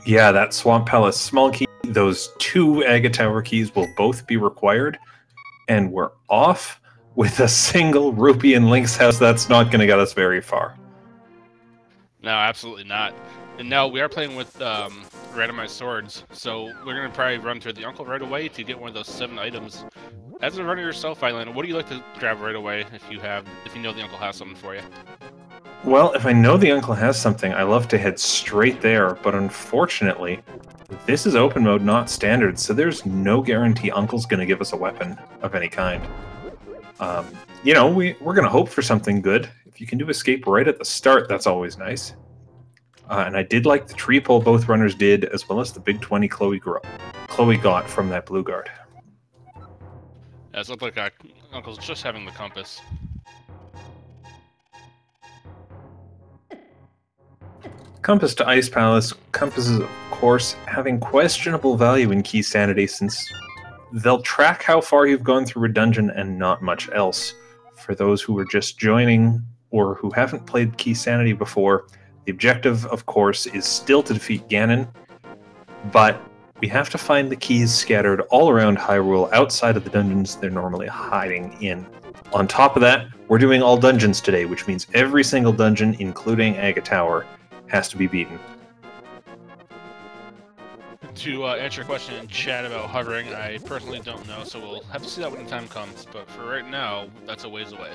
Yeah, that Swamp Palace small key, those 2 Aga Tower keys will both be required, and we're off with a single rupee in Link's house. That's not going to get us very far. No, absolutely not. And now we are playing with randomized swords, so we're going to probably run to the uncle right away to get one of those 7 items. As a runner yourself, Eileen, what do you like to grab right away if you know the uncle has something for you? Well, if I know the uncle has something, I love to head straight there, but unfortunately, this is open mode, not standard, so there's no guarantee uncle's going to give us a weapon of any kind. You know, we're going to hope for something good. If you can do escape right at the start, that's always nice. And I did like the tree pull both runners did, as well as the big 20 Khloe got from that blue guard. Yeah, it looked like uncle's just having the compass. Compass to Ice Palace. Compasses, of course, having questionable value in Key Sanity, since they'll track how far you've gone through a dungeon and not much else. For those who are just joining or who haven't played Key Sanity before, the objective, of course, is still to defeat Ganon, but we have to find the keys scattered all around Hyrule outside of the dungeons they're normally hiding in. On top of that, we're doing all dungeons today, which means every single dungeon, including Aga Tower, has to be beaten. To answer your question in chat about hovering, I personally don't know, so we'll have to see that when the time comes, but for right now, that's a ways away.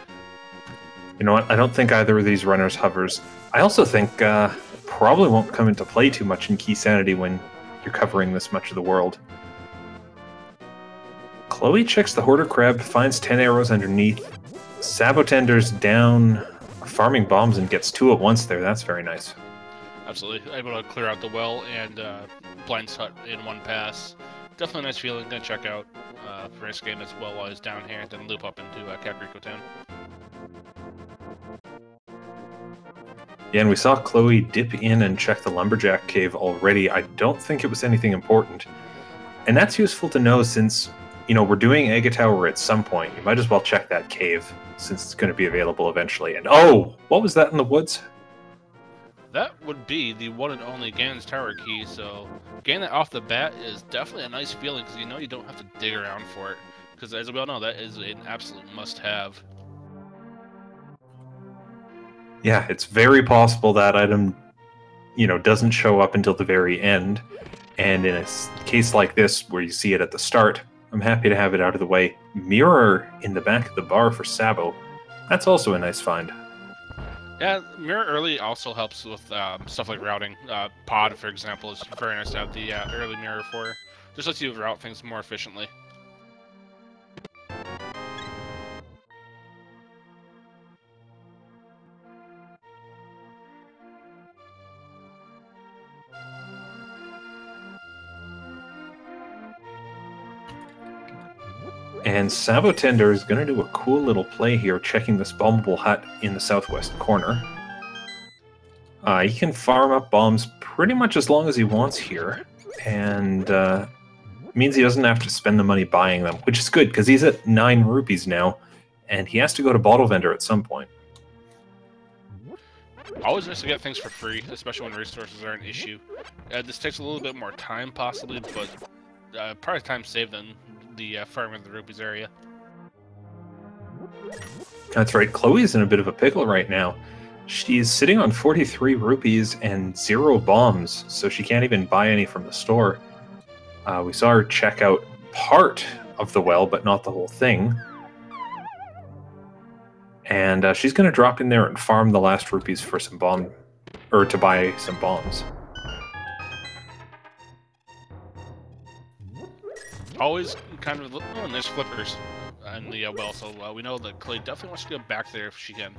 You know what, I don't think either of these runners hovers. I also think probably won't come into play too much in Key Sanity when you're covering this much of the world. Khloe checks the Hoarder Crab, finds 10 arrows underneath. Sab0tender's down, farming bombs, and gets 2 at once there. That's very nice. Absolutely. Able to clear out the well and Blind's Hut in one pass. Definitely a nice feeling. Gonna check out for this game as well while he's down here, then loop up into Kakariko Town. Yeah, and we saw Khloe dip in and check the Lumberjack Cave already. I don't think it was anything important. And that's useful to know since, you know, we're doing Aga Tower at some point. You might as well check that cave since it's going to be available eventually. And oh, what was that in the woods? That would be the one and only Ganon's Tower key, so getting that off the bat is definitely a nice feeling because you know you don't have to dig around for it. Because as we all know, that is an absolute must-have. Yeah, it's very possible that item, you know, doesn't show up until the very end. And in a case like this, where you see it at the start, I'm happy to have it out of the way. Mirror in the back of the bar for Sabo. That's also a nice find. Yeah, mirror early also helps with stuff like routing. Pod, for example, is very nice to have the early mirror for. Just lets you route things more efficiently. And sab0tender is going to do a cool little play here, checking this bombable hut in the southwest corner. He can farm up bombs pretty much as long as he wants here, and means he doesn't have to spend the money buying them, which is good, because he's at 9 rupees now, and he has to go to Bottle Vendor at some point. Always nice to get things for free, especially when resources are an issue. This takes a little bit more time, possibly, but probably time saved than the farming of the rupees area. That's right, Chloe's in a bit of a pickle right now. She's sitting on 43 rupees and 0 bombs, so she can't even buy any from the store. We saw her check out part of the well, but not the whole thing. And she's going to drop in there and farm the last rupees for some to buy some bombs. Always kind of, oh, and there's flippers in the well, so we know that Khloe definitely wants to go back there if she can.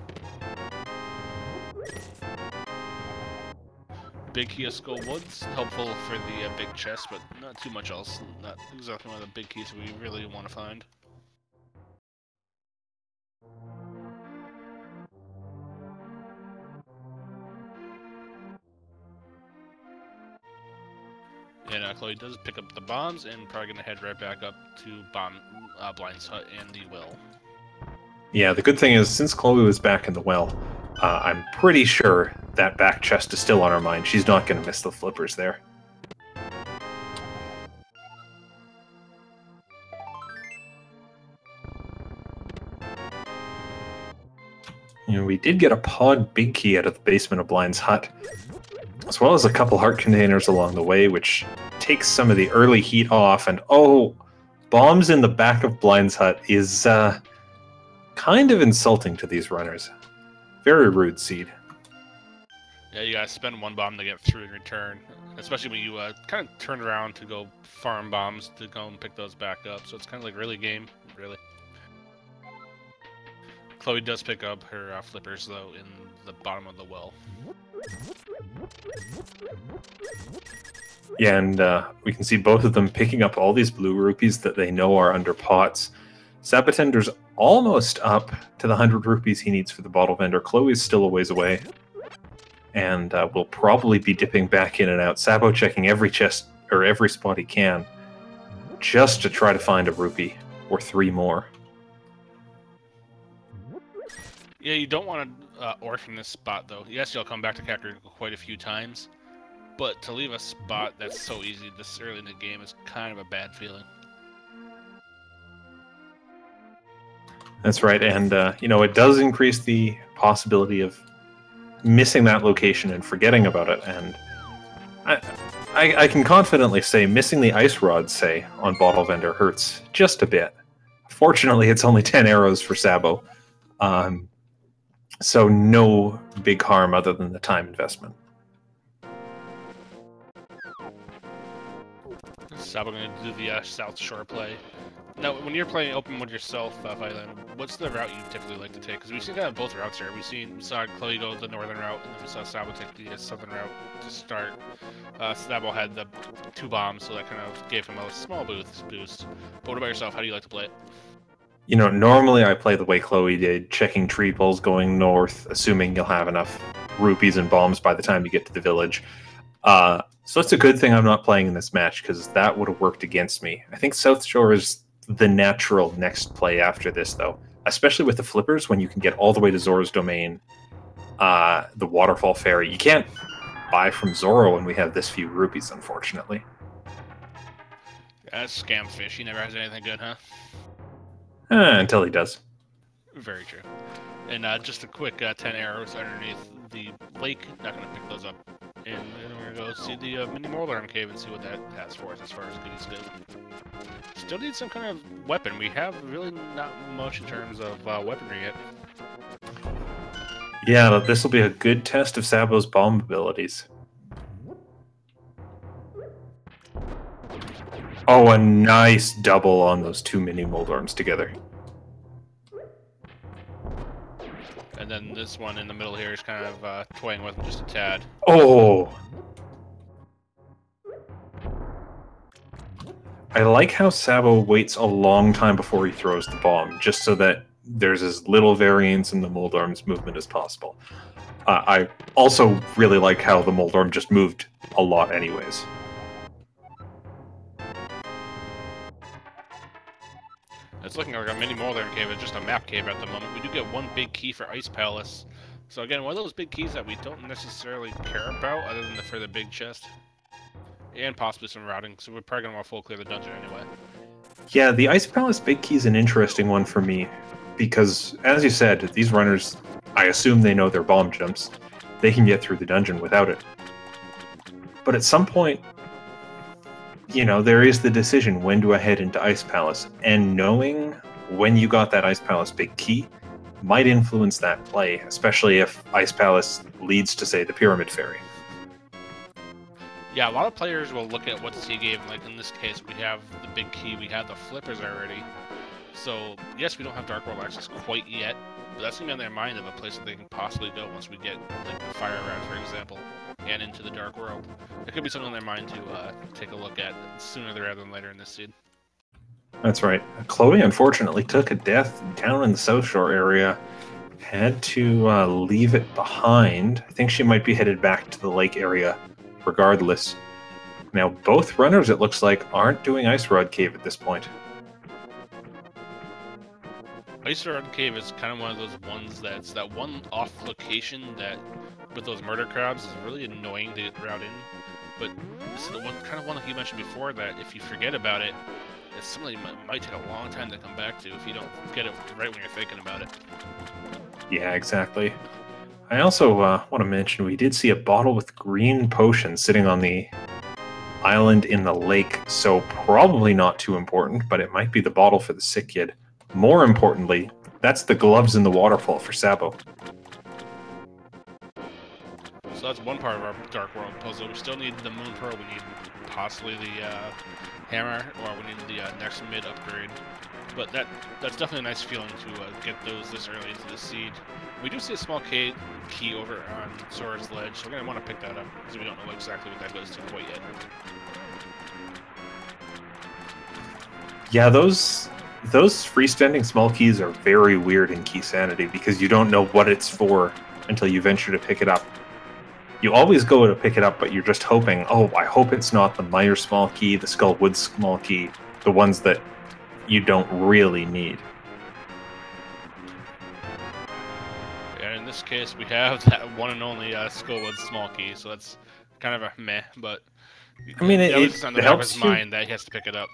Big key of Skull Woods, helpful for the big chest, but not too much else. Not exactly one of the big keys we really want to find. And Khloe does pick up the bombs, and probably going to head right back up to Blind's Hut and the well. Yeah, the good thing is, since Khloe was back in the well, I'm pretty sure that back chest is still on her mind. She's not going to miss the flippers there. And we did get a pod big key out of the basement of Blind's hut, as well as a couple heart containers along the way, which takes some of the early heat off. And oh, bombs in the back of Blind's hut is kind of insulting to these runners. Very rude, Seed. Yeah, you gotta spend one bomb to get through in return, especially when you kind of turn around to go farm bombs to go and pick those back up. So it's kind of like really game, really. Khloe does pick up her flippers though in the bottom of the well. Yeah, and we can see both of them picking up all these blue rupees that they know are under pots. sab0tender's almost up to the 100 rupees he needs for the bottle vendor. Khloe's still a ways away. And will probably be dipping back in and out. Sabo checking every chest, or every spot he can, just to try to find a rupee, or 3 more. Yeah, you don't want to orphan this spot, though. Yes, you'll come back to Kakariko quite a few times, but to leave a spot that's so easy this early in the game is kind of a bad feeling. That's right, and you know, it does increase the possibility of missing that location and forgetting about it, and I can confidently say missing the ice rod, say, on Bottle Vendor hurts just a bit. Fortunately, it's only 10 arrows for Sabo. So no big harm other than the time investment. Sabo going to do the South Shore play. Now, when you're playing open with yourself, Violin, what's the route you typically like to take? Because we've seen kind of both routes here. We saw Khloe go the northern route, and then we saw Sabo take the southern route to start. Sabo had the 2 bombs, so that kind of gave him a small boost. But what about yourself? How do you like to play it? You know, normally I play the way Khloe did, checking tree poles, going north, assuming you'll have enough rupees and bombs by the time you get to the village. So it's a good thing I'm not playing in this match, because that would have worked against me. I think South Shore is the natural next play after this, though, especially with the flippers, when you can get all the way to Zora's domain, the waterfall ferry. You can't buy from Zoro when we have this few rupees, unfortunately. Yeah, that's Scamfish. He never has anything good, huh? Until he does. Very true. And just a quick 10 arrows underneath the lake. Not going to pick those up. And then we're going to go see the mini Moldarm cave and see what that has for us as far as goodies go. Still need some kind of weapon. We have really not much in terms of weaponry yet. Yeah, this will be a good test of Sabo's bomb abilities. Oh, a nice double on those 2 mini Moldarms together. And then this one in the middle here is kind of toying with him just a tad. Oh! I like how Sabo waits a long time before he throws the bomb, just so that there's as little variance in the Moldarm's movement as possible. I also really like how the Moldarm just moved a lot anyways. It's looking like a mini Moldarm cave is just a map cave at the moment. We do get 1 big key for Ice Palace. So again, one of those big keys that we don't necessarily care about other than for the big chest. And possibly some routing, so we're probably going to want to full clear the dungeon anyway. Yeah, the Ice Palace big key is an interesting one for me, because, as you said, these runners, I assume they know their bomb jumps. They can get through the dungeon without it. But at some point, you know, there is the decision, when do I head into Ice Palace? And knowing when you got that Ice Palace big key might influence that play, especially if Ice Palace leads to, say, the Pyramid Fairy. Yeah, a lot of players will look at what C gave, like in this case, we have the big key, we have the flippers already. So, yes, we don't have Dark World access quite yet, but that's going to be on their mind of a place that they can possibly go once we get, like, the Fire Route, for example, and into the Dark World. It could be something on their mind to take a look at sooner rather than later in this seed. That's right. Khloe, unfortunately, took a death down in the South Shore area. Had to leave it behind. I think she might be headed back to the lake area regardless. Now, both runners, it looks like, aren't doing Ice Rod Cave at this point. Ice Rod Cave is kind of one of those ones that's that one off location that, with those murder crabs, is really annoying to get route in. But this is the one, kind of one like you mentioned before, that if you forget about it, it's something that might take a long time to come back to if you don't get it right when you're thinking about it. Yeah, exactly. I also want to mention we did see a bottle with green potion sitting on the island in the lake, so probably not too important, but it might be the bottle for the sick kid. More importantly, that's the gloves in the waterfall for Sabo. So that's one part of our Dark World puzzle. We still need the Moon Pearl. We need possibly the hammer, or we need the next mid upgrade. But that's definitely a nice feeling to get those this early into the seed. We do see a small key over on Sora's Ledge, so we're going to want to pick that up, because we don't know exactly what that goes to quite yet. Yeah, those freestanding small keys are very weird in Key Sanity, because you don't know what it's for until you venture to pick it up. You always go to pick it up, but you're just hoping, oh, I hope it's not the Meyer small key, the Skullwood small key, the ones that you don't really need. Yeah, in this case, we have that one and only Skullwood small key, so that's kind of a meh, but I mean, it was on the back of his mind that he has to pick it up.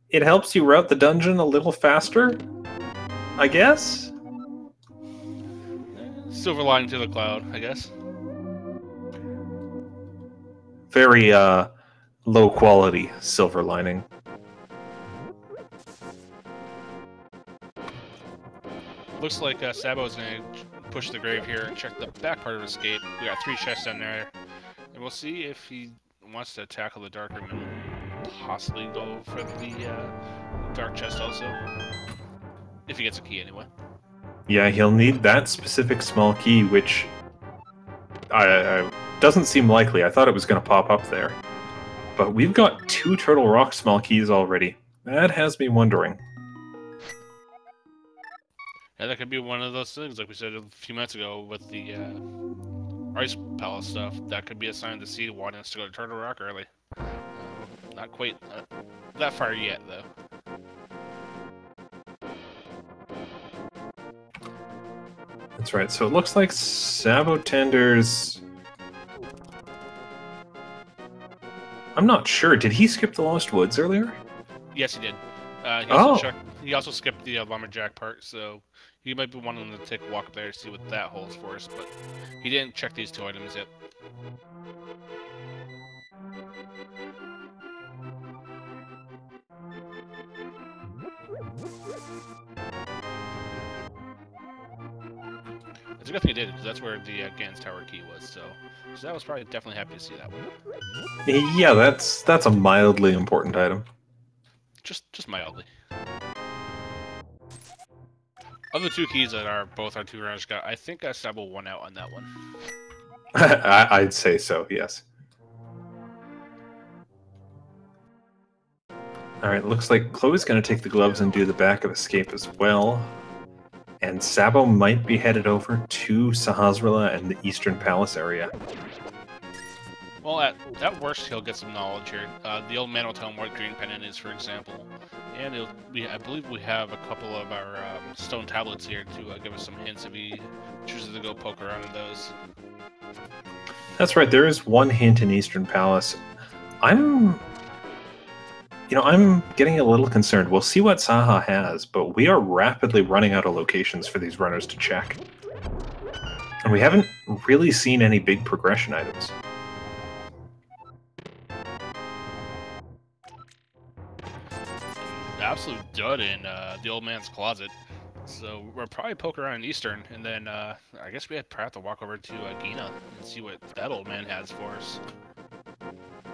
It helps you route the dungeon a little faster, I guess? Silver lining to the cloud, I guess. Very low quality silver lining. Looks like Sabo's going to push the grave here and check the back part of Escape. We got 3 chests down there, and we'll see if he wants to tackle the dark room and possibly go for the dark chest also. If he gets a key anyway. Yeah, he'll need that specific small key, which I doesn't seem likely. I thought it was going to pop up there. But we've got 2 Turtle Rock small keys already. That has me wondering. Yeah, that could be one of those things, like we said a few minutes ago with the Ice Palace stuff. That could be a sign to see wanting us to go to Turtle Rock early. Not quite that far yet, though. That's right. So it looks like sab0tender's... I'm not sure. Did he skip the Lost Woods earlier? Yes, he did. He also skipped the Lumberjack part, so he might be wanting to take a walk up there to see what that holds for us, but he didn't check these 2 items yet. It's a good thing he did, because that's where the Gans Tower key was, so that was probably definitely happy to see that one. Yeah, that's a mildly important item. Just mildly. Of the 2 keys that are both our 2 runners got, I think Sabo won out on that one. I'd say so, yes. Alright, looks like Khloe's going to take the gloves and do the back of Escape as well. And Sabo might be headed over to Sahasrahla and the Eastern Palace area. Well, at worst, he'll get some knowledge here. The old man will tell him what Green Pendant is, for example. And I believe we have a couple of our stone tablets here to give us some hints if he chooses to go poke around in those. That's right, there is one hint in Eastern Palace. I'm getting a little concerned. We'll see what Saha has, but we are rapidly running out of locations for these runners to check. And we haven't really seen any big progression items. Absolute dud in the old man's closet. So we'll probably poke around in Eastern, and then I guess we probably have to walk over to Gina and see what that old man has for us.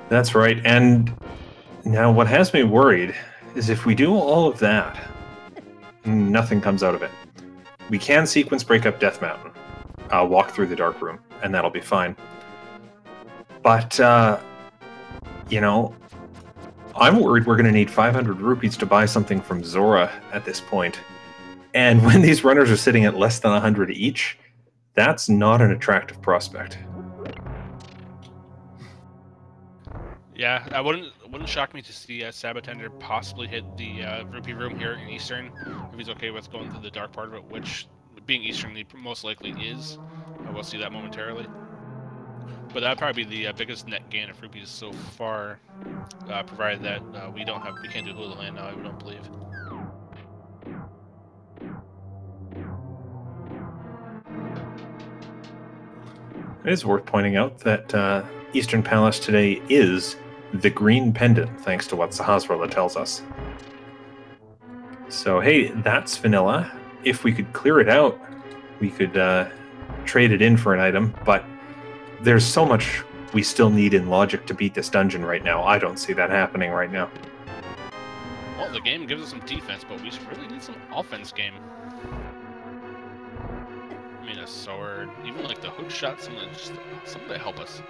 That's right, and now what has me worried is if we do all of that, nothing comes out of it. We can sequence break up Death Mountain, walk through the Dark Room, and that'll be fine. But, I'm worried we're going to need 500 rupees to buy something from Zora at this point. And when these runners are sitting at less than 100 each, that's not an attractive prospect. Yeah, I wouldn't shock me to see sab0tender possibly hit the rupee room here in Eastern, if he's okay with going through the dark part of it, which, being Eastern, he most likely is. We'll see that momentarily. But that'd probably be the biggest net gain of rupees so far, provided that we can't do Hula Land now, I don't believe. It is worth pointing out that Eastern Palace today is the green pendant, thanks to what Sahasrahla tells us. So, hey, that's vanilla. If we could clear it out, we could trade it in for an item, but there's so much we still need in logic to beat this dungeon right now. I don't see that happening right now. Well, the game gives us some defense, but we really need some offense game. I mean, a sword, even like the hook shot, something to help us.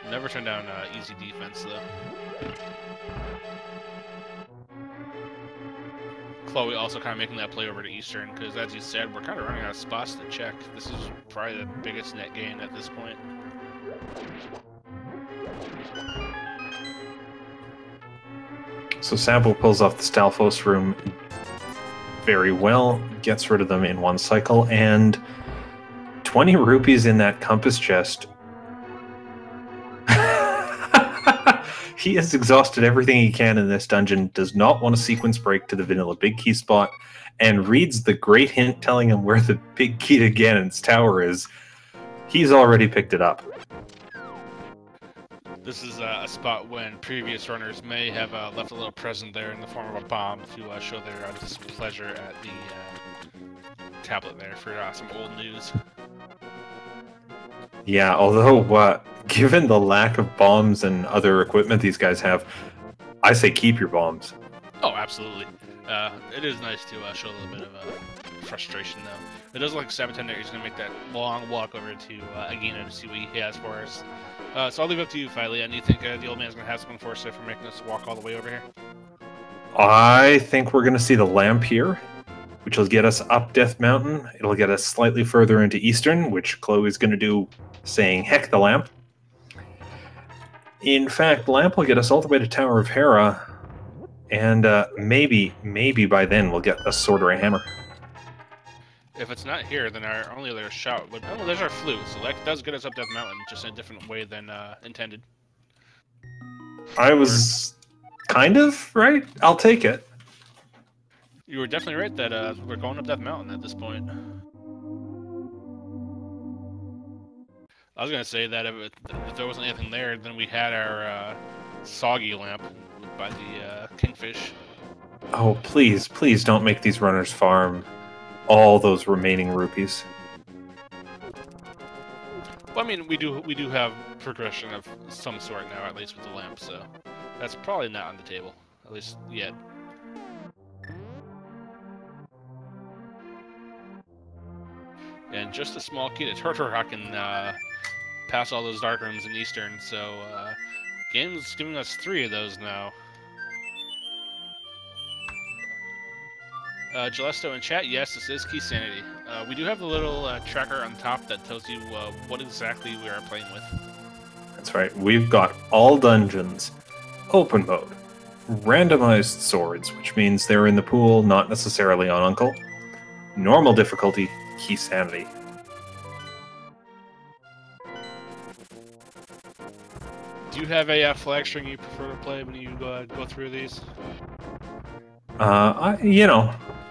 Never turn down easy defense, though. Khloe also kind of making that play over to Eastern, because as you said, we're kind of running out of spots to check. This is probably the biggest net gain at this point. So Sabo pulls off the Stalfos room very well, gets rid of them in one cycle, and 20 rupees in that compass chest. He has exhausted everything he can in this dungeon, does not want a sequence break to the vanilla big key spot, and reads the great hint telling him where the big key to Ganon's tower is. He's already picked it up. This is a spot when previous runners may have left a little present there in the form of a bomb to show their displeasure at the tablet there for some old news. Yeah, although given the lack of bombs and other equipment these guys have, I say keep your bombs. Oh, absolutely. It is nice to show a little bit of frustration, though. It does look like sab0tender is going to make that long walk over to Agino to see what he has for us. So I'll leave it up to you, Filey. And do you think the old man's going to have something for us for making us walk all the way over here? I think we're going to see the lamp here, which will get us up Death Mountain. It'll get us slightly further into Eastern, which Khloe's going to do, saying, heck the lamp. In fact, lamp will get us all the way to Tower of Hera, and maybe by then we'll get a sword or a hammer. If it's not here, then our only other shout would... Oh, there's our flute, so that does get us up Death Mountain, just in a different way than intended. I was kind of right. I'll take it. You were definitely right that we're going up Death Mountain at this point. I was going to say that if there wasn't anything there, then we had our soggy lamp by the Kingfish. Oh, please don't make these runners farm all those remaining rupees. Well, I mean, we do have progression of some sort now, at least with the lamp, so that's probably not on the table, at least yet. And just a small key to Turturok can pass all those dark rooms in Eastern, so game's giving us 3 of those now. Gelesto in chat, yes, this is Key Sanity. We do have the little tracker on top that tells you what exactly we are playing with. That's right, we've got all dungeons, open mode, randomized swords, which means they're in the pool, not necessarily on Uncle, normal difficulty, Key Sanity. Do you have a flag string you prefer to play when you go through these?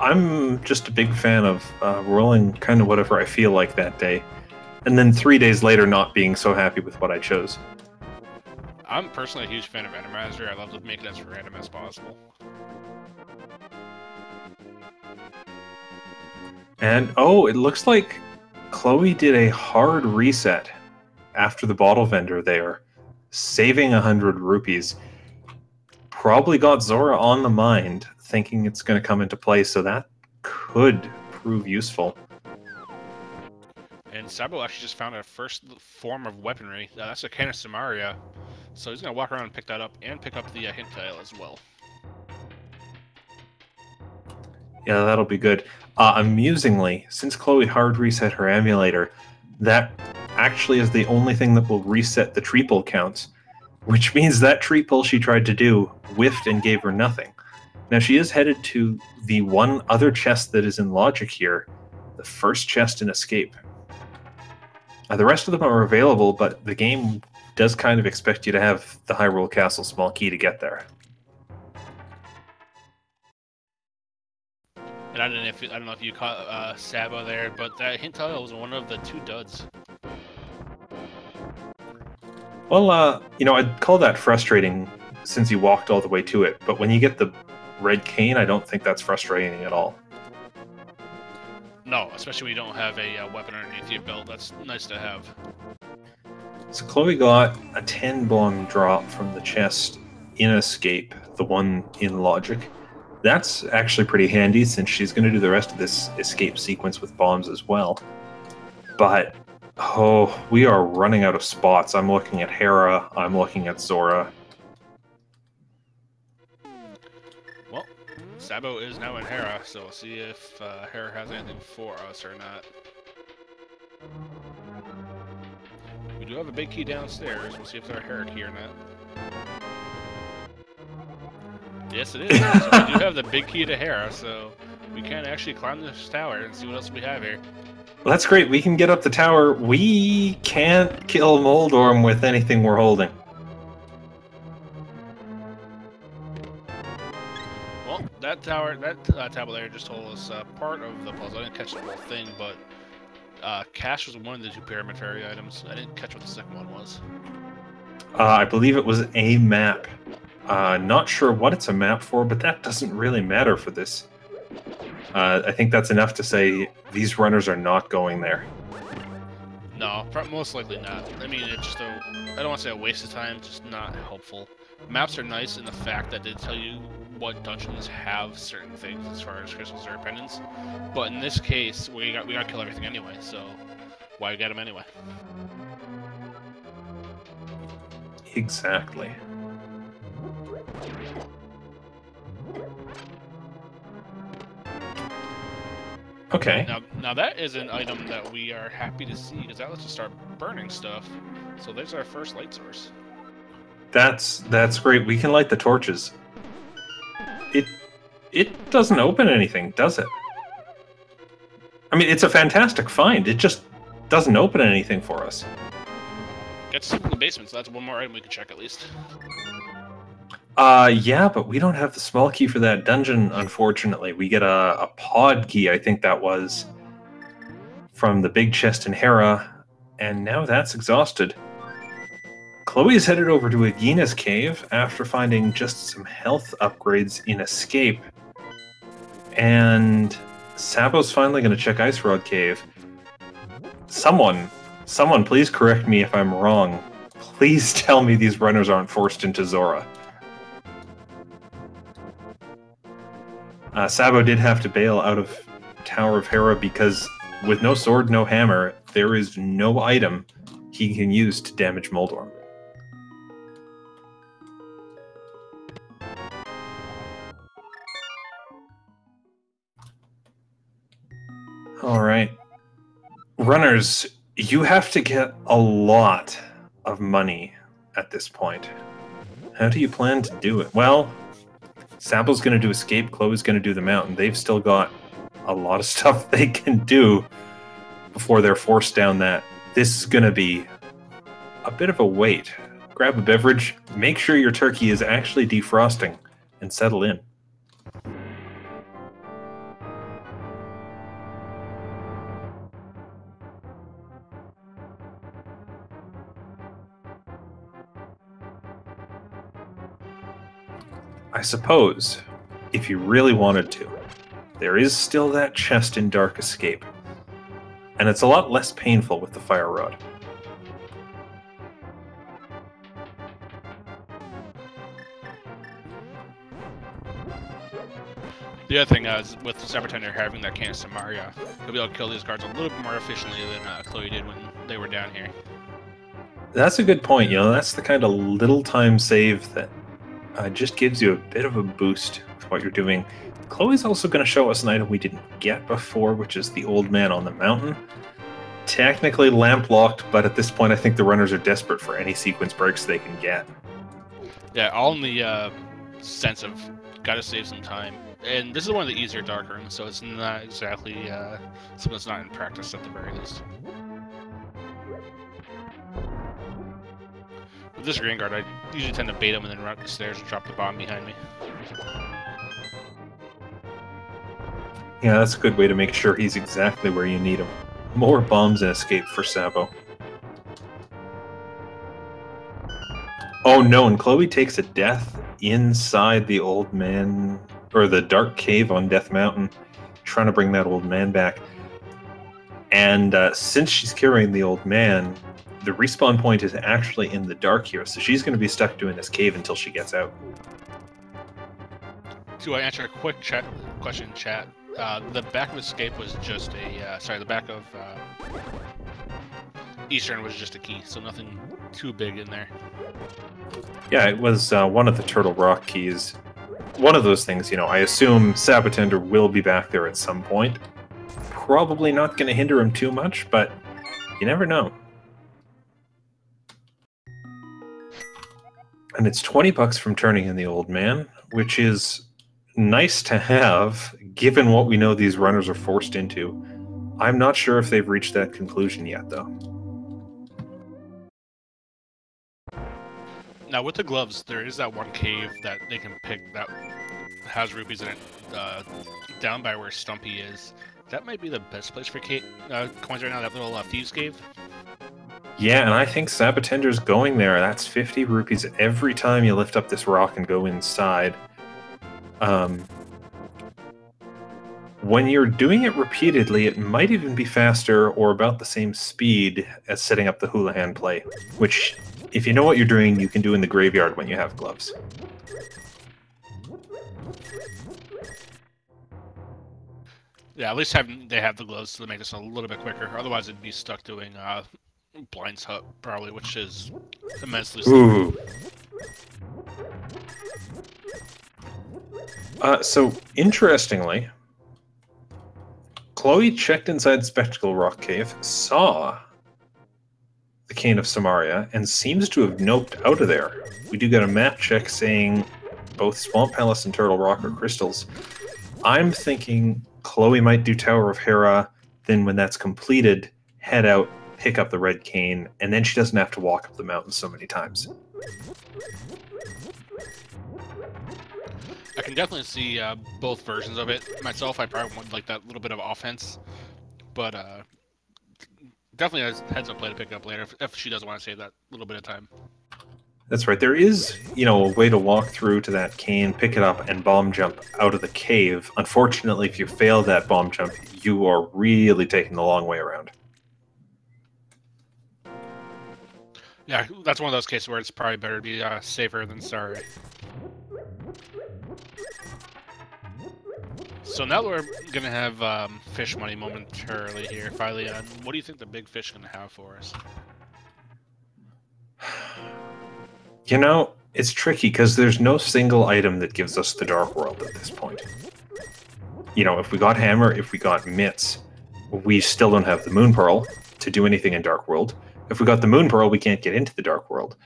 I'm just a big fan of rolling kind of whatever I feel like that day, and then 3 days later not being so happy with what I chose. I'm personally a huge fan of Randomizer. I love to make it as random as possible. And, oh, it looks like Khloe did a hard reset after the bottle vendor there, saving 100 rupees. Probably got Zora on the mind, thinking it's going to come into play, so that could prove useful. And Sabo actually just found a first form of weaponry. That's a can of Samaria. So he's going to walk around and pick that up, and pick up the hint tile as well. Yeah, that'll be good. Amusingly, since Khloe hard reset her emulator, that actually is the only thing that will reset the triple counts, which means that triple she tried to do whiffed and gave her nothing. Now she is headed to the one other chest that is in logic here, the first chest in Escape. The rest of them are available, but the game does kind of expect you to have the Hyrule Castle small key to get there. And I don't know if you caught Sabo there, but that hint tile was one of the 2 duds. Well, you know, I'd call that frustrating since you walked all the way to it, but when you get the red cane, I don't think that's frustrating at all. No, especially when you don't have a weapon underneath your belt. That's nice to have. So Khloe got a 10 bomb drop from the chest in Escape, the one in Logic. That's actually pretty handy since she's going to do the rest of this escape sequence with bombs as well. But, oh, we are running out of spots. I'm looking at Hera, I'm looking at Zora. Well, Sabo is now in Hera, so we'll see if Hera has anything for us or not. We do have a big key downstairs. We'll see if there's a Hera key or not. Yes, it is. So we do have the big key to Hera, so we can actually climb this tower and see what else we have here. Well, that's great. We can get up the tower. We can't kill Moldorm with anything we're holding. Well, that tower, tablet there just told us part of the puzzle. I didn't catch the whole thing, but cash was one of the 2 parametry items. I didn't catch what the second one was. I believe it was a map. Not sure what it's a map for, but that doesn't really matter for this. I think that's enough to say these runners are not going there. No, most likely not. I mean, it's just I don't want to say a waste of time, just not helpful. Maps are nice in the fact that they tell you what dungeons have certain things as far as crystals or pendants, but in this case, we gotta kill everything anyway, so why get them anyway? Exactly. Okay. Now that is an item that we are happy to see, because that lets us start burning stuff. So there's our first light source. That's great. We can light the torches. It doesn't open anything, does it? I mean, it's a fantastic find. It just doesn't open anything for us. Gets us in the basement, so that's one more item we can check at least. Yeah, but we don't have the small key for that dungeon, unfortunately. We get a pod key, I think that was, from the big chest in Hera, and now that's exhausted. Khloe is headed over to Agina's cave after finding just some health upgrades in Escape. And Sabo's finally going to check Ice Rod Cave. Someone please correct me if I'm wrong. Please tell me these runners aren't forced into Zora. Sabo did have to bail out of Tower of Hera because with no sword, no hammer, there is no item he can use to damage Moldorm. Alright. Runners, you have to get a lot of money at this point. How do you plan to do it? Well, Sabo's going to do Escape, Khloe's going to do the Mountain. They've still got a lot of stuff they can do before they're forced down that. This is going to be a bit of a wait. Grab a beverage, make sure your turkey is actually defrosting, and settle in. I suppose, if you really wanted to, there is still that chest in Dark Escape. And it's a lot less painful with the fire rod. The other thing is, with the sab0tender having that can of Samaria, he'll be able to kill these guards a little bit more efficiently than Khloe did when they were down here. That's a good point. You know, that's the kind of little time save that just gives you a bit of a boost with what you're doing. Khloe's also going to show us an item we didn't get before, which is the Old Man on the Mountain. Technically lamp locked, but at this point I think the runners are desperate for any sequence breaks they can get. Yeah, all in the sense of gotta save some time. And this is one of the easier dark rooms, so it's not exactly something that's not in practice at the very least. With this Green Guard, I usually tend to bait him and then run up the stairs and drop the bomb behind me. Yeah, that's a good way to make sure he's exactly where you need him. More bombs and escape for Sabo. Oh no, and Khloe takes a death inside the old man, or the dark cave on Death Mountain, trying to bring that old man back. And since she's carrying the old man, the respawn point is actually in the dark here, so she's going to be stuck doing this cave until she gets out. To answer a quick question in chat, the back of escape was just a, sorry, the back of Eastern was just a key, so nothing too big in there. Yeah, it was one of the Turtle Rock keys. One of those things, you know, I assume sab0tender will be back there at some point. Probably not going to hinder him too much, but you never know. And it's $20 from turning in the old man, which is nice to have, given what we know these runners are forced into. I'm not sure if they've reached that conclusion yet, though. Now, with the gloves, there is that one cave that they can pick that has rupees in it, down by where Stumpy is. That might be the best place for coins right now, that little Thieves Cave. Yeah, and I think sab0tender's going there. That's 50 rupees every time you lift up this rock and go inside. When you're doing it repeatedly, it might even be faster or about the same speed as setting up the Houlihan play, which, if you know what you're doing, you can do in the graveyard when you have gloves. Yeah, at least they have the gloves to make this a little bit quicker. Otherwise, it'd be stuck doing Blind's Hut, probably, which is immensely slow. So, interestingly, Khloe checked inside Spectacle Rock Cave, saw the Cane of Samaria, and seems to have noped out of there. We do get a map check saying both Swamp Palace and Turtle Rock are crystals. I'm thinking Khloe might do Tower of Hera, then when that's completed, head out, pick up the red cane, and then she doesn't have to walk up the mountain so many times. I can definitely see both versions of it. Myself, I probably want like that little bit of offense, but definitely a heads-up play to pick up later if she doesn't want to save that little bit of time. That's right. There is, you know, a way to walk through to that cane, pick it up, and bomb jump out of the cave. Unfortunately, if you fail that bomb jump, you are really taking the long way around. Yeah, that's one of those cases where it's probably better to be safer than sorry. So now we're going to have fish money momentarily here. Finally, what do you think the big fish is going to have for us? You know, it's tricky because there's no single item that gives us the Dark World at this point. You know, if we got Hammer, if we got Mitts, we still don't have the Moon Pearl to do anything in Dark World. If we got the Moon Pearl, we can't get into the Dark World.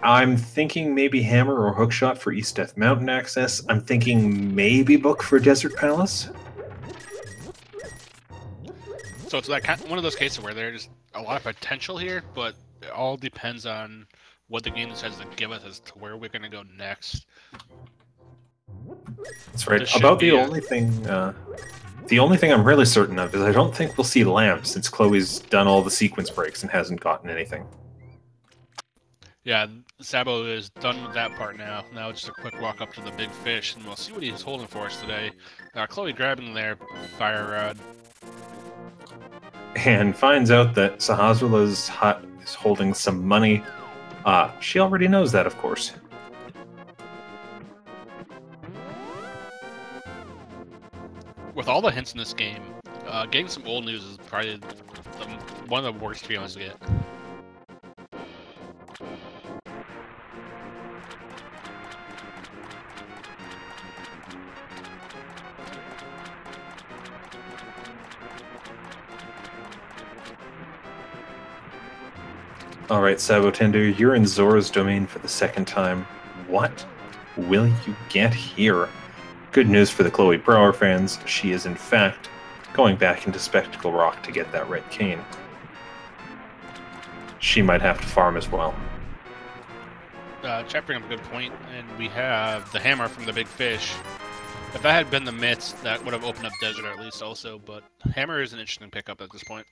I'm thinking maybe Hammer or Hookshot for East Death Mountain access. I'm thinking maybe Book for Desert Palace. So it's like one of those cases where there's a lot of potential here, but it all depends on what the game decides to give us as to where we're going to go next. That's right. About the only thing I'm really certain of is I don't think we'll see Lamp since Chloe's done all the sequence breaks and hasn't gotten anything. Yeah, Sabo is done with that part now. Now it's just a quick walk up to the big fish, and we'll see what he's holding for us today. Khloe grabbing their fire rod. And finds out that Sahasrah's hut is holding some money. She already knows that, of course. With all the hints in this game, getting some old news is probably one of the worst feelings to get. Alright, sab0tender, you're in Zora's domain for the second time. What will you get here? Good news for the Khloe Prower fans, she is in fact going back into Spectacle Rock to get that red cane. She might have to farm as well. Chat bring up a good point, and we have the hammer from the big fish. If that had been the mitts, that would have opened up desert at least also, but hammer is an interesting pickup at this point.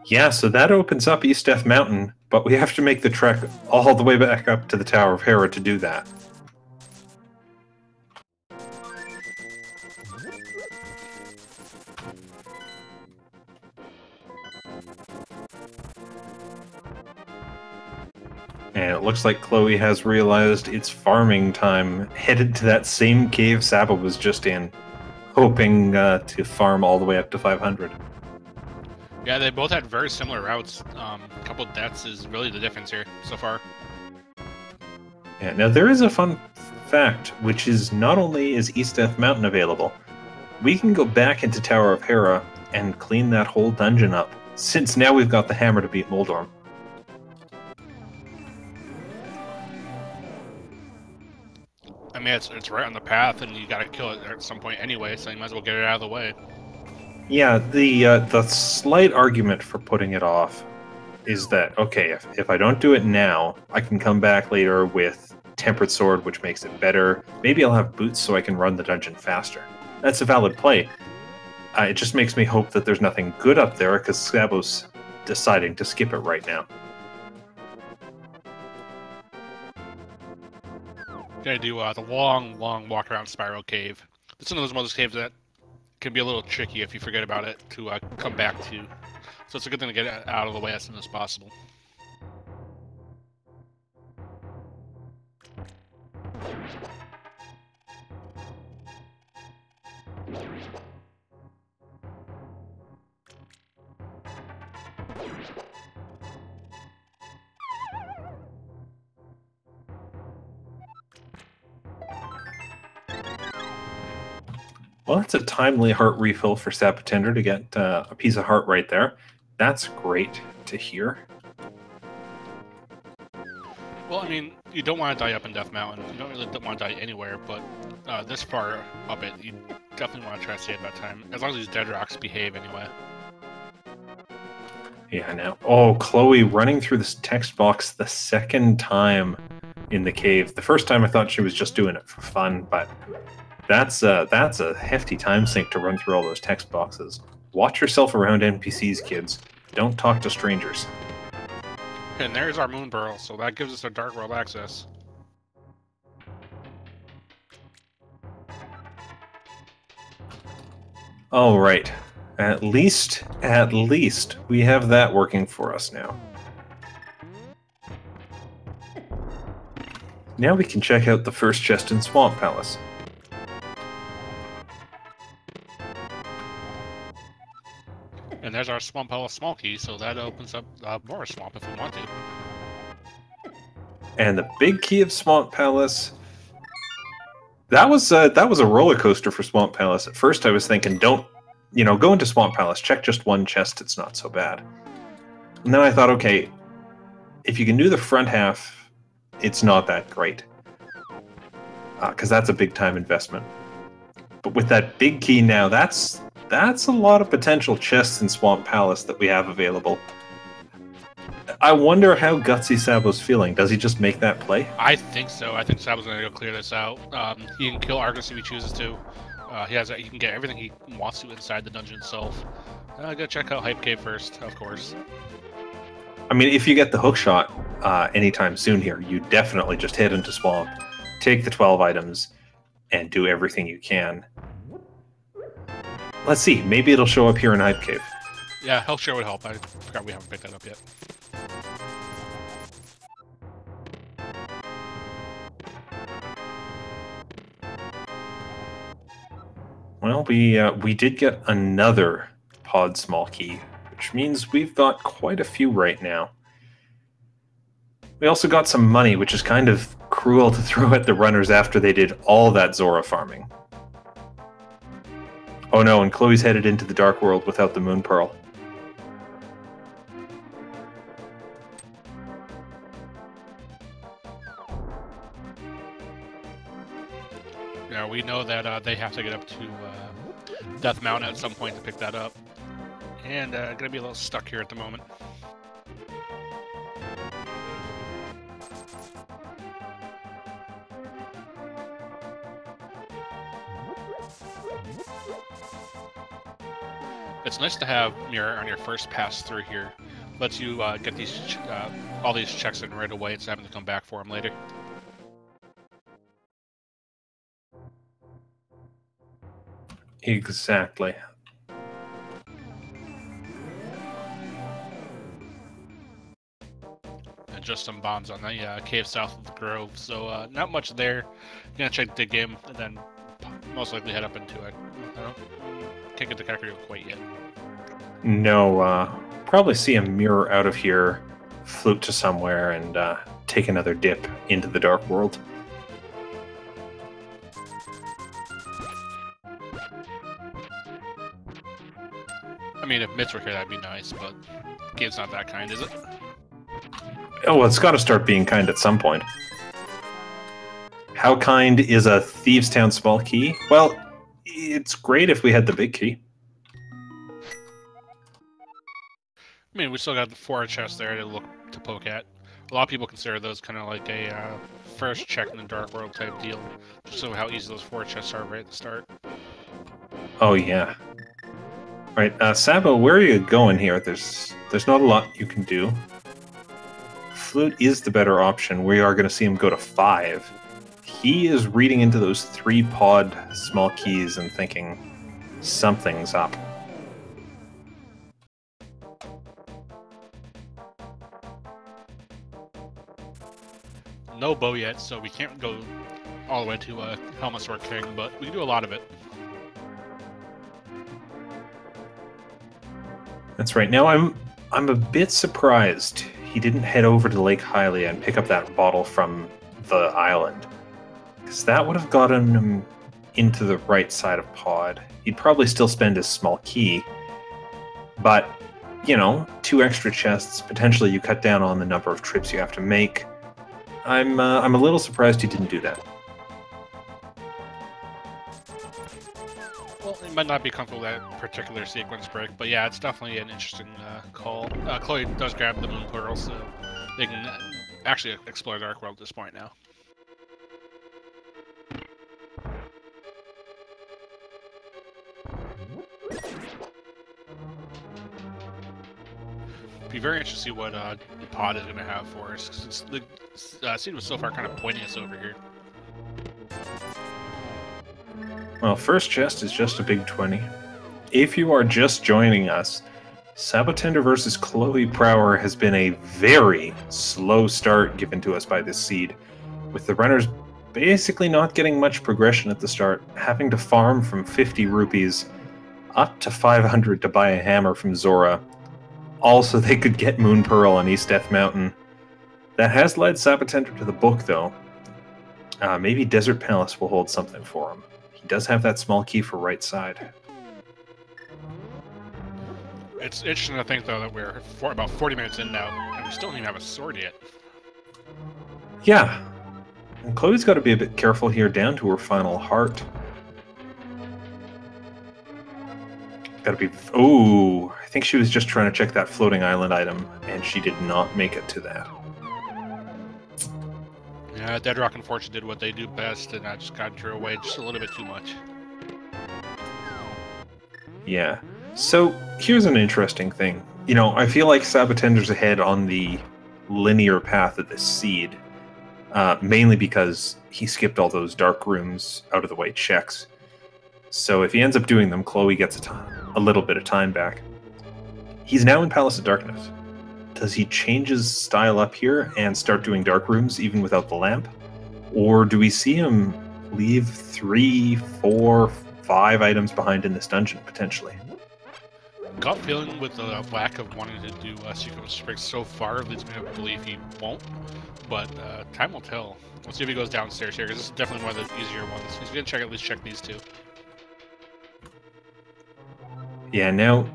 Yeah, so that opens up East Death Mountain, but we have to make the trek all the way back up to the Tower of Hera to do that. And it looks like Khloe has realized it's farming time, headed to that same cave Saba was just in, hoping to farm all the way up to 500. Yeah, they both had very similar routes. A couple deaths is really the difference here so far. Yeah, now there is a fun fact, which is not only is East Death Mountain available, we can go back into Tower of Hera and clean that whole dungeon up, since now we've got the hammer to beat Moldorm. I mean, it's right on the path, and you gotta kill it at some point anyway, so you might as well get it out of the way. Yeah, the slight argument for putting it off is that, okay, if I don't do it now, I can come back later with Tempered Sword, which makes it better. Maybe I'll have boots so I can run the dungeon faster. That's a valid play. It just makes me hope that there's nothing good up there, because Sabo's deciding to skip it right now. Gonna do the long walk around Spiral Cave. It's one of those caves that can be a little tricky if you forget about it to come back to. So it's a good thing to get it out of the way as soon as possible. Well, that's a timely heart refill for sab0tender to get a piece of heart right there. That's great to hear. Well, I mean, you don't want to die up in Death Mountain. You don't really want to die anywhere, but this far up it, you definitely want to try to save that time. As long as these dead rocks behave anyway. Yeah, now. Oh, Khloe running through this text box the second time in the cave. The first time I thought she was just doing it for fun, but that's a hefty time sink to run through all those text boxes. Watch yourself around NPCs, kids. Don't talk to strangers. And there's our Moon Pearl, so that gives us our Dark World access. All right. At least we have that working for us now. Now we can check out the first chest in Swamp Palace. And there's our Swamp Palace small key, so that opens up more swamp if we want to. And the big key of Swamp Palace. That was a roller coaster for Swamp Palace. At first, I was thinking, don't, go into Swamp Palace, check just one chest. It's not so bad. And then I thought, okay, if you can do the front half, it's not that great, because that's a big time investment. But with that big key now, that's a lot of potential chests in Swamp Palace that we have available. I wonder how gutsy Sabo's feeling. Does he just make that play? I think so. I think Sabo's gonna go clear this out. He can kill Argus if he chooses to. He can get everything he wants to inside the dungeon itself. Go check out Hype Cave first, of course. I mean, if you get the hook shot anytime soon here, you definitely just head into Swamp, take the 12 items, and do everything you can. Let's see. Maybe it'll show up here in Hype Cave. Yeah, Health Share would help. I forgot we haven't picked that up yet. Well, we did get another pod small key, which means we've got quite a few right now. We also got some money, which is kind of cruel to throw at the runners after they did all that Zora farming. Oh no, and Khloe's headed into the Dark World without the Moon Pearl. Yeah, we know that they have to get up to Death Mountain at some point to pick that up. And gonna be a little stuck here at the moment. It's nice to have Mirror on your first pass through here. Lets you get these all these checks in right away instead of having to come back for them later. Exactly. And just some bombs on the cave south of the Grove, so not much there. You're gonna check the game and then most likely head up into it. Can't get the character quite yet. No, probably see a mirror out of here, float to somewhere, and take another dip into the Dark World. I mean, if Mitch were here, that'd be nice, but the game's not that kind, is it? Oh, well, it's got to start being kind at some point. How kind is a Thieves' Town small key? Well, it's great if we had the big key. I mean, we still got the 4 chests there to poke at. A lot of people consider those kind of like a first check in the Dark World type deal, just so how easy those 4 chests are right at the start. Oh yeah. Right, Sabo, where are you going here? There's not a lot you can do. Flute is the better option. We are going to see him go to 5. He is reading into those 3 pod small keys and thinking something's up. No bow yet, so we can't go all the way to Helma Sword King, but we can do a lot of it. That's right. Now I'm a bit surprised he didn't head over to Lake Hylia and pick up that bottle from the island, because that would have gotten him into the right side of pod. He'd probably still spend his small key, but you know, 2 extra chests. Potentially, you cut down on the number of trips you have to make. I'm a little surprised he didn't do that. Well, it might not be comfortable with that particular sequence break, but yeah, it's definitely an interesting call. Khloe does grab the Moon Pearl, so they can actually explore the Dark World at this point now. Be very interested to see what Pod is going to have for us, because the seed was so far kind of pointing us over here. Well, first chest is just a big 20. If you are just joining us, sab0tender versus Khloe Prower has been a very slow start given to us by this seed, with the runners basically not getting much progression at the start, having to farm from 50 rupees up to 500 to buy a hammer from Zora. Also, they could get Moon Pearl on East Death Mountain. That has led sab0tender to the book, though. Maybe Desert Palace will hold something for him. He does have that small key for right side. It's interesting to think, though, that we're about 40 minutes in now, and we still don't even have a sword yet. Yeah. And Chloe's got to be a bit careful here, down to her final heart. Gotta be... Oh, I think she was just trying to check that floating island item, and she did not make it to that. Yeah, Dead Rock and Fortune did what they do best, and I just got her away just a little bit too much. Yeah. So, here's an interesting thing. You know, I feel like sab0tender's ahead on the linear path of this seed, mainly because he skipped all those dark rooms out of the way checks. So if he ends up doing them, Khloe gets a little bit of time back. He's now in Palace of Darkness. Does he change his style up here and start doing dark rooms even without the lamp? Or do we see him leave 3, 4, 5 items behind in this dungeon, potentially? Gut feeling with the lack of wanting to do sequence breaks so far leads me to believe he won't, but time will tell. We'll see if he goes downstairs here, because this is definitely one of the easier ones. He's going to at least check these 2. Yeah, now,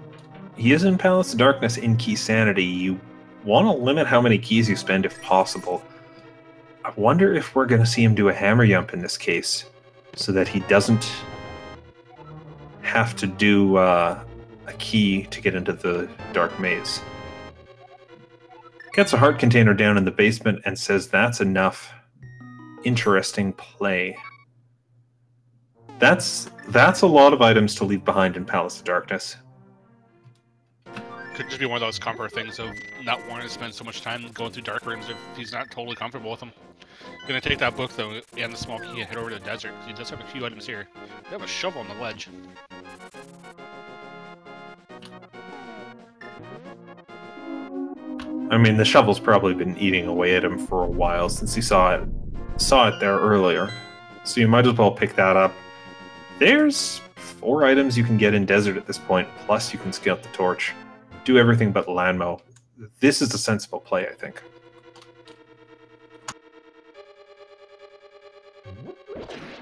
he is in Palace of Darkness in Key Sanity. You want to limit how many keys you spend if possible. I wonder if we're going to see him do a hammer jump in this case, so that he doesn't have to do a key to get into the dark maze. Gets a heart container down in the basement and says that's enough. Interesting play. That's a lot of items to leave behind in Palace of Darkness. could just be one of those comfort things of not wanting to spend so much time going through dark rooms if he's not totally comfortable with them. Gonna take that book though and the small key and head over to the desert. He does have a few items here. We have a shovel on the ledge. I mean, the shovel's probably been eating away at him for a while since he saw it there earlier. So you might as well pick that up. There's 4 items you can get in desert at this point, plus you can scout the torch. Do everything but landmow. This is a sensible play, I think.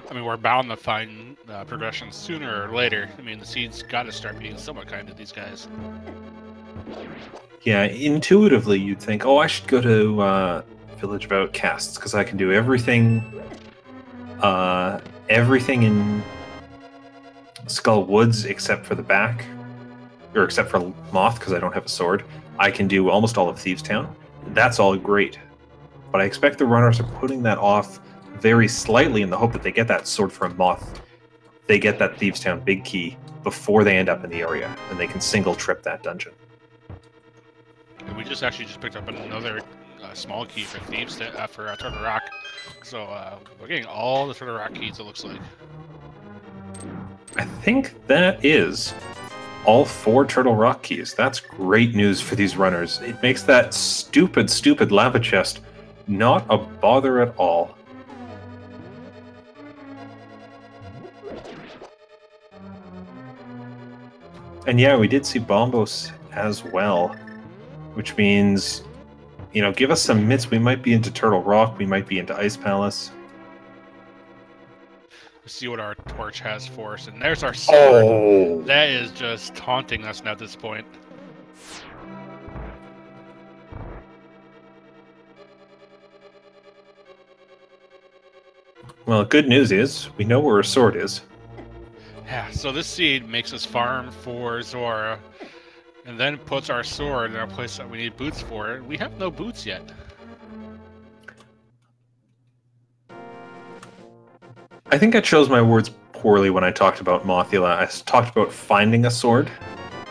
I mean, we're bound to find progression sooner or later. I mean, the seeds got to start being somewhat kind to these guys. Yeah, intuitively you'd think, oh, I should go to Village of Outcasts because I can do everything in Skull Woods except for the back, or except for Moth because I don't have a sword. I can do almost all of Thieves Town. That's all great, but I expect the runners are putting that off very slightly in the hope that they get that sword from Moth. They get that Thieves Town big key before they end up in the area, and they can single trip that dungeon. And we just picked up another small key for Thieves for Turtle Rock. So we're getting all the Turtle Rock keys, it looks like. I think that is all 4 Turtle Rock keys. That's great news for these runners. It makes that stupid lava chest not a bother at all. And yeah, we did see Bombos as well, which means, you know, give us some mitts. We might be into Turtle Rock. We might be into Ice Palace. Let's see what our torch has for us. And there's our sword. Oh. That is just taunting us now at this point. Well, good news is we know where our sword is. Yeah, so this seed makes us farm for Zora, and then puts our sword in a place that we need boots for. We have no boots yet. I think I chose my words poorly when I talked about Mothula. I talked about finding a sword.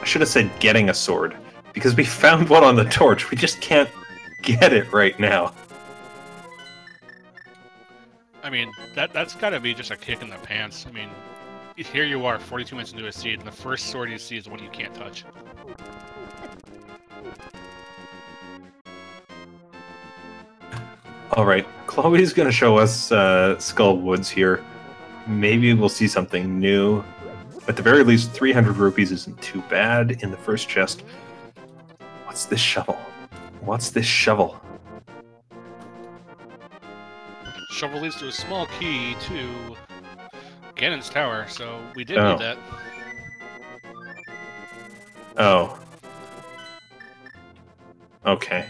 I should have said getting a sword, because we found one on the torch. We just can't get it right now. I mean, that's got to be just a kick in the pants. I mean, here you are, 42 minutes into a seed, and the first sword you see is one you can't touch. Alright, Chloe's going to show us Skull Woods here. Maybe we'll see something new. At the very least, 300 rupees isn't too bad in the first chest. What's this shovel? What's this shovel? Shovel leads to a small key to Ganon's Tower, so we did need that. Oh. Okay.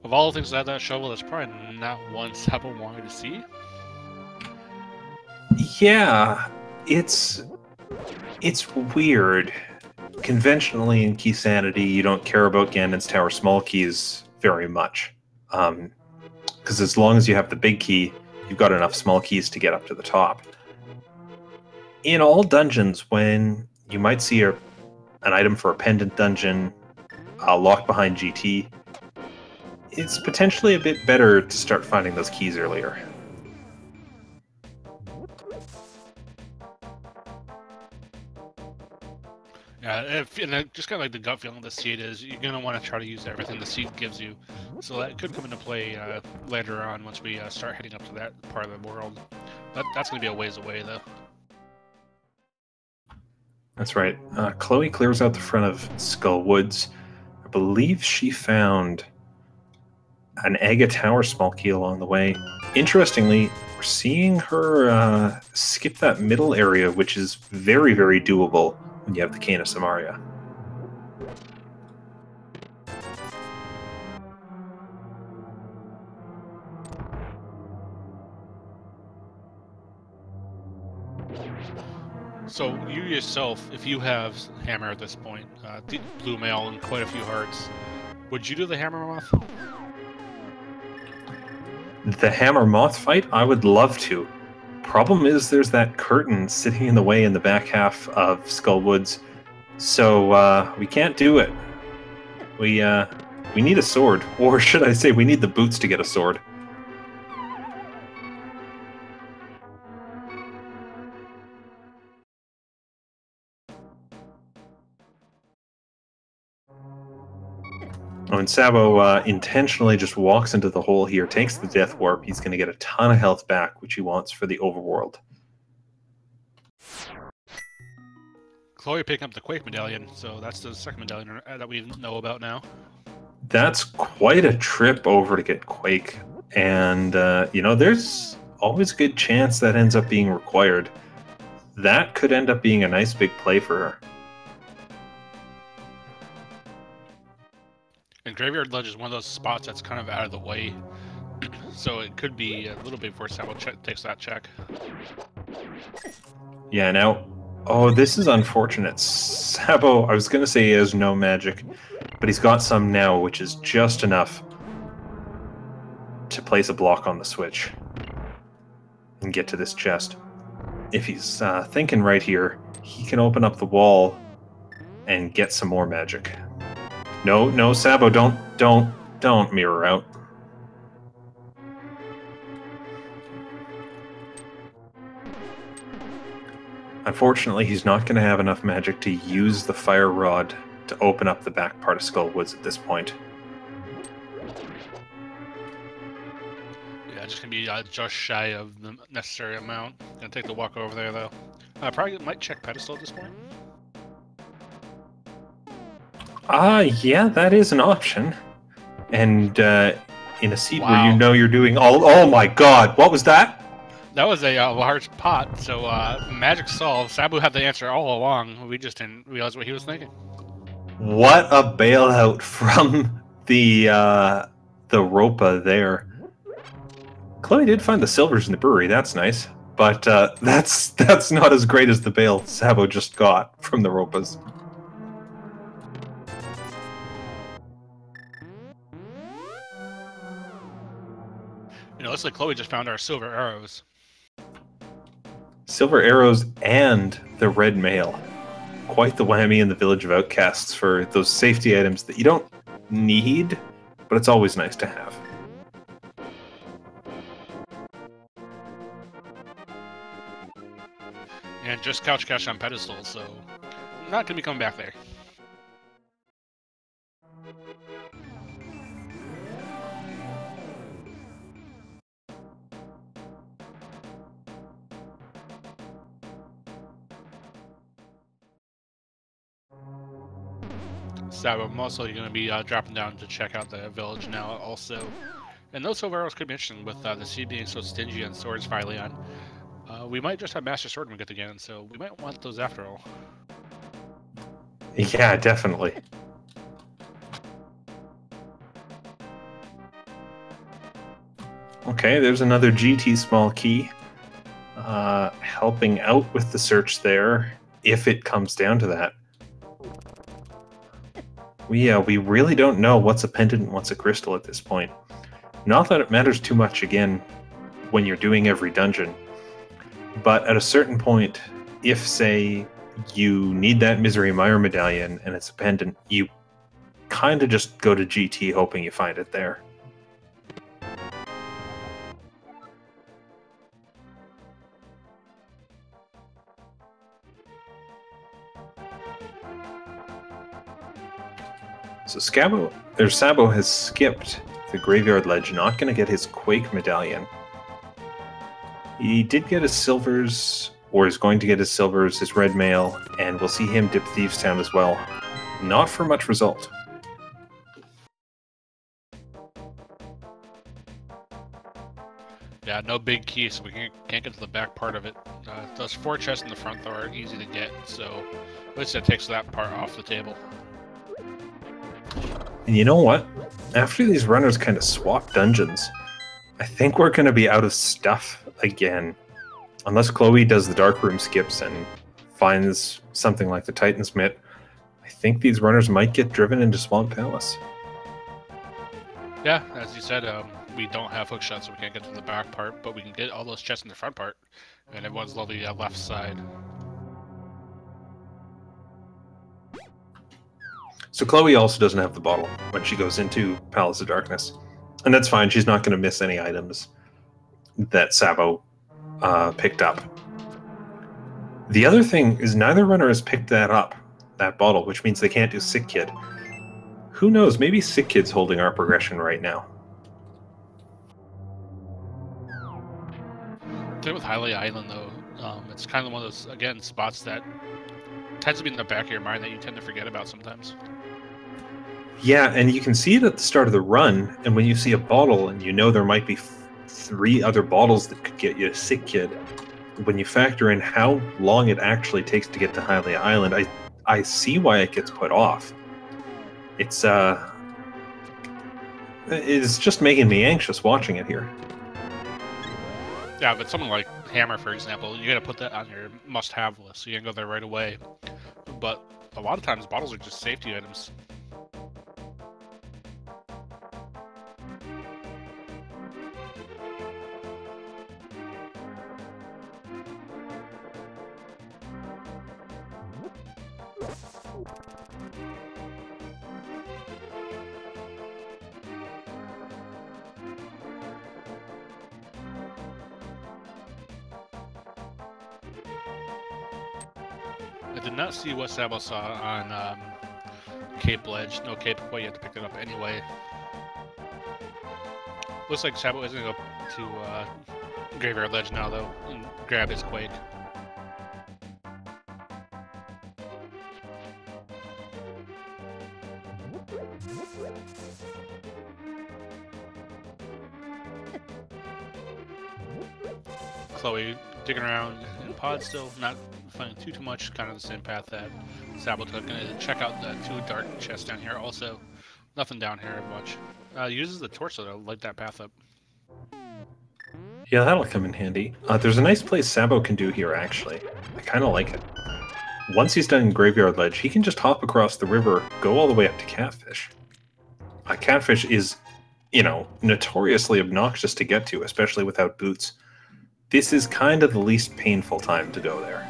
Of all the things that have that shovel, that's probably not one Sabo wanted to see. Yeah, it's weird. Conventionally in Key Sanity, you don't care about Ganon's Tower small keys very much. Because as long as you have the big key, you've got enough small keys to get up to the top. In all dungeons, when you might see an item for a pendant dungeon locked behind GT, it's potentially a bit better to start finding those keys earlier. Yeah, and just kind of like the gut feeling of the seed is you're going to want to try to use everything the seed gives you. So that could come into play later on once we start heading up to that part of the world. That's going to be a ways away, though. That's right. Chloe clears out the front of Skull Woods. I believe she found an Aga Tower small key along the way. Interestingly, we're seeing her skip that middle area, which is very, very doable when you have the Cane of Samaria. So you yourself, if you have hammer at this point, blue mail and quite a few hearts, would you do the hammer moth? The hammer moth fight? I would love to. Problem is, there's that curtain sitting in the way in the back half of Skull Woods, so we can't do it. We need a sword, or should I say, we need the boots to get a sword. Oh, and Sabo intentionally just walks into the hole here, takes the Death Warp. He's going to get a ton of health back, which he wants for the overworld. Khloe picking up the Quake medallion, so that's the second medallion that we know about now. That's quite a trip over to get Quake, and you know, there's always a good chance that ends up being required. That could end up being a nice big play for her. And Graveyard Ledge is one of those spots that's kind of out of the way, so it could be a little bit before Sabo takes that check. Yeah, now, oh, this is unfortunate. Sabo, I was going to say he has no magic, but he's got some now, which is just enough to place a block on the switch and get to this chest. If he's thinking right here, he can open up the wall and get some more magic. No, no, Sabo, don't mirror out. Unfortunately, he's not going to have enough magic to use the fire rod to open up the back part of Skull Woods at this point. Yeah, just going to be just shy of the necessary amount. Going to take the walk over there, though. Probably might check pedestal at this point. Yeah, that is an option. And in a seed Wow. where you know you're doing all... Oh my god, what was that? That was a large pot, so magic solved. Sabu had the answer all along. We just didn't realize what he was thinking. What a bailout from the Ropa there. Khloe did find the silvers in the brewery, that's nice. But that's not as great as the bail Sabo just got from the Ropas. You know, looks like Khloe just found our silver arrows. Silver arrows and the red mail. Quite the whammy in the Village of Outcasts for those safety items that you don't need, but it's always nice to have. And just couch cash on pedestal, so not gonna be coming back there. So I'm also going to be dropping down to check out the village now also. And those silver arrows could be interesting with the seed being so stingy on swords finally on. We might just have Master Sword when we get again, so we might want those after all. Yeah, definitely. Okay, there's another GT small key. Helping out with the search there, if it comes down to that. We really don't know what's a pendant and what's a crystal at this point. Not that it matters too much, again, when you're doing every dungeon. But at a certain point, if, say, you need that Misery Mire medallion and it's a pendant, you kind of just go to GT hoping you find it there. So Sabo has skipped the Graveyard Ledge, not going to get his Quake medallion. He did get his silvers, or is going to get his silvers, his red mail, and we'll see him dip Thieves Town as well. Not for much result. Yeah, no big key, so we can't get to the back part of it. Those 4 chests in the front, though, are easy to get, so at least that takes that part off the table. And you know what? After these runners kind of swap dungeons, I think we're going to be out of stuff again. Unless Khloe does the Dark Room skips and finds something like the Titan's Mitt, I think these runners might get driven into Swamp Palace. Yeah, as you said, we don't have hook shots, so we can't get to the back part, but we can get all those chests in the front part. And everyone's lovely left side. So Khloe also doesn't have the bottle when she goes into Palace of Darkness. And that's fine. She's not going to miss any items that Sabo picked up. The other thing is neither runner has picked that up, that bottle, which means they can't do Sick Kid. Who knows? Maybe Sick Kid's holding our progression right now. The thing with Highlight Island, though, it's kind of one of those, again, spots that tends to be in the back of your mind that you tend to forget about sometimes. Yeah, and you can see it at the start of the run, and when you see a bottle and you know there might be 3 other bottles that could get you a Sick Kid, when you factor in how long it actually takes to get to Highlight Island, I see why it gets put off. It's just making me anxious watching it here. Yeah, but someone like Hammer, for example, you gotta put that on your must-have list, so you can go there right away. But a lot of times, bottles are just safety items. I did not see what Sabo saw on Cape Ledge. No Cape Quay, you have to pick it up anyway. Looks like Sabo is going to go to Graveyard Ledge now, though, and grab his Quake. Khloe digging around in pod still, not finding too much, kind of the same path that Sabo took. Gonna check out the 2 dark chests down here also. Nothing down here much. Uses the torso to light that path up. Yeah, that'll come in handy. There's a nice place Sabo can do here, actually. I kind of like it. Once he's done Graveyard Ledge, he can just hop across the river, go all the way up to Catfish. Catfish is, you know, notoriously obnoxious to get to, especially without boots. This is kind of the least painful time to go there.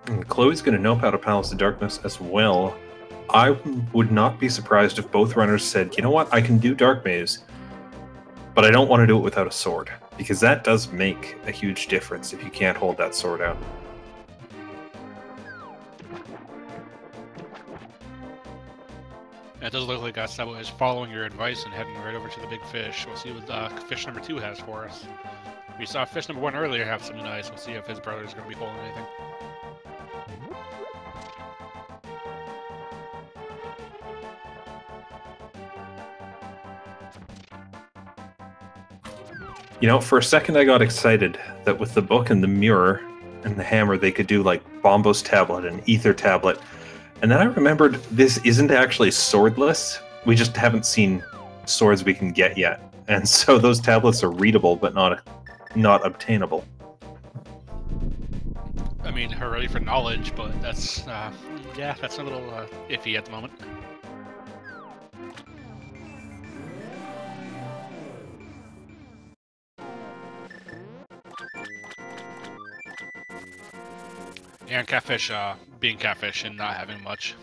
And Chloe's going to nope out of Palace of Darkness as well. I would not be surprised if both runners said, you know what, I can do Dark Maze, but I don't want to do it without a sword, because that does make a huge difference if you can't hold that sword out. It does look like Sabo is following your advice and heading right over to the big fish. We'll see what fish number 2 has for us. We saw fish number 1 earlier have something nice. We'll see if his brother's going to be holding anything. You know, for a second I got excited that with the book and the mirror and the hammer they could do like Bombo's tablet and Ether tablet. And then I remembered this isn't actually swordless. We just haven't seen swords we can get yet. And so those tablets are readable but not obtainable. I mean, her ready for knowledge, but that's, yeah, that's a little iffy at the moment. And Catfish being Catfish and not having much.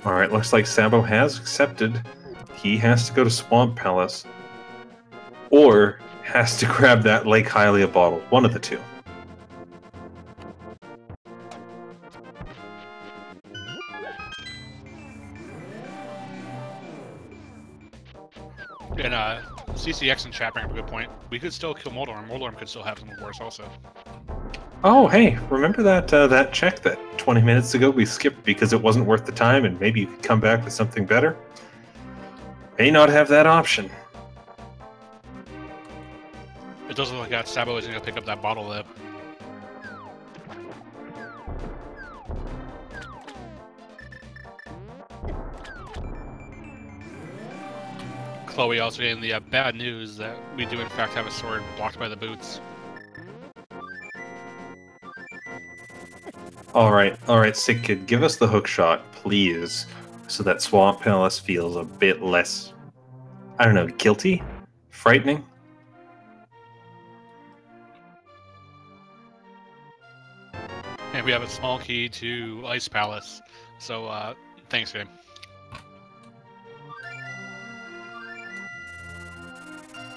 Alright, looks like Sabo has accepted. He has to go to Swamp Palace. Or has to grab that Lake Hylia bottle. One of the two. And CCX and chat bring up a good point. We could still kill Moldorm. Moldorm could still have some force also. Oh, hey, remember that check that 20 minutes ago we skipped because it wasn't worth the time and maybe you could come back with something better? May not have that option. It does look like Sabo isn't going to pick up that bottle, though. Khloe also getting the bad news that we do in fact have a sword blocked by the boots. All right, sick kid, give us the hook shot, please, so that Swamp Palace feels a bit less, I don't know, guilty? Frightening? And we have a small key to Ice Palace. So, thanks, game.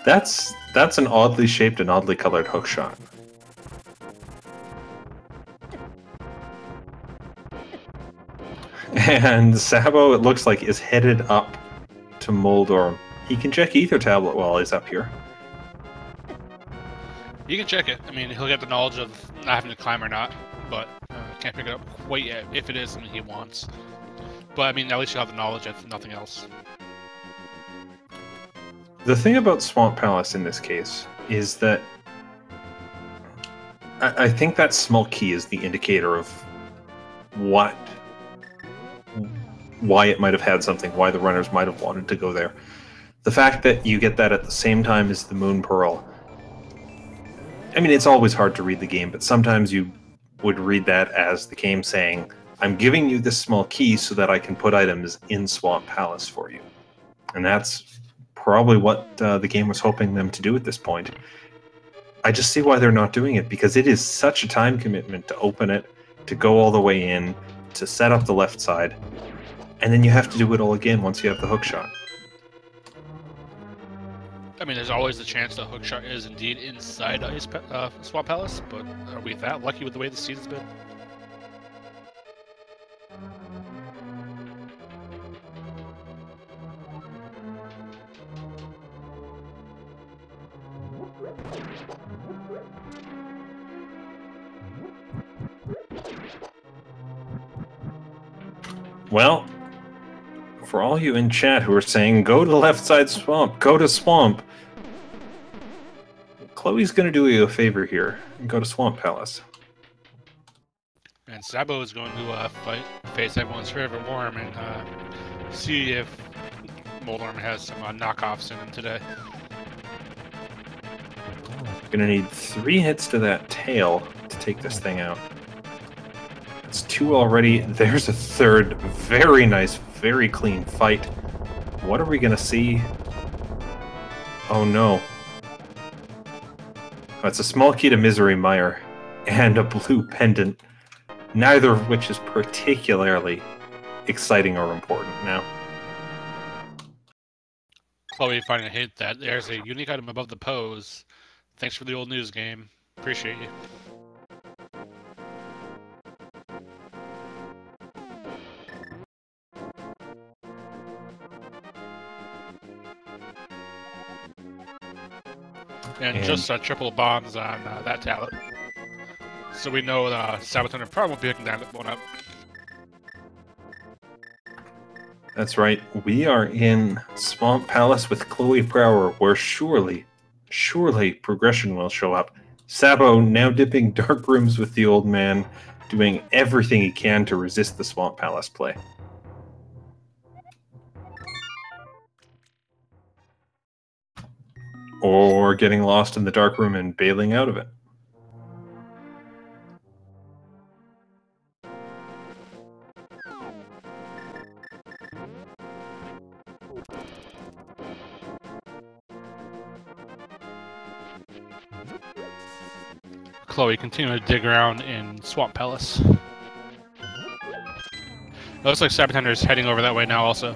That's an oddly shaped and oddly colored hook shot. And Sabo, it looks like, is headed up to Moldorm. He can check Ether Tablet while he's up here. You can check it. I mean, he'll get the knowledge of not having to climb or not, but can't pick it up quite yet if it is something he wants. But, I mean, at least you'll have the knowledge if nothing else. The thing about Swamp Palace in this case is that I think that small key is the indicator of why it might have had something, why the runners might have wanted to go there. The fact that you get that at the same time as the Moon Pearl, I mean, it's always hard to read the game, but sometimes you would read that as the game saying, I'm giving you this small key so that I can put items in Swamp Palace for you. And that's probably what the game was hoping them to do at this point. I just see why they're not doing it, because it is such a time commitment to open it, to go all the way in, to set up the left side, and then you have to do it all again once you have the hook shot. I mean, there's always the chance the hook shot is indeed inside Swamp Palace, but are we that lucky with the way the season's been? Well, for all you in chat who are saying, go to left side swamp, go to swamp, Chloe's going to do you a favor here and go to Swamp Palace. And Sabo is going to face everyone's favorite worm and see if Moldorm has some knockoffs in him today. Gonna need 3 hits to that tail to take this thing out. That's 2 already. There's a 3rd. Very nice, very clean fight. What are we gonna see? Oh no. Oh, it's a small key to Misery Mire and a blue pendant, neither of which is particularly exciting or important now. Chloe finding a hint that there's a unique item above the pose. Thanks for the old news game. Appreciate you. And just triple bombs on that talent. So we know sab0tender probably won't be picking that one up. That's right. We are in Swamp Palace with Khloe Prower, where surely progression will show up. Sabo now dipping dark rooms with the old man, doing everything he can to resist the Swamp Palace play. Or getting lost in the dark room and bailing out of it. Chloe continuing to dig around in Swamp Palace. It looks like sab0tender is heading over that way now also.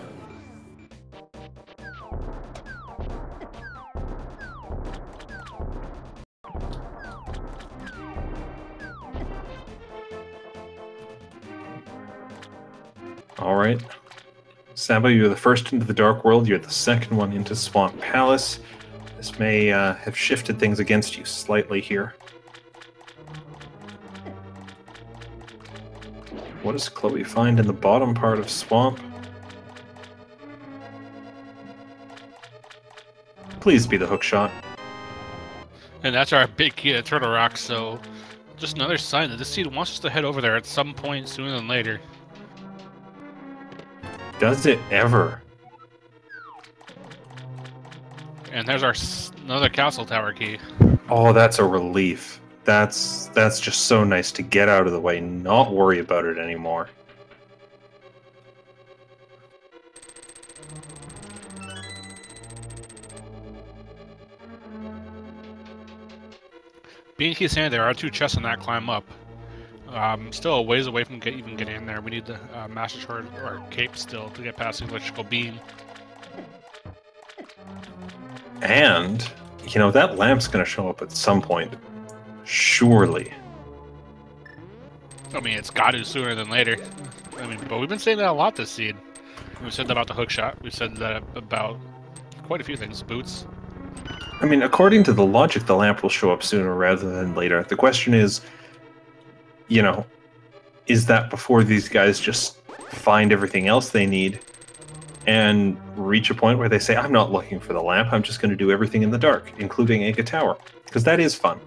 Alright. Sabo, you're the first into the Dark World, you're the second one into Swamp Palace. This may have shifted things against you slightly here. What does Chloe find in the bottom part of Swamp? Please be the hook shot. And that's our big key to Turtle Rock, so just another sign that this seed wants us to head over there at some point sooner than later. Does it ever? And there's our another castle tower key. Oh, that's a relief. That's just so nice to get out of the way, not worry about it anymore. Being key saying there are 2 chests on that climb up. Still a ways away from even getting in there. We need the Master Sword or Cape still to get past the electrical beam. And, you know, that lamp's going to show up at some point. Surely. I mean, it's got to sooner than later. I mean, but we've been saying that a lot this seed. We've said that about the hook shot. We've said that about quite a few things. Boots. I mean, according to the logic, the lamp will show up sooner rather than later. The question is, you know, is that before these guys just find everything else they need and reach a point where they say, I'm not looking for the lamp, I'm just going to do everything in the dark, including Aga Tower? Because that is fun.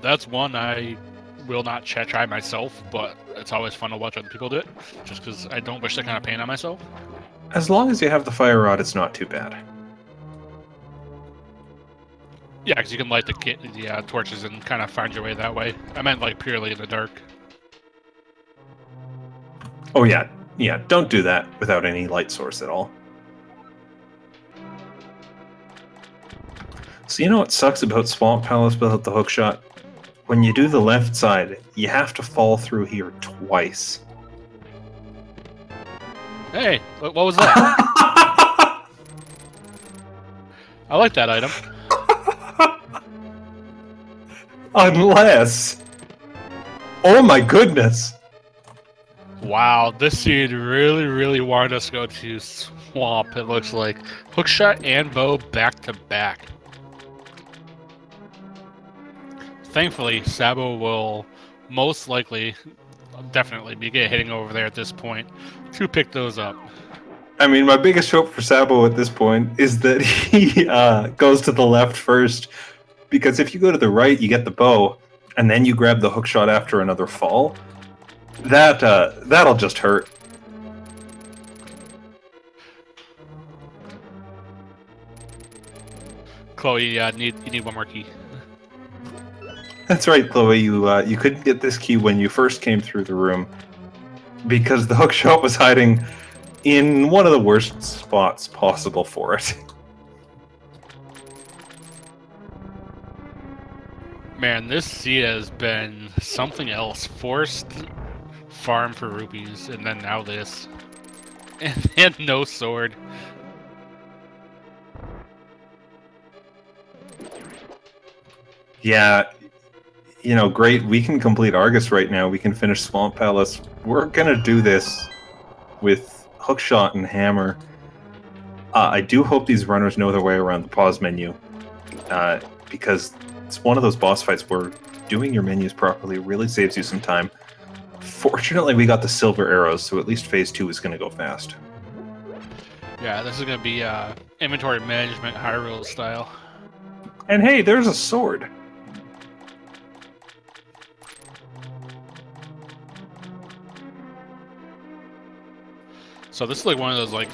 That's one I will not try myself, but it's always fun to watch other people do it, just because I don't wish that kind of pain on myself. As long as you have the fire rod, it's not too bad. Yeah, because you can light the torches and kind of find your way that way. I meant like purely in the dark. Oh yeah, don't do that without any light source at all. So you know what sucks about Swamp Palace without the hookshot? When you do the left side, you have to fall through here twice. Hey, what was that? I like that item. Unless... Oh my goodness! Wow, this seed really wanted us to go to Swamp, it looks like. Hookshot and bow back to back. Thankfully, Sabo will most likely, definitely be hitting over there at this point to pick those up. I mean, my biggest hope for Sabo at this point is that he goes to the left first, because if you go to the right, you get the bow, and then you grab the hookshot after another fall. That'll just hurt. Chloe, you need one more key. That's right, Chloe. You couldn't get this key when you first came through the room because the hookshot was hiding in one of the worst spots possible for it. Man, this seed has been something else. Forced farm for rupees, and then now this. And no sword. Yeah, you know, great. We can complete Argus right now. We can finish Swamp Palace. We're gonna do this with hookshot and hammer. I do hope these runners know their way around the pause menu, because it's one of those boss fights where doing your menus properly really saves you some time. Fortunately, we got the silver arrows, so at least phase 2 is going to go fast. Yeah, this is going to be inventory management Hyrule style. And hey, there's a sword. So this is like one of those like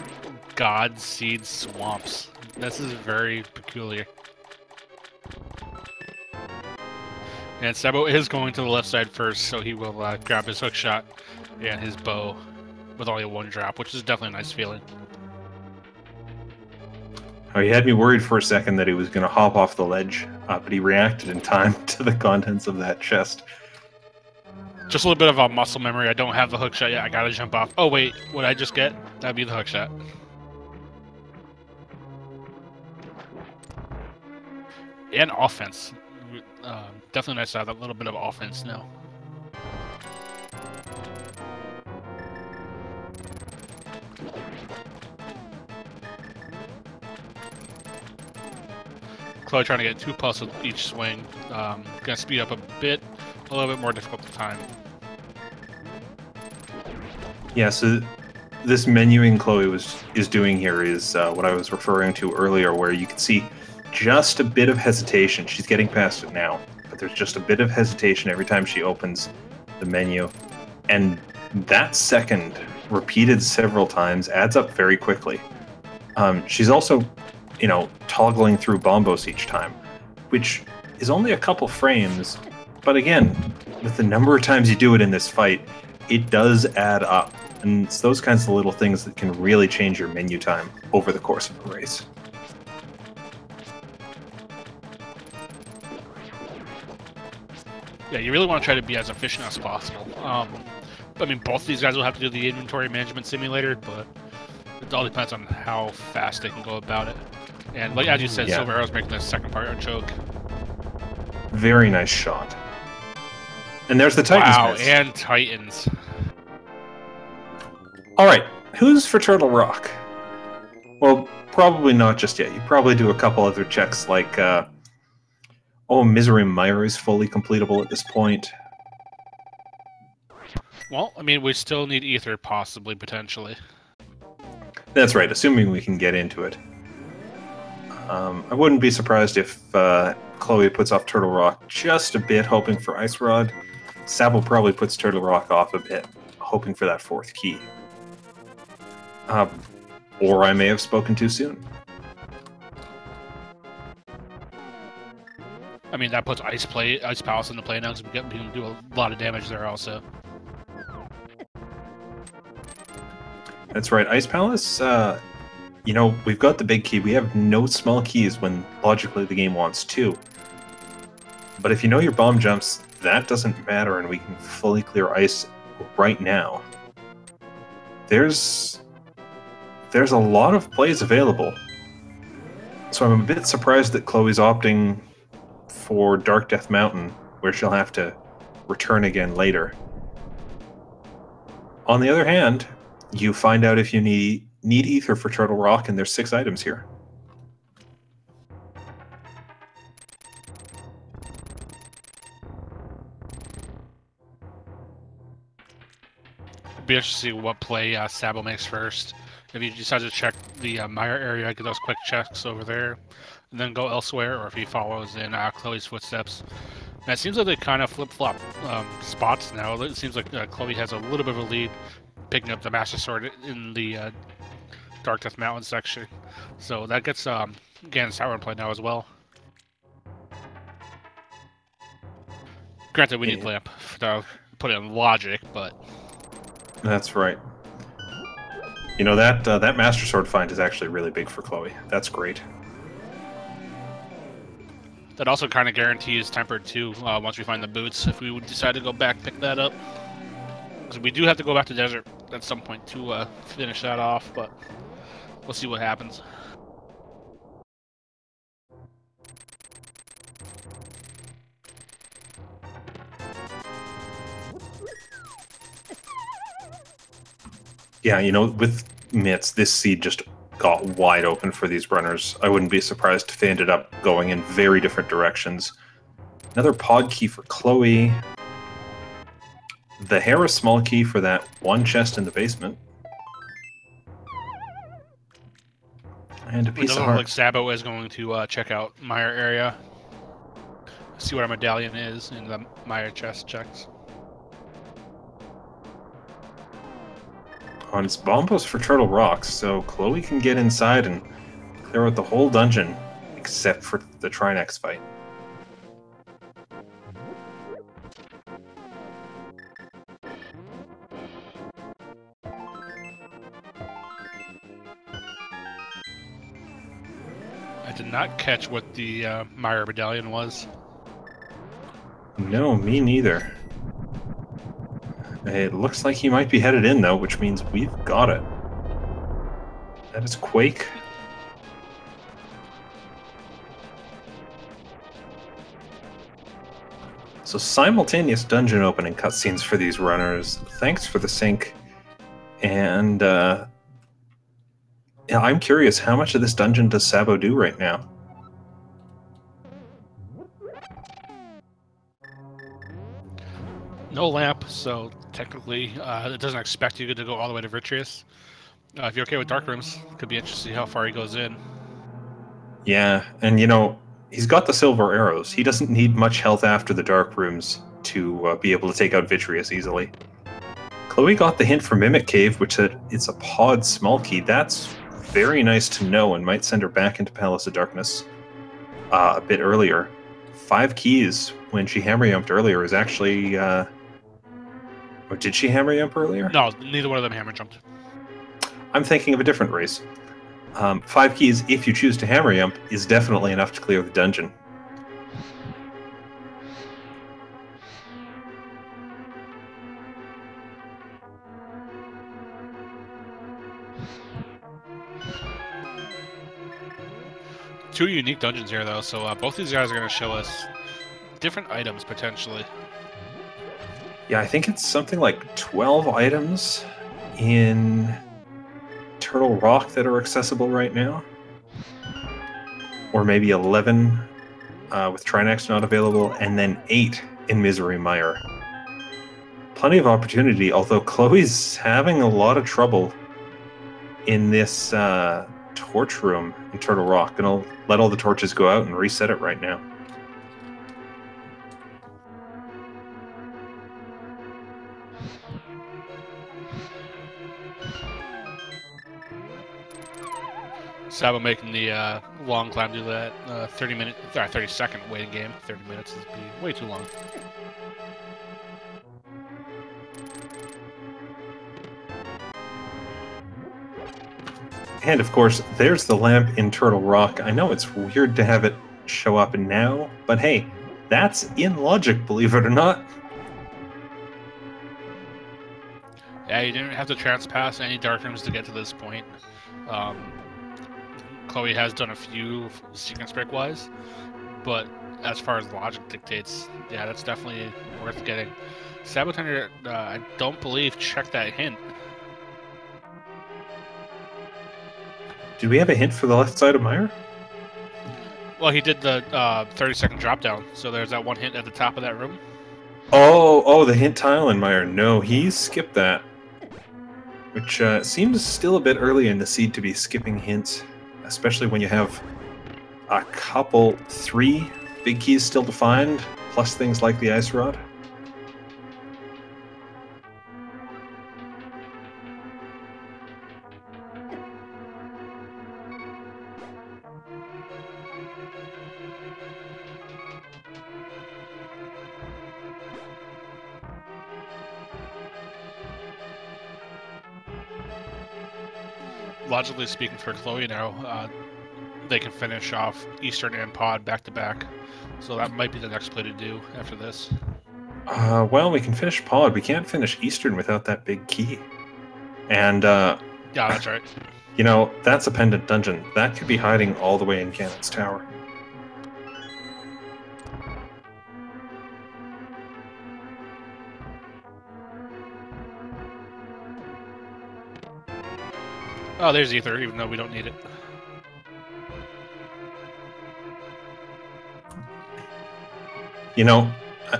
God seed swamps. This is very peculiar. And Sabo is going to the left side first, so he will grab his hookshot and his bow with only one drop, which is definitely a nice feeling. Oh, he had me worried for a second that he was going to hop off the ledge, but he reacted in time to the contents of that chest. Just a little bit of a muscle memory. I don't have the hookshot yet. I gotta jump off. Oh wait, what did I just get? That'd be the hookshot. And offense. Definitely nice to have that little bit of offense now. Chloe trying to get 2 plus with each swing. Gonna speed up a little bit more difficult to time. Yeah, so this menuing Chloe is doing here is what I was referring to earlier, where you can see just a bit of hesitation. She's getting past it now, but there's just a bit of hesitation every time she opens the menu. And that second, repeated several times, adds up very quickly. She's also you know, toggling through bombos each time, which is only a couple frames, but again, with the number of times you do it in this fight, it does add up. And it's those kinds of little things that can really change your menu time over the course of a race. Yeah, you really want to try to be as efficient as possible. I mean, both of these guys will have to do the inventory management simulator, but it all depends on how fast they can go about it. And like as you said, Silver Arrow's making the second part a choke. Very nice shot. And there's the Titans. Wow, miss. and Titans. All right, who's for Turtle Rock? Well, probably not just yet. You probably do a couple other checks like, oh, Misery Mire is fully completable at this point. Well, I mean, we still need Ether, possibly, potentially. That's right, assuming we can get into it. I wouldn't be surprised if Khloe puts off Turtle Rock just a bit, hoping for Ice Rod. Sab0 probably puts Turtle Rock off a bit, hoping for that fourth key. Or I may have spoken too soon. I mean, that puts Ice Palace into play now, because we can do a lot of damage there also. That's right, Ice Palace, you know, we've got the big key. We have no small keys when logically the game wants to. But if you know your bomb jumps, that doesn't matter, and we can fully clear ice right now. There's a lot of plays available. So I'm a bit surprised that Khloe's opting for Dark Death Mountain, where she'll have to return again later. On the other hand, you find out if you need Ether for Turtle Rock, and there's 6 items here. Be interested to see what play Sab0 makes first. If he decides to check the Mire area, get those quick checks over there, and then go elsewhere, or if he follows in Khloe's footsteps. And it seems like they kind of flip-flop spots now. It seems like Khloe has a little bit of a lead, picking up the Master Sword in the Dark Death Mountain section. So that gets Gan Sour in play now as well. Granted, we need Lamp to put it in logic, but... That's right. You know, that Master Sword find is actually really big for Khloe. That's great. That also kind of guarantees Tempered too, once we find the boots, if we would decide to go back, pick that up. So we do have to go back to Desert at some point to finish that off, but we'll see what happens. Yeah, you know, with Mitts, this seed just got wide open for these runners. I wouldn't be surprised if they ended up going in very different directions. Another pod key for Khloe. The Harris small key for that one chest in the basement. And a piece of heart. Like Sab0 is going to check out Mire area. See what our medallion is in the Mire chest checks. On its bombos for Turtle Rocks, so Khloe can get inside and clear out the whole dungeon, except for the Trinex fight. I did not catch what the Mire medallion was. No, me neither. It looks like he might be headed in, though, which means we've got it. That is Quake. So simultaneous dungeon opening cutscenes for these runners. Thanks for the sync. And yeah, I'm curious, how much of this dungeon does Sab0 do right now? No lamp, so technically it doesn't expect you to go all the way to Vitreous. If you're okay with Dark Rooms, it could be interesting to see how far he goes in. Yeah, and you know, he's got the silver arrows. He doesn't need much health after the Dark Rooms to be able to take out Vitreous easily. Khloe got the hint from Mimic Cave, which said it's a pod small key. That's very nice to know and might send her back into Palace of Darkness a bit earlier. 5 keys when she hammer jumped earlier is actually... or did she hammer jump earlier? No, neither one of them hammer jumped. I'm thinking of a different race. 5 keys, if you choose to hammer jump, is definitely enough to clear the dungeon. Two unique dungeons here, though, so both these guys are going to show us different items, potentially. Yeah, I think it's something like 12 items in Turtle Rock that are accessible right now. Or maybe 11 with Trinax not available, and then 8 in Misery Mire. Plenty of opportunity, although Chloe's having a lot of trouble in this torch room in Turtle Rock. Gonna let all the torches go out and reset it right now. Sabo making the long climb to that 30-second waiting game. 30 minutes is way too long. And of course, there's the lamp in Turtle Rock. I know it's weird to have it show up now, but hey, that's in logic, believe it or not. Yeah, you didn't have to transpass any dark rooms to get to this point. Khloe has done a few sequence break-wise, but as far as logic dictates, yeah, that's definitely worth getting. sab0tender, I don't believe, checked that hint. Do we have a hint for the left side of Mire? Well, he did the 30-second drop down, so there's that one hint at the top of that room. Oh, the hint tile in Mire. No, he skipped that. Which seems still a bit early in the seed to be skipping hints, especially when you have a couple, 3 big keys still to find, plus things like the ice rod. Logically speaking, for Khloe now, they can finish off Eastern and Pod back-to-back. So that might be the next play to do after this. Well, we can finish Pod. We can't finish Eastern without that big key. And, yeah, that's right. You know, that's a pendant dungeon. That could be hiding all the way in Ganon's Tower. Oh, there's Ether, even though we don't need it. You know,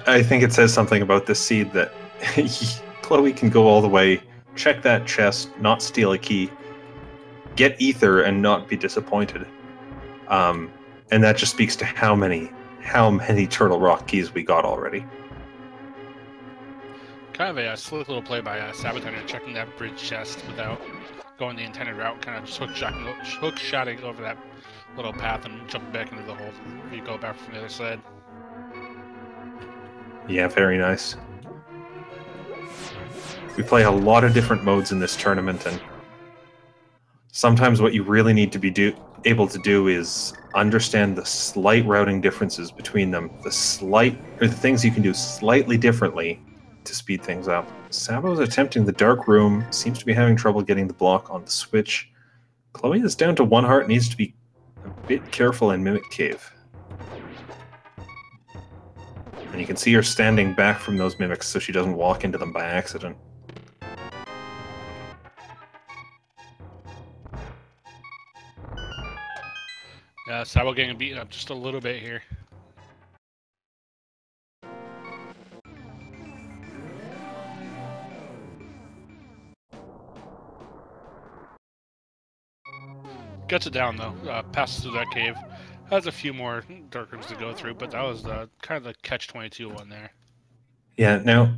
I think it says something about this seed that Khloe can go all the way, check that chest, not steal a key, get Ether and not be disappointed. And that just speaks to how many Turtle Rock keys we got already. Kind of a slick little play by sab0tender, checking that bridge chest without going the intended route, kind of just hook shotting over that little path and jumping back into the hole. You go back from the other side. Yeah, very nice. We play a lot of different modes in this tournament, and sometimes what you really need to be able to do is understand the slight routing differences between them, the things you can do slightly differently to speed things up. Sabo's attempting the dark room, seems to be having trouble getting the block on the switch. Khloe is down to 1 heart, needs to be a bit careful in Mimic Cave. And you can see her standing back from those mimics so she doesn't walk into them by accident. Yeah, Sabo getting beaten up just a little bit here. Gets it down though, passes through that cave. Has a few more dark rooms to go through, but that was kind of the catch-22 one there. Yeah, now,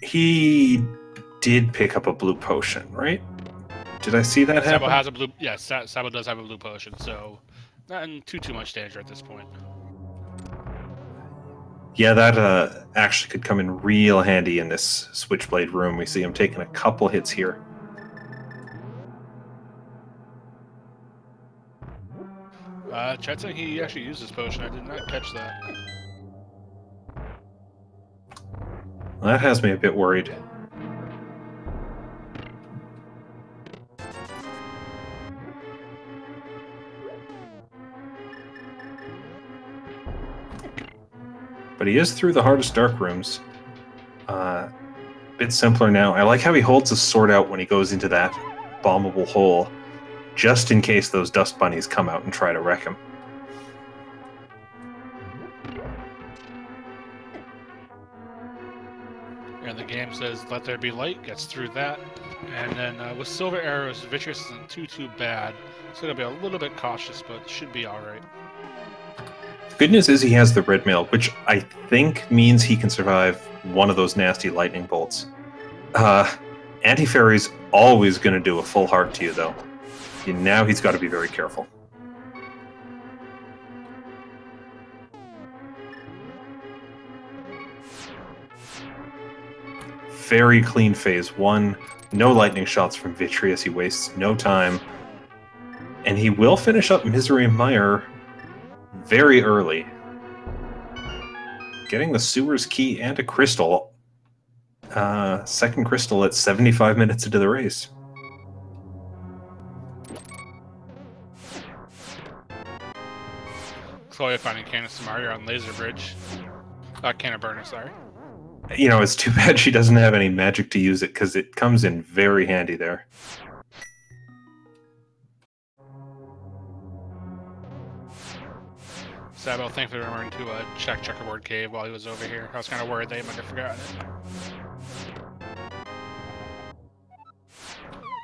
he did pick up a blue potion, right? Did I see that Sabo happen? has a blue. Yeah, Sabo does have a blue potion, so not in too much danger at this point. Yeah, that actually could come in real handy in this Switchblade room. We see him taking a couple hits here. Chat saying he actually used his potion. I did not catch that. Well, that has me a bit worried. But he is through the hardest dark rooms. Bit simpler now. I like how he holds his sword out when he goes into that bombable hole, just in case those dust bunnies come out and try to wreck him. And the game says, let there be light, gets through that. And then with silver arrows, Vitreous isn't too bad. It's going to be a little bit cautious, but should be alright. The good news is he has the red mail, which I think means he can survive one of those nasty lightning bolts. Anti-Fairy's always going to do a full heart to you, though. And now he's got to be very careful. Very clean phase 1. No lightning shots from Vitreous. He wastes no time. And he will finish up Misery Mire very early. Getting the Sewer's Key and a crystal. Second crystal at 75 minutes into the race. Khloe finding Candace Mario on Laser Bridge. Cannon Burner, sorry. You know, it's too bad she doesn't have any magic to use it, because it comes in very handy there. Sabo thankfully remembered to check Checkerboard Cave while he was over here. I was kind of worried they might have forgotten it.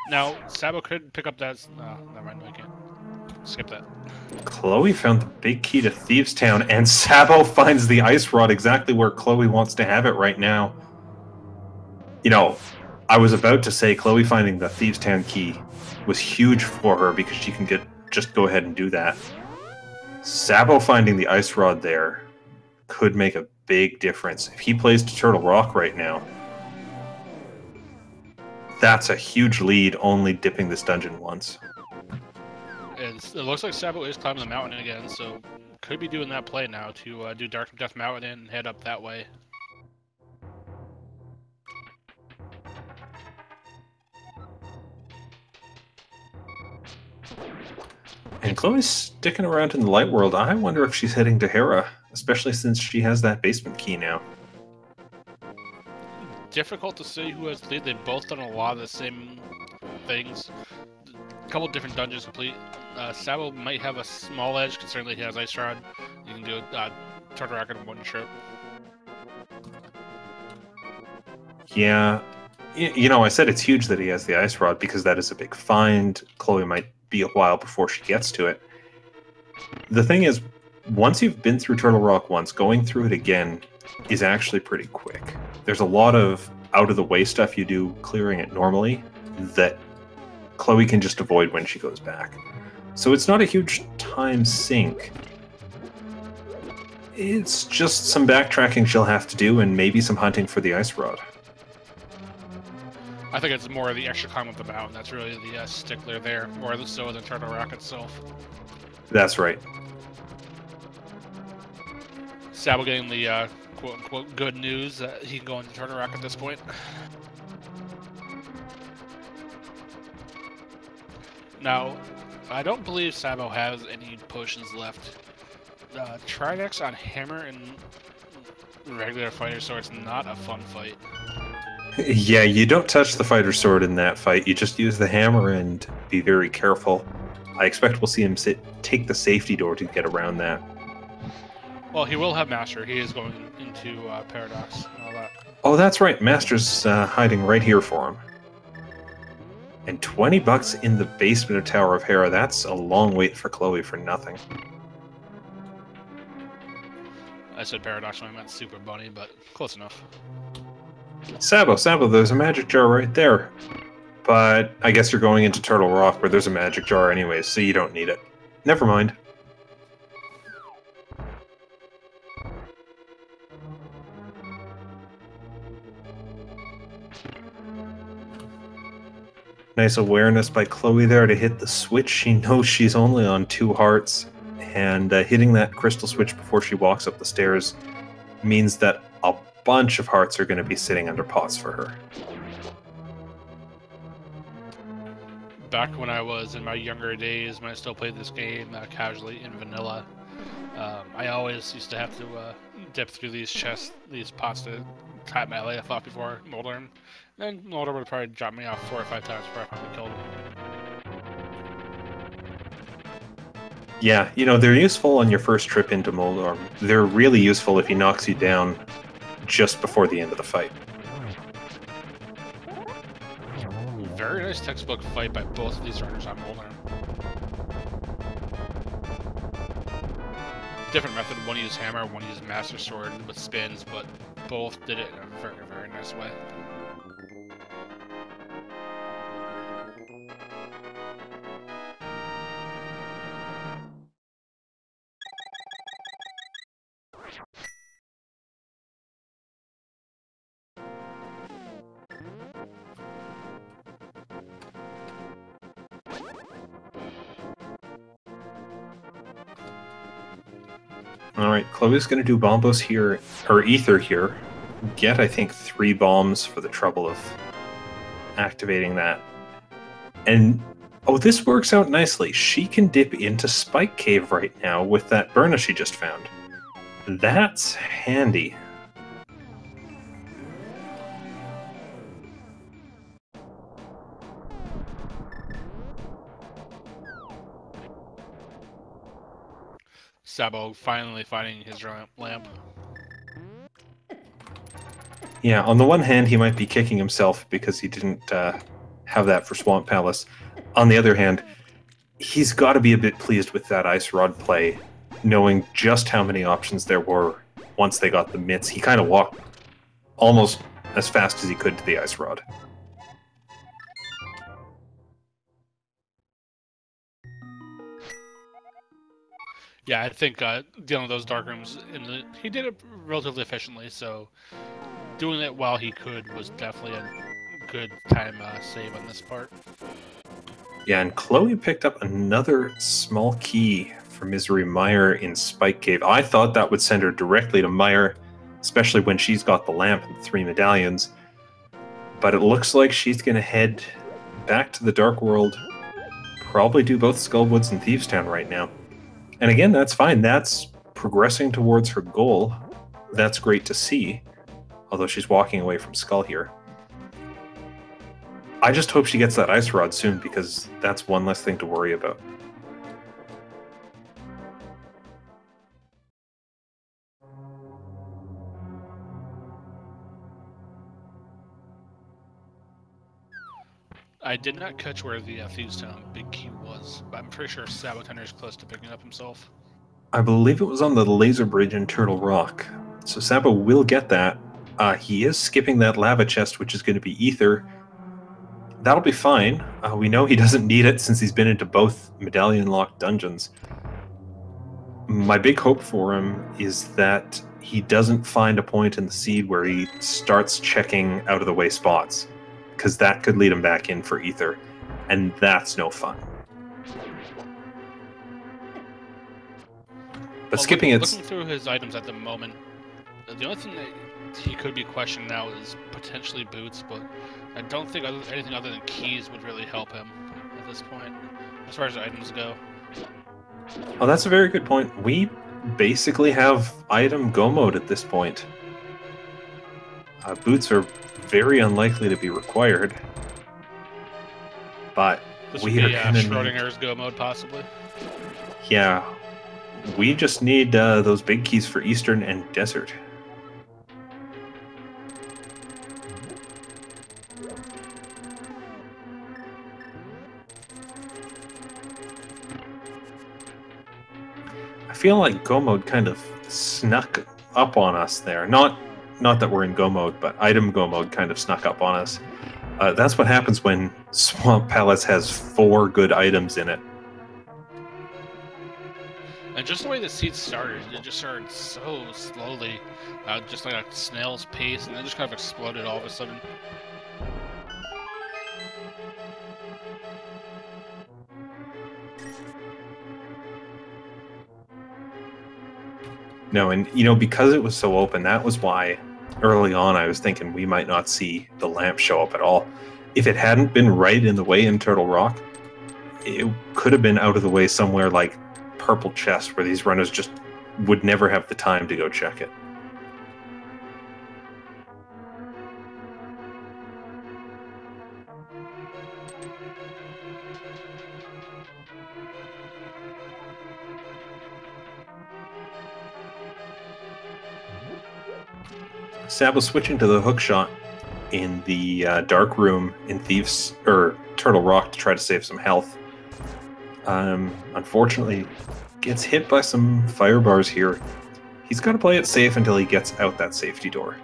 Now, Sabo could pick up that... No, never mind, I can't. Skip that. Khloe found the big key to Thieves' Town, and Sabo finds the ice rod exactly where Khloe wants to have it right now. You know, I was about to say Khloe finding the Thieves' Town key was huge for her because she can just go ahead and do that. Sabo finding the ice rod there could make a big difference. If he plays to Turtle Rock right now, that's a huge lead, only dipping this dungeon once. It looks like Sabo is climbing the mountain again, so could be doing that play now to do Dark Death Mountain and head up that way. And Chloe's sticking around in the light world. I wonder if she's heading to Hera, especially since she has that basement key now. Difficult to say who has the lead. They've both done a lot of the same things. A couple different dungeons complete. Sabo might have a small edge, considering that he has Ice Rod. You can do Turtle Rock in one trip. Yeah. You know, I said it's huge that he has the Ice Rod because that is a big find. Khloe might be a while before she gets to it. The thing is, once you've been through Turtle Rock once, going through it again is actually pretty quick. There's a lot of out-of-the-way stuff you do clearing it normally that Khloe can just avoid when she goes back. So it's not a huge time sink. It's just some backtracking she'll have to do and maybe some hunting for the Ice Rod. I think it's more the extra climb up the mountain. That's really the stickler there, more so than Turtle Rock itself. That's right. Sabo getting the quote-unquote good news that he can go into Turtle Rock at this point. Now, I don't believe Sabo has any potions left. Tridex on Hammer and regular fighter sword's not a fun fight. Yeah, you don't touch the fighter sword in that fight. You just use the hammer and be very careful. I expect we'll see him take the safety door to get around that. Well, he will have Master. He is going into Paradox and all that. Oh, that's right. Master's hiding right here for him. And $20 in the basement of Tower of Hera. That's a long wait for Khloe for nothing. I said Paradox when I meant Super Bunny, but close enough. Sabo, there's a magic jar right there. But I guess you're going into Turtle Rock where there's a magic jar anyways, so you don't need it. Never mind. Nice awareness by Khloe there to hit the switch. She knows she's only on 2 hearts, and hitting that crystal switch before she walks up the stairs means that a bunch of hearts are going to be sitting under pots for her. Back when I was in my younger days, when I still played this game casually in vanilla, I always used to have to dip through these pots to type my life off before Molder him. Then Molder would probably drop me off 4 or 5 times before I finally killed him. Yeah, you know, they're useful on your first trip into Moldorm. They're really useful if he knocks you down just before the end of the fight. Very nice textbook fight by both of these runners on Moldorm. Different method, one used hammer, one used master sword with spins, but both did it in a very, very nice way. Alright, Chloe's going to do Bombos here, or Ether here. Get, I think, 3 bombs for the trouble of activating that. And, oh, this works out nicely. She can dip into Spike Cave right now with that Burna she just found. That's handy. Sabo finally finding his lamp. Yeah, on the one hand, he might be kicking himself because he didn't have that for Swamp Palace. On the other hand, he's got to be a bit pleased with that Ice Rod play, knowing just how many options there were once they got the mitts. He kind of walked almost as fast as he could to the Ice Rod. Yeah, I think dealing with those dark rooms, he did it relatively efficiently, so doing it while he could was definitely a good time save on this part. Yeah, and Chloe picked up another small key for Misery Meyer in Spike Cave. I thought that would send her directly to Meyer, especially when she's got the lamp and the 3 medallions. But it looks like she's going to head back to the Dark World, probably do both Skullwoods and Thievestown right now. And again, that's fine. That's progressing towards her goal. That's great to see, although she's walking away from Skull here. I just hope she gets that Ice Rod soon, because that's one less thing to worry about. I did not catch where the Thievestown big key was, but I'm pretty sure sab0tender is close to picking it up himself. I believe it was on the laser bridge in Turtle Rock. So Sabo will get that. He is skipping that lava chest, which is going to be Ether. That'll be fine. We know he doesn't need it since he's been into both medallion-locked dungeons. My big hope for him is that he doesn't find a point in the seed where he starts checking out-of-the-way spots, because that could lead him back in for Ether, and that's no fun. But skipping it... Looking through his items at the moment, the only thing that he could be questioned now is potentially boots, but I don't think anything other than keys would really help him at this point, as far as items go. Oh, that's a very good point. We basically have item go mode at this point. Boots are very unlikely to be required, but this we would are be going to Schrodinger's go mode, possibly. Yeah, we just need those big keys for Eastern and Desert. I feel like Go mode kind of snuck up on us there. Not that we're in Go mode, but item Go mode kind of snuck up on us. That's what happens when Swamp Palace has 4 good items in it. And just the way the seed started, it just started so slowly, just like a snail's pace, and then just kind of exploded all of a sudden. No, and you know, because it was so open, that was why early on I was thinking we might not see the lamp show up at all. If it hadn't been right in the way in Turtle Rock, it could have been out of the way somewhere like Purple Chest, where these runners just would never have the time to go check it. Sab was switching to the hook shot in the dark room in Turtle Rock to try to save some health. Unfortunately, gets hit by some fire bars here. He's got to play it safe until he gets out that safety door.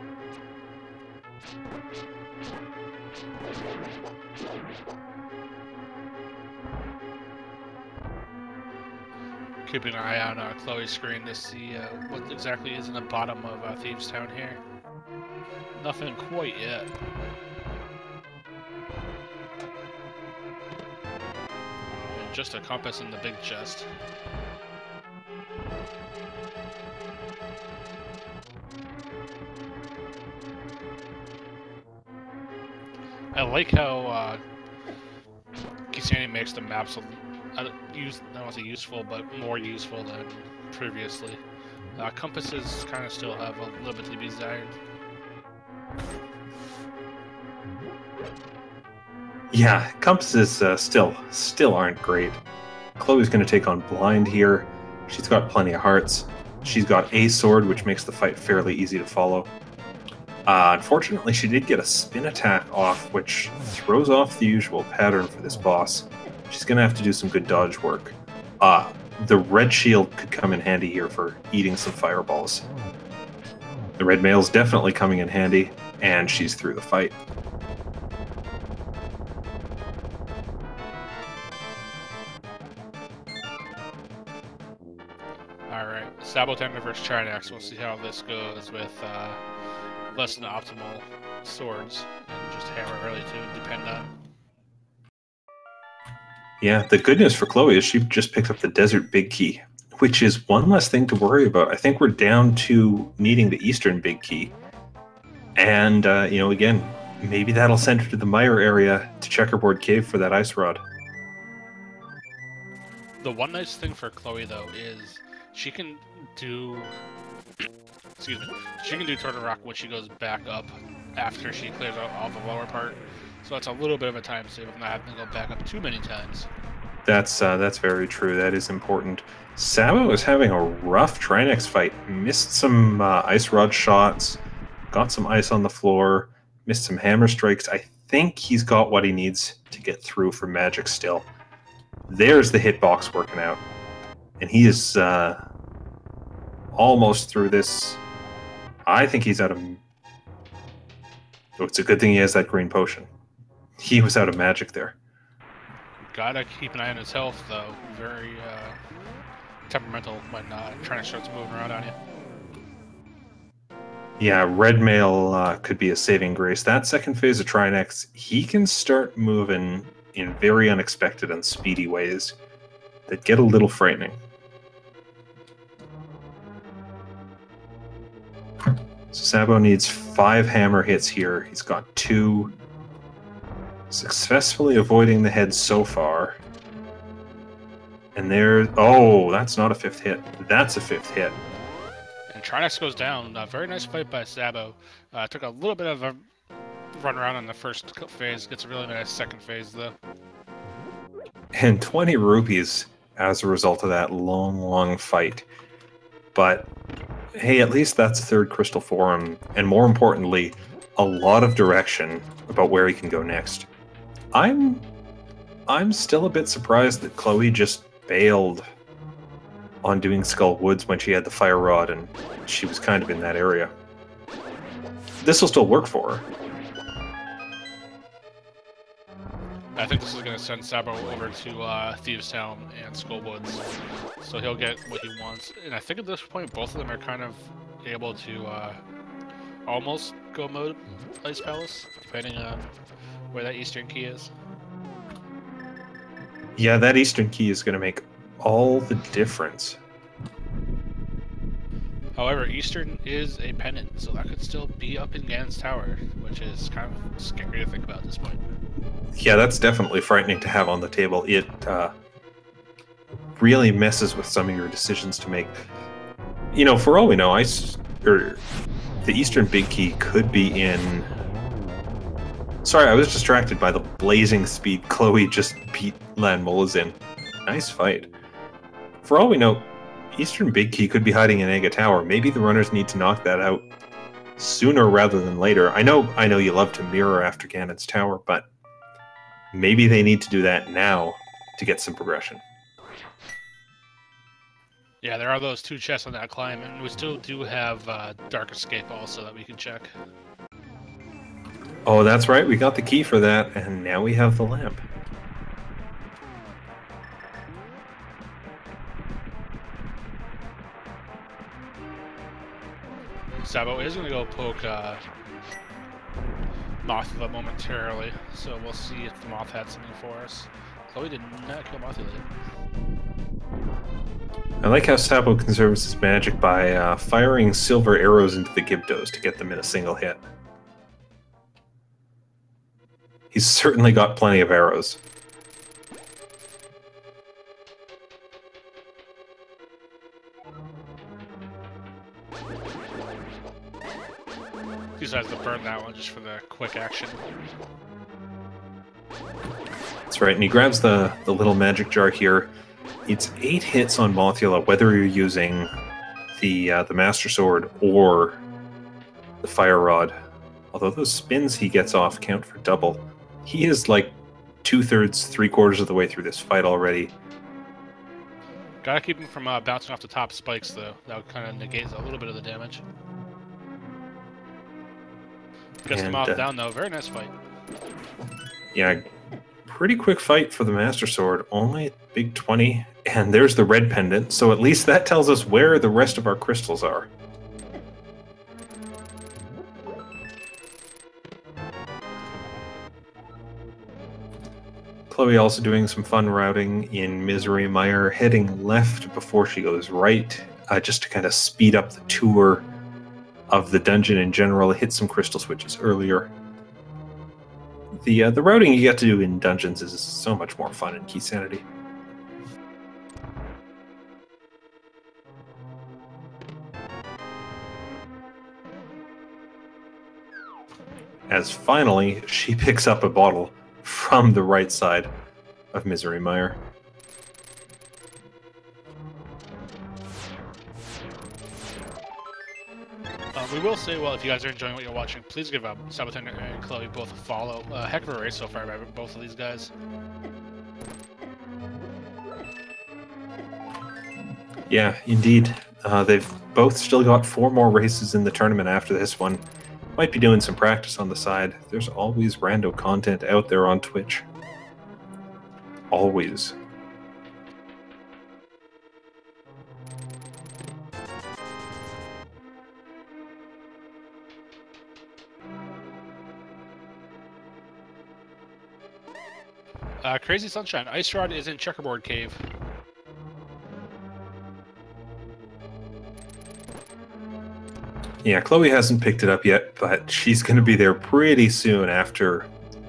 Keeping an eye on Chloe's screen to see what exactly is in the bottom of Thieves Town here. Nothing quite yet. And just a compass in the big chest. I like how Kisani makes the maps I don't want to say useful, but more useful than previously. Compasses kind of still have a little bit to be desired. Yeah, compasses still aren't great. Chloe's going to take on Blind here. She's got plenty of hearts. She's got a sword, which makes the fight fairly easy to follow. Unfortunately, she did get a spin attack off, which throws off the usual pattern for this boss. She's going to have to do some good dodge work. The red shield could come in handy here for eating some fireballs. The red mail's definitely coming in handy, and she's through the fight. Alright, sab0tender versus Trinax. We'll see how this goes with less than optimal swords and just hammer really to depend on. Yeah, the good news for Chloe is she just picked up the Desert Big Key, which is one less thing to worry about. I think we're down to needing the Eastern Big Key. And, you know, again, maybe that'll send her to the Mire area to Checkerboard Cave for that ice rod. The one nice thing for Chloe, though, is she can do... excuse me. She can do Turtle Rock when she goes back up after she clears out all the lower part. So it's a little bit of a time save of not having to go back up too many times. That's very true. That is important. Sabo is having a rough Trinax fight. Missed some ice rod shots, got some ice on the floor, missed some hammer strikes. I think he's got what he needs to get through for magic still. There's the hitbox working out. And he is almost through this. I think he's out of... Oh, it's a good thing he has that green potion. He was out of magic there. Gotta keep an eye on his health, though. Very temperamental when Trinax starts moving around on you. Yeah, red mail could be a saving grace. That second phase of Trinax, he can start moving in very unexpected and speedy ways that get a little frightening. Sabo needs 5 hammer hits here. He's got 2. Successfully avoiding the head so far. And there... Oh, that's not a 5th hit. That's a 5th hit. And Trinax goes down. A very nice fight by Sabo. Took a little bit of a run around in the first phase. Gets a really nice second phase, though. And 20 rupees as a result of that long, long fight. But, hey, at least that's 3rd Crystal Forum. And more importantly, a lot of direction about where he can go next. I'm still a bit surprised that Chloe just bailed on doing Skull Woods when she had the fire rod and she was kind of in that area. This will still work for her. I think this is going to send Sabo over to Thieves Town and Skullwoods, so he'll get what he wants. And I think at this point, both of them are kind of able to almost go mode Ice Palace, depending on where that Eastern Key is. Yeah, that Eastern Key is going to make all the difference. However, Eastern is a pendant, so that could still be up in Ganon's tower, which is kind of scary to think about at this point. Yeah, that's definitely frightening to have on the table. It really messes with some of your decisions to make. You know, for all we know, the Eastern Big Key could be in... Sorry, I was distracted by the blazing speed Khloe just beat Lan Mola's in. Nice fight. For all we know, Eastern Big Key could be hiding in Ega Tower. Maybe the runners need to knock that out sooner rather than later. I know you love to mirror after Ganon's tower, but maybe they need to do that now to get some progression. Yeah, there are those 2 chests on that climb, and we still do have Dark Escape also that we can check. Oh, that's right. We got the key for that, and now we have the lamp. Sabo is going to go poke Mothula momentarily, so we'll see if the Moth had something for us. Khloe did not kill Mothula yet. I like how Sabo conserves his magic by firing silver arrows into the Gibdos to get them in a single hit. He's certainly got plenty of arrows. He decides to burn that one just for the quick action. That's right, and he grabs the little magic jar here. It's 8 hits on Mothula, whether you're using the Master Sword or the Fire Rod. Although those spins he gets off count for double. He is like 2/3, 3/4 of the way through this fight already. Gotta keep him from bouncing off the top spikes, though. That would kind of negate a little bit of the damage. Gets them off down, though. Very nice fight. Yeah, pretty quick fight for the Master Sword. Only big 20. And there's the red pendant, so at least that tells us where the rest of our crystals are. Khloe also doing some fun routing in Misery Mire, heading left before she goes right, just to kind of speed up the tour of the dungeon in general. Hit some crystal switches earlier. The routing you get to do in dungeons is so much more fun in Key Sanity. As finally, she picks up a bottle from the right side of Misery Mire. We will say, well, if you guys are enjoying what you're watching, please give sab0tender and Khloe both a follow. Heck of a race so far by both of these guys. Yeah, indeed. They've both still got 4 more races in the tournament after this one. Might be doing some practice on the side. There's always rando content out there on Twitch. Always. Crazy Sunshine. Ice Rod is in Checkerboard Cave. Yeah, Khloe hasn't picked it up yet, but she's going to be there pretty soon after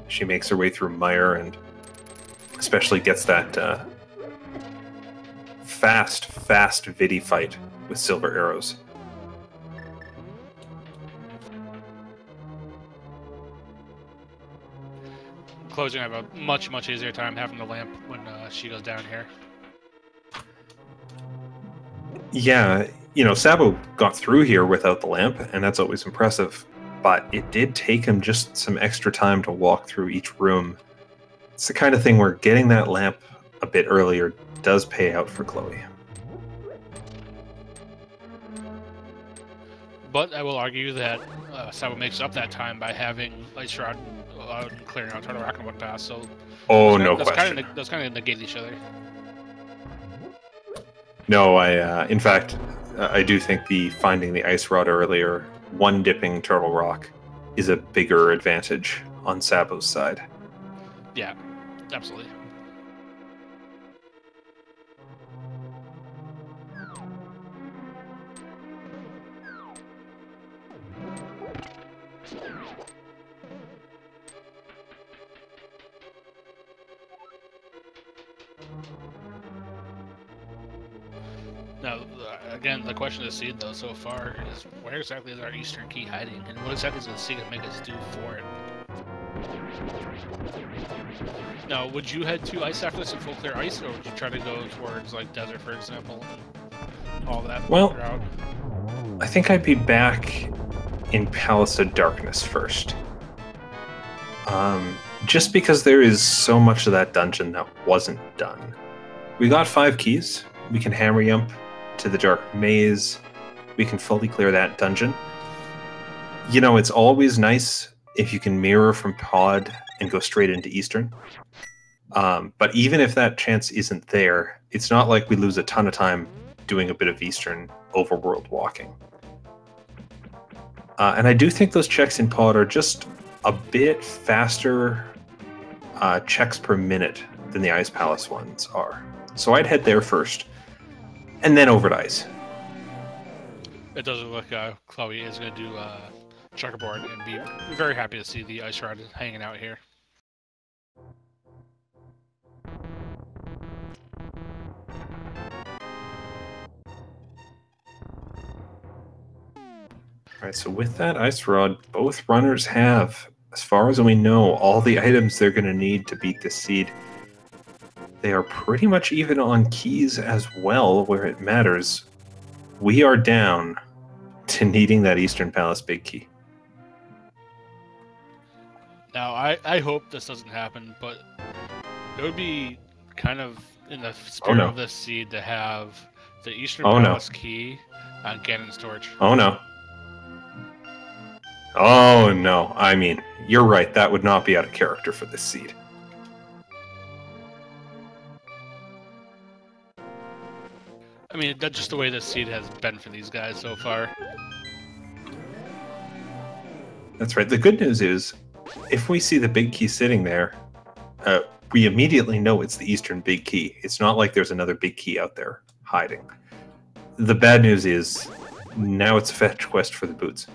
she makes her way through Mire and especially gets that fast Vidi fight with silver arrows. Khloe's going to have a much easier time having the lamp when she goes down here. Yeah, you know, Sabo got through here without the lamp, and that's always impressive. But it did take him just some extra time to walk through each room. It's the kind of thing where getting that lamp a bit earlier does pay out for Khloe. But I will argue that Sabo makes up that time by having Ice Rod clearing out Turtle Rock and Wood Pass. So Oh, no question. Those kind of negate each other. No, in fact, I do think finding the Ice Rod earlier, one dipping Turtle Rock, is a bigger advantage on Sabo's side. Yeah, absolutely. Now, again, the question of the seed, though, so far is where exactly is our Eastern Key hiding, and what exactly is the seed to make us do for it? Now, would you head to Ice after this in full clear ice, or would you try to go towards, like, Desert, for example, and all that? Well, route? I think I'd be back in Palace of Darkness first. Just because there is so much of that dungeon that wasn't done. We got 5 keys. We can hammer jump to the Dark Maze. We can fully clear that dungeon. You know, it's always nice if you can mirror from Pod and go straight into Eastern. But even if that chance isn't there, it's not like we lose a ton of time doing a bit of Eastern overworld walking. And I do think those checks in Pod are just a bit faster checks per minute than the Ice Palace ones are. So I'd head there first, and then over to Ice. It doesn't look like Khloe is going to do checkerboard and be very happy to see the Ice Rod hanging out here. Alright, so with that Ice Rod, both runners have, as far as we know, all the items they're going to need to beat this seed. They are pretty much even on keys as well, where it matters. We are down to needing that Eastern Palace big key. Now, I hope this doesn't happen, but it would be kind of in the spirit of this seed to have the Eastern Palace key on Ganon's Torch. Oh no. Oh no. I mean, you're right. That would not be out of character for this seed. I mean, that's just the way this seed has been for these guys so far. That's right. The good news is, if we see the big key sitting there, we immediately know it's the Eastern big key. It's not like there's another big key out there hiding. The bad news is, now it's a fetch quest for the boots.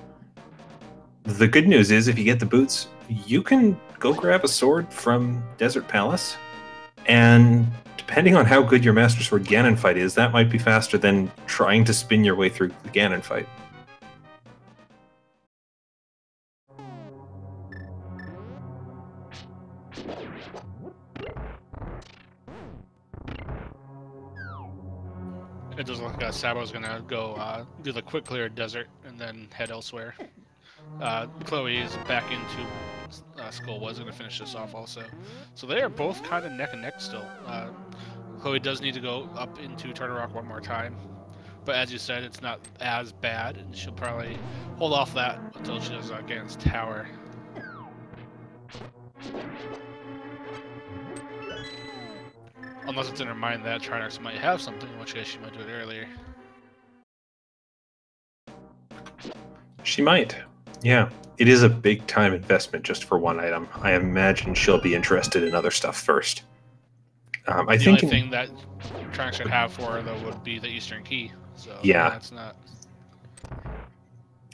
The good news is, if you get the boots, you can go grab a sword from Desert Palace, and depending on how good your Master Sword Ganon fight is, that might be faster than trying to spin your way through the Ganon fight. It doesn't look like Sabo's gonna go do the quick clear desert and then head elsewhere. Khloe is back into Skull was gonna finish this off also. So they are both kind of neck and neck still. Khloe does need to go up into Turtle Rock one more time, but as you said, it's not as bad, and she'll probably hold off that until she does Ganon's Tower. Unless it's in her mind that Trinox might have something, in which case she might do it earlier. She might. Yeah. It is a big time investment just for one item. I imagine she'll be interested in other stuff first. I think the only thing that Trinox should have for her, though, would be the Eastern Key. So yeah. That's not...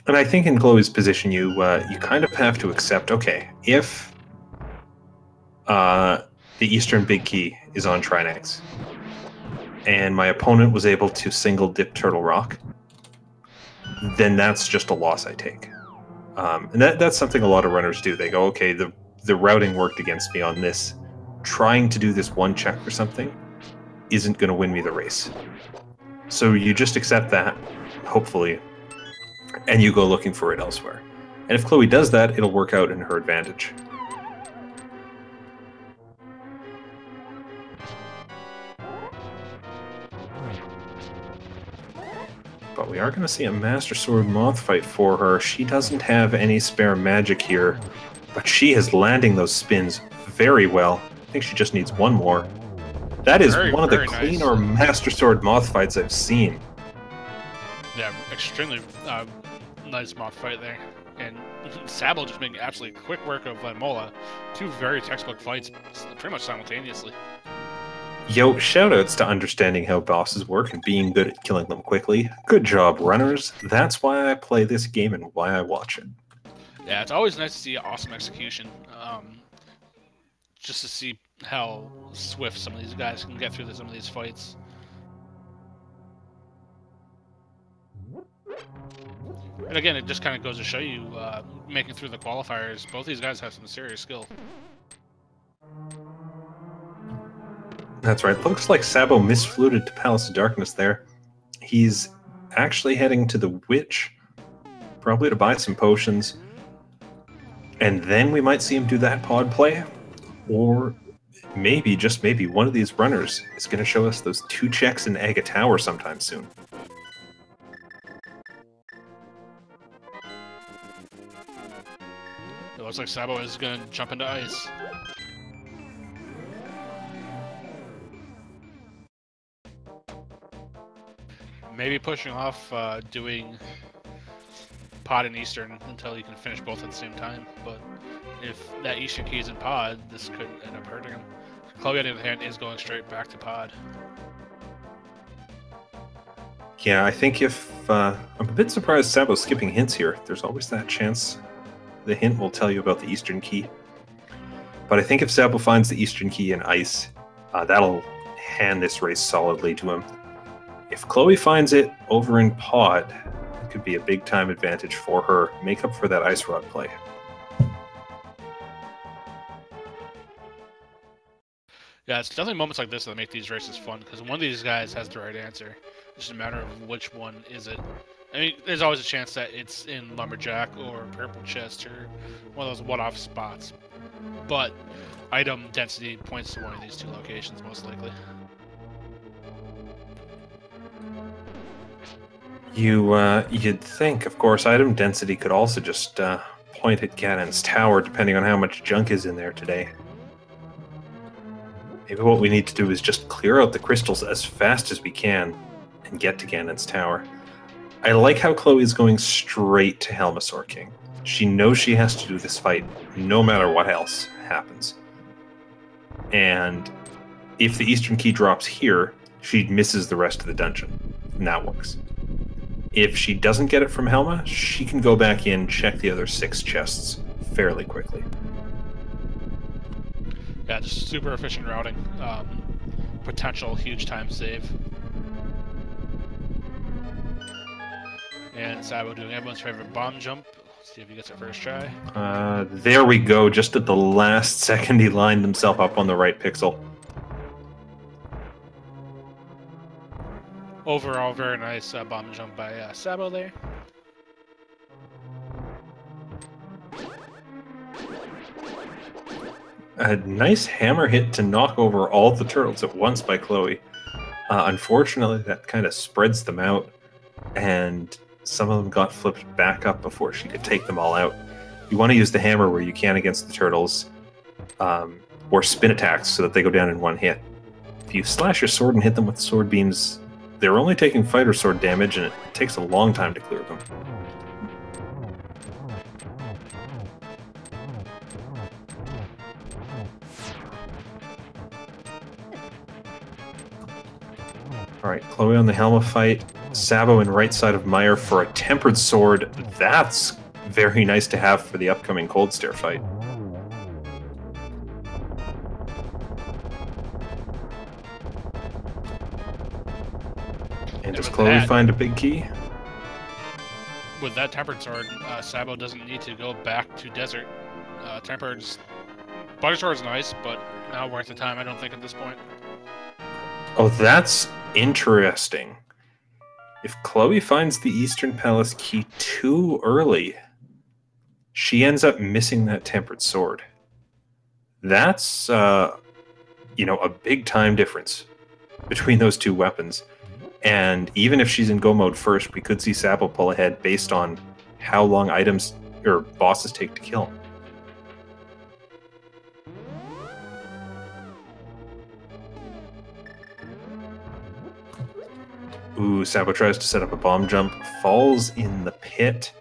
And I think in Khloe's position, you kind of have to accept, okay, if the Eastern Big Key is on Trinax, and my opponent was able to single dip Turtle Rock, then that's just a loss I take. And that's something a lot of runners do. They go, okay, the routing worked against me on this. Trying to do this one check for something isn't going to win me the race. So you just accept that, hopefully, and you go looking for it elsewhere. And if Khloe does that, it'll work out in her advantage. But we are going to see a Master Sword Moth fight for her. She doesn't have any spare magic here. But she is landing those spins very well. I think she just needs one more. That is one of the cleaner Master Sword moth fights I've seen. Yeah, extremely nice moth fight there. And sab0 just making absolutely quick work of Mola. Two very textbook fights pretty much simultaneously. Yo, shoutouts to understanding how bosses work and being good at killing them quickly. Good job, runners. That's why I play this game and why I watch it. Yeah, it's always nice to see awesome execution. Just to see how swift some of these guys can get through some of these fights. And again, it just kind of goes to show you, making through the qualifiers, both these guys have some serious skill. That's right. Looks like sab0 misfluted to Palace of Darkness there. He's actually heading to the Witch, probably to buy some potions. And then we might see him do that pod play. Or maybe, just maybe, one of these runners is going to show us those 2 checks in Aga Tower sometime soon. It looks like sab0 is going to jump into ice. Maybe pushing off doing pod and Eastern until you can finish both at the same time. But if that Eastern key is in pod, this could end up hurting him. Khloe, on the other hand, is going straight back to pod. Yeah, I think if... I'm a bit surprised sab0's skipping hints here. There's always that chance the hint will tell you about the Eastern key. But I think if sab0 finds the Eastern key in ice, that'll hand this race solidly to him. If Khloe finds it over in pod, it could be a big time advantage for her. Make up for that ice rod play. Yeah, it's definitely moments like this that make these races fun, because one of these guys has the right answer. It's just a matter of which one is it. I mean, there's always a chance that it's in Lumberjack or Purple Chest or one of those one-off spots. But item density points to one of these 2 locations, most likely. You'd think, of course, item density could also just point at Ganon's tower, depending on how much junk is in there today. Maybe what we need to do is just clear out the crystals as fast as we can and get to Ganon's tower. I like how Khloe is going straight to Helmasaur King. She knows she has to do this fight no matter what else happens. And if the Eastern Key drops here, she misses the rest of the dungeon. And that works. If she doesn't get it from Helma, she can go back in, check the other 6 chests fairly quickly. Yeah, just super efficient routing. Potential huge time save. And sab0 doing everyone's favorite bomb jump. Let's see if he gets it first try. There we go. Just at the last second, he lined himself up on the right pixel. Overall, very nice bomb jump by sab0 there. A nice hammer hit to knock over all the turtles at once by Khloe. Unfortunately, that kind of spreads them out, and some of them got flipped back up before she could take them all out. You want to use the hammer where you can against the turtles, or spin attacks so that they go down in one hit. If you slash your sword and hit them with sword beams, they're only taking fighter sword damage, and it takes a long time to clear them. Alright, Khloe on the Helma fight. sab0 in right side of Meyer for a tempered sword. That's very nice to have for the upcoming Cold Stare fight. And does Khloe find a big key? With that tempered sword, sab0 doesn't need to go back to desert. Tempered's butter sword's nice, but not worth the time, I don't think, at this point. Oh, that's interesting. If Khloe finds the Eastern Palace key too early, she ends up missing that tempered sword. That's, you know, a big time difference between those 2 weapons. And even if she's in go mode first, we could see sab0 pull ahead based on how long items or bosses take to kill. Ooh, Sabo tries to set up a bomb jump, falls in the pit.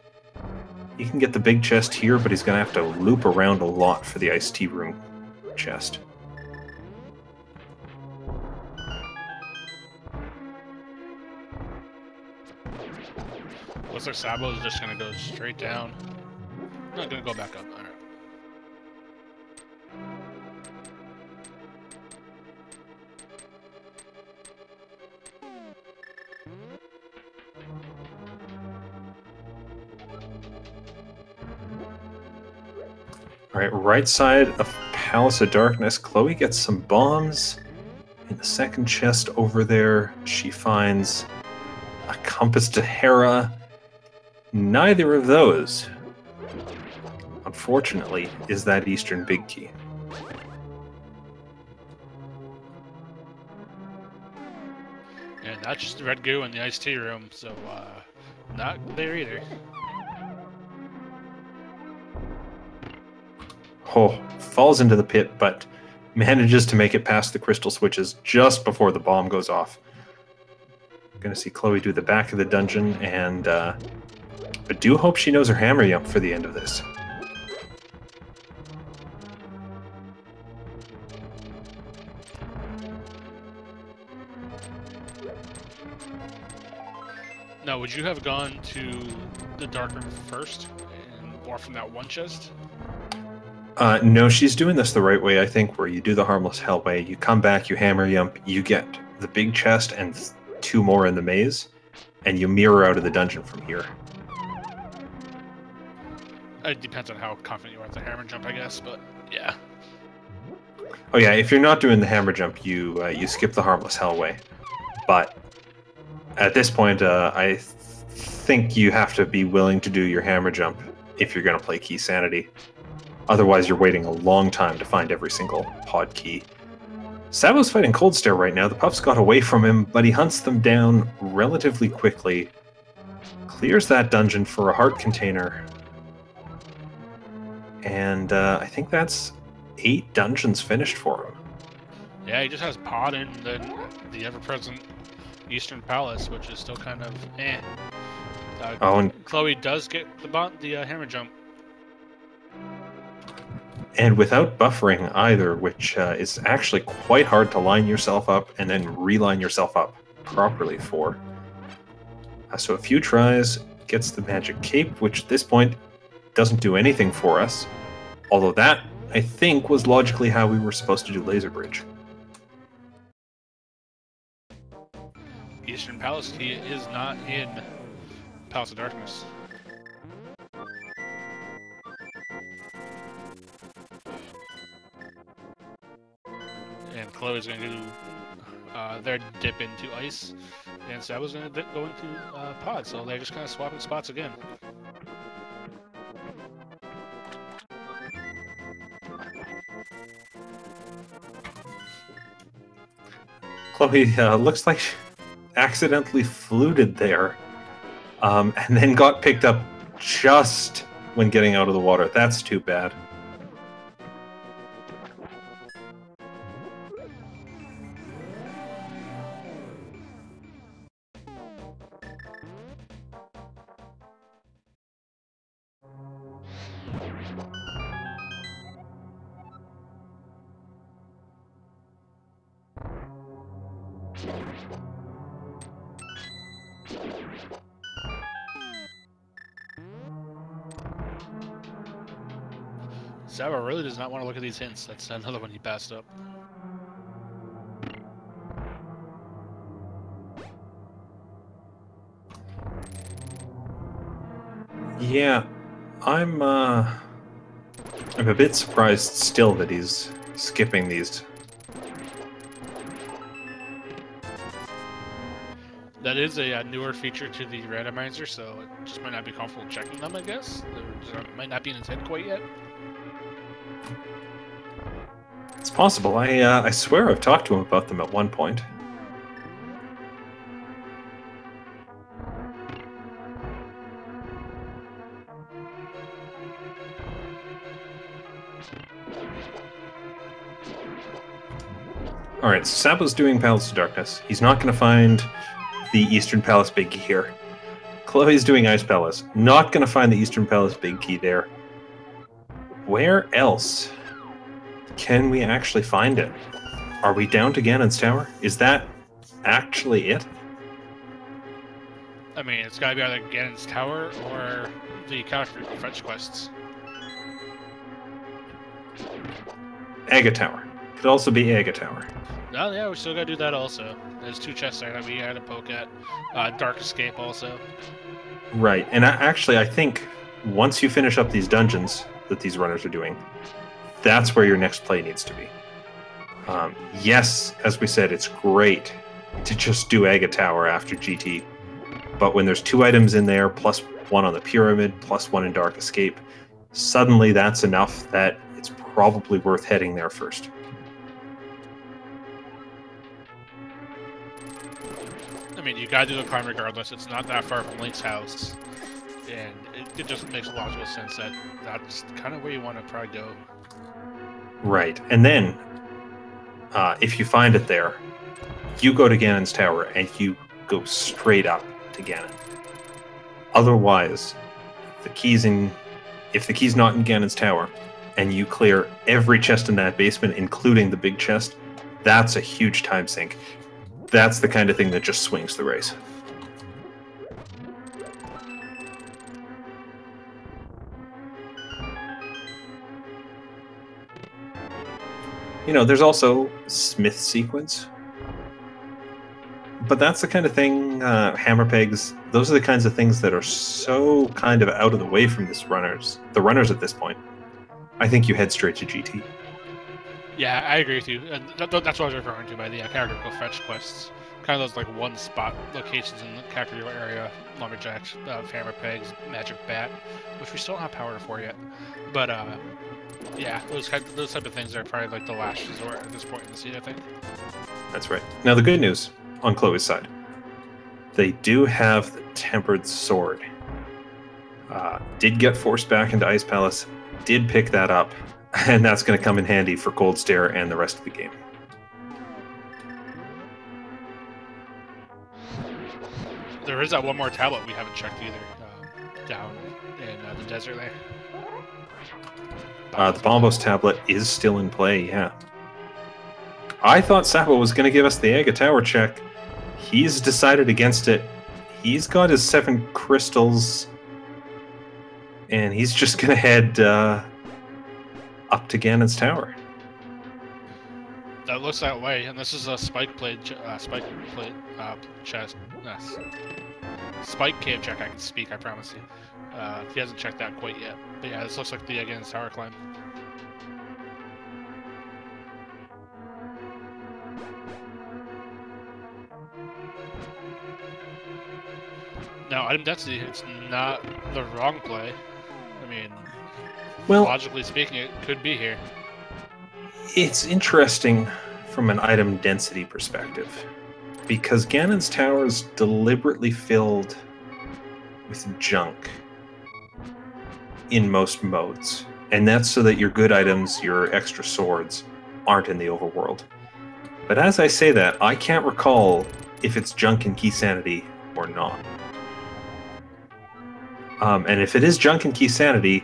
He can get the big chest here, but he's going to have to loop around a lot for the iced tea room chest. Looks like Sabo is just going to go straight down. Not going to go back up. All right. Alright, right side of Palace of Darkness, Khloe gets some bombs. In the second chest over there, she finds a compass to Hera. Neither of those, unfortunately, is that Eastern Big Key. Yeah, not just the red goo in the iced tea room, so not there either. Oh, falls into the pit, but manages to make it past the crystal switches just before the bomb goes off. Gonna see Khloe do the back of the dungeon, and I do hope she knows her hammer jump for the end of this. Now, would you have gone to the dark room first and more from that one chest? No, she's doing this the right way, I think, where you do the harmless hell way, you come back, you hammer jump, you get the big chest and 2 more in the maze, and you mirror out of the dungeon from here. It depends on how confident you are with the hammer jump, I guess, but yeah. Oh yeah, if you're not doing the hammer jump, you skip the harmless hell way. But at this point, I think you have to be willing to do your hammer jump if you're going to play Key Sanity. Otherwise, you're waiting a long time to find every single pod key. Sabo's fighting Cold Stare right now. The puffs got away from him, but he hunts them down relatively quickly. Clears that dungeon for a heart container. And I think that's 8 dungeons finished for him. Yeah, he just has pod and then the ever-present Eastern Palace, which is still kind of eh. And Khloe does get the hammer jump. And without buffering either, which is actually quite hard to line yourself up and then reline yourself up properly for. So a few tries, gets the magic cape, which at this point doesn't do anything for us. Although that, I think, was logically how we were supposed to do Laser Bridge. Eastern Palace key is not in Palace of Darkness. And Khloe's going to do their dip into ice, and Sabo's going to go into pod, so they're just kind of swapping spots again. Khloe looks like she accidentally fluted there, and then got picked up just when getting out of the water. That's too bad. Sabo really does not want to look at these hints. That's another one he passed up. Yeah, I'm a bit surprised still that he's skipping these. That is a newer feature to the randomizer, so it just might not be comfortable checking them, I guess. There might not be an intent quite yet. It's possible. I swear I've talked to him about them at one point. Alright, so Sabo's doing Palace of Darkness. He's not going to find the Eastern Palace big key here. Khloe's doing Ice Palace. Not going to find the Eastern Palace big key there. Where else can we actually find it? Are we down to Ganon's Tower? Is that actually it? I mean, it's got to be either Ganon's Tower or the character fetch quests. Aga Tower. Could also be Aga Tower. No, yeah, we still got to do that also. There's 2 chests there that we had to poke at. Dark Escape also. Right, and actually I think once you finish up these dungeons that these runners are doing, that's where your next play needs to be. Yes, as we said, it's great to just do Aga Tower after GT, but when there's 2 items in there, plus 1 on the Pyramid, plus 1 in Dark Escape, suddenly that's enough that it's probably worth heading there first. I mean, you gotta do the climb regardless. It's not that far from Link's house, and it just makes logical sense that that's kind of where you want to probably go. Right, and then if you find it there, you go to Ganon's Tower and you go straight up to Ganon. Otherwise, if the key's not in Ganon's Tower, and you clear every chest in that basement, including the big chest, that's a huge time sink. That's the kind of thing that just swings the race. You know, there's also Smith sequence. But that's the kind of thing, hammer pegs, those are the kinds of things that are so kind of out of the way from the runners at this point. I think you head straight to GT. Yeah, I agree with you. And that's what I was referring to by the character go fetch quests. Kind of those like one-spot locations in the character area, lumberjacks, hammer pegs, magic bat, which we still don't have power for yet. But yeah, those type of things are probably like the last resort at this point in the season, I think. That's right. Now the good news on Khloe's side, they do have the Tempered Sword. Did get forced back into Ice Palace, did pick that up, and that's going to come in handy for Cold Stare and the rest of the game. There is that one more tablet we haven't checked either, down in the desert there. The Bombos tablet is still in play, yeah. I thought Sabo was going to give us the Aga Tower check. He's decided against it. He's got his 7 crystals, and he's just going to head up to Ganon's Tower. That looks that way, and this is a spike chest. Spike cave check. I can speak, I promise you. He hasn't checked that quite yet. But yeah, this looks like the Ganon's Tower climb. Now, item density, it's not the wrong play. I mean, well, logically speaking, it could be here. It's interesting from an item density perspective, because Ganon's Tower is deliberately filled with junk in most modes. And that's so that your good items, your extra swords, aren't in the overworld. But as I say that, I can't recall if it's junk in Key Sanity or not. And if it is junk in Key Sanity,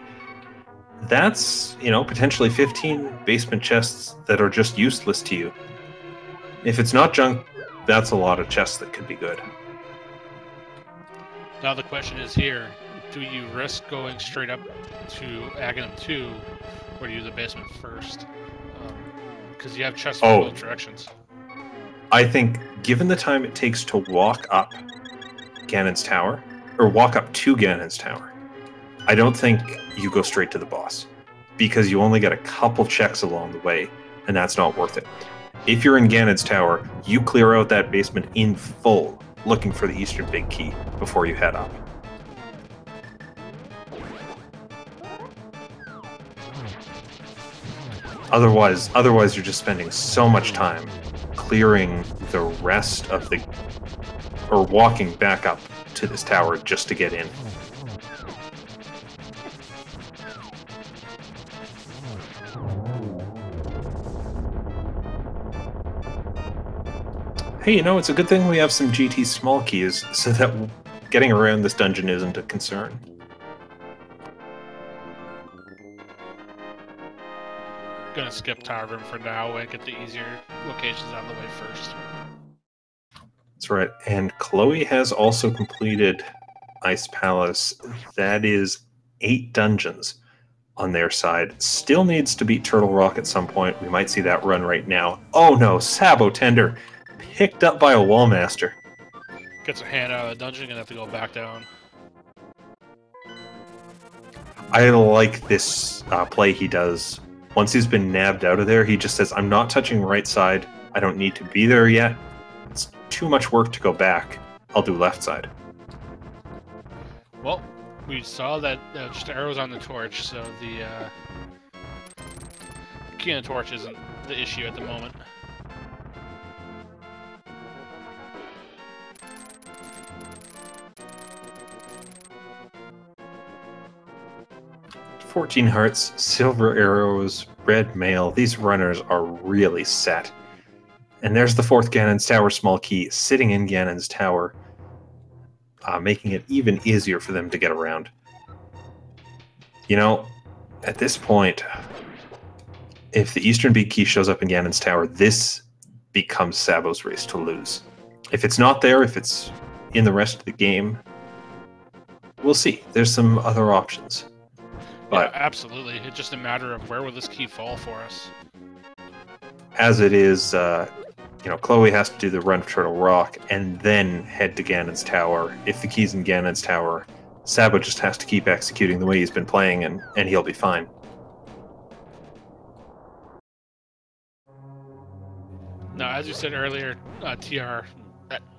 that's, you know, potentially 15 basement chests that are just useless to you. If it's not junk, that's a lot of chests that could be good. Now the question is here, do you risk going straight up to Aghanim 2, or do you do the basement first? Because you have chests in both directions. I think, given the time it takes to walk up Ganon's Tower, or walk up to Ganon's Tower, I don't think you go straight to the boss, because you only get a couple checks along the way, and that's not worth it. If you're in Ganon's Tower, you clear out that basement in full, looking for the Eastern Big Key before you head up. Otherwise you're just spending so much time clearing the rest of the... or walking back up to this tower just to get in. Hey, you know, it's a good thing we have some GT small keys, so that getting around this dungeon isn't a concern. Gonna skip Tower Room for now and get the easier locations out of the way first. That's right, and Khloe has also completed Ice Palace. That is 8 dungeons on their side. Still needs to beat Turtle Rock at some point. We might see that run right now. Oh no, sab0tender picked up by a Wallmaster. Gets a hand out of the dungeon, gonna have to go back down. I like this play he does. Once he's been nabbed out of there, he just says, I'm not touching right side. I don't need to be there yet. It's too much work to go back. I'll do left side. Well, we saw that just arrows on the torch, so the key on the torch isn't the issue at the moment. $14 hearts, silver arrows, red mail. These runners are really set. And there's the 4th Ganon's Tower small key sitting in Ganon's Tower, making it even easier for them to get around. You know, at this point, if the Eastern Beat key shows up in Ganon's Tower, this becomes Sabo's race to lose. If it's not there, if it's in the rest of the game, we'll see. There's some other options. But yeah, absolutely. It's just a matter of where will this key fall for us. As it is, you know, Khloe has to do the run of Turtle Rock and then head to Ganon's Tower. If the key's in Ganon's Tower, Sabo just has to keep executing the way he's been playing, and he'll be fine. Now, as you said earlier, TR,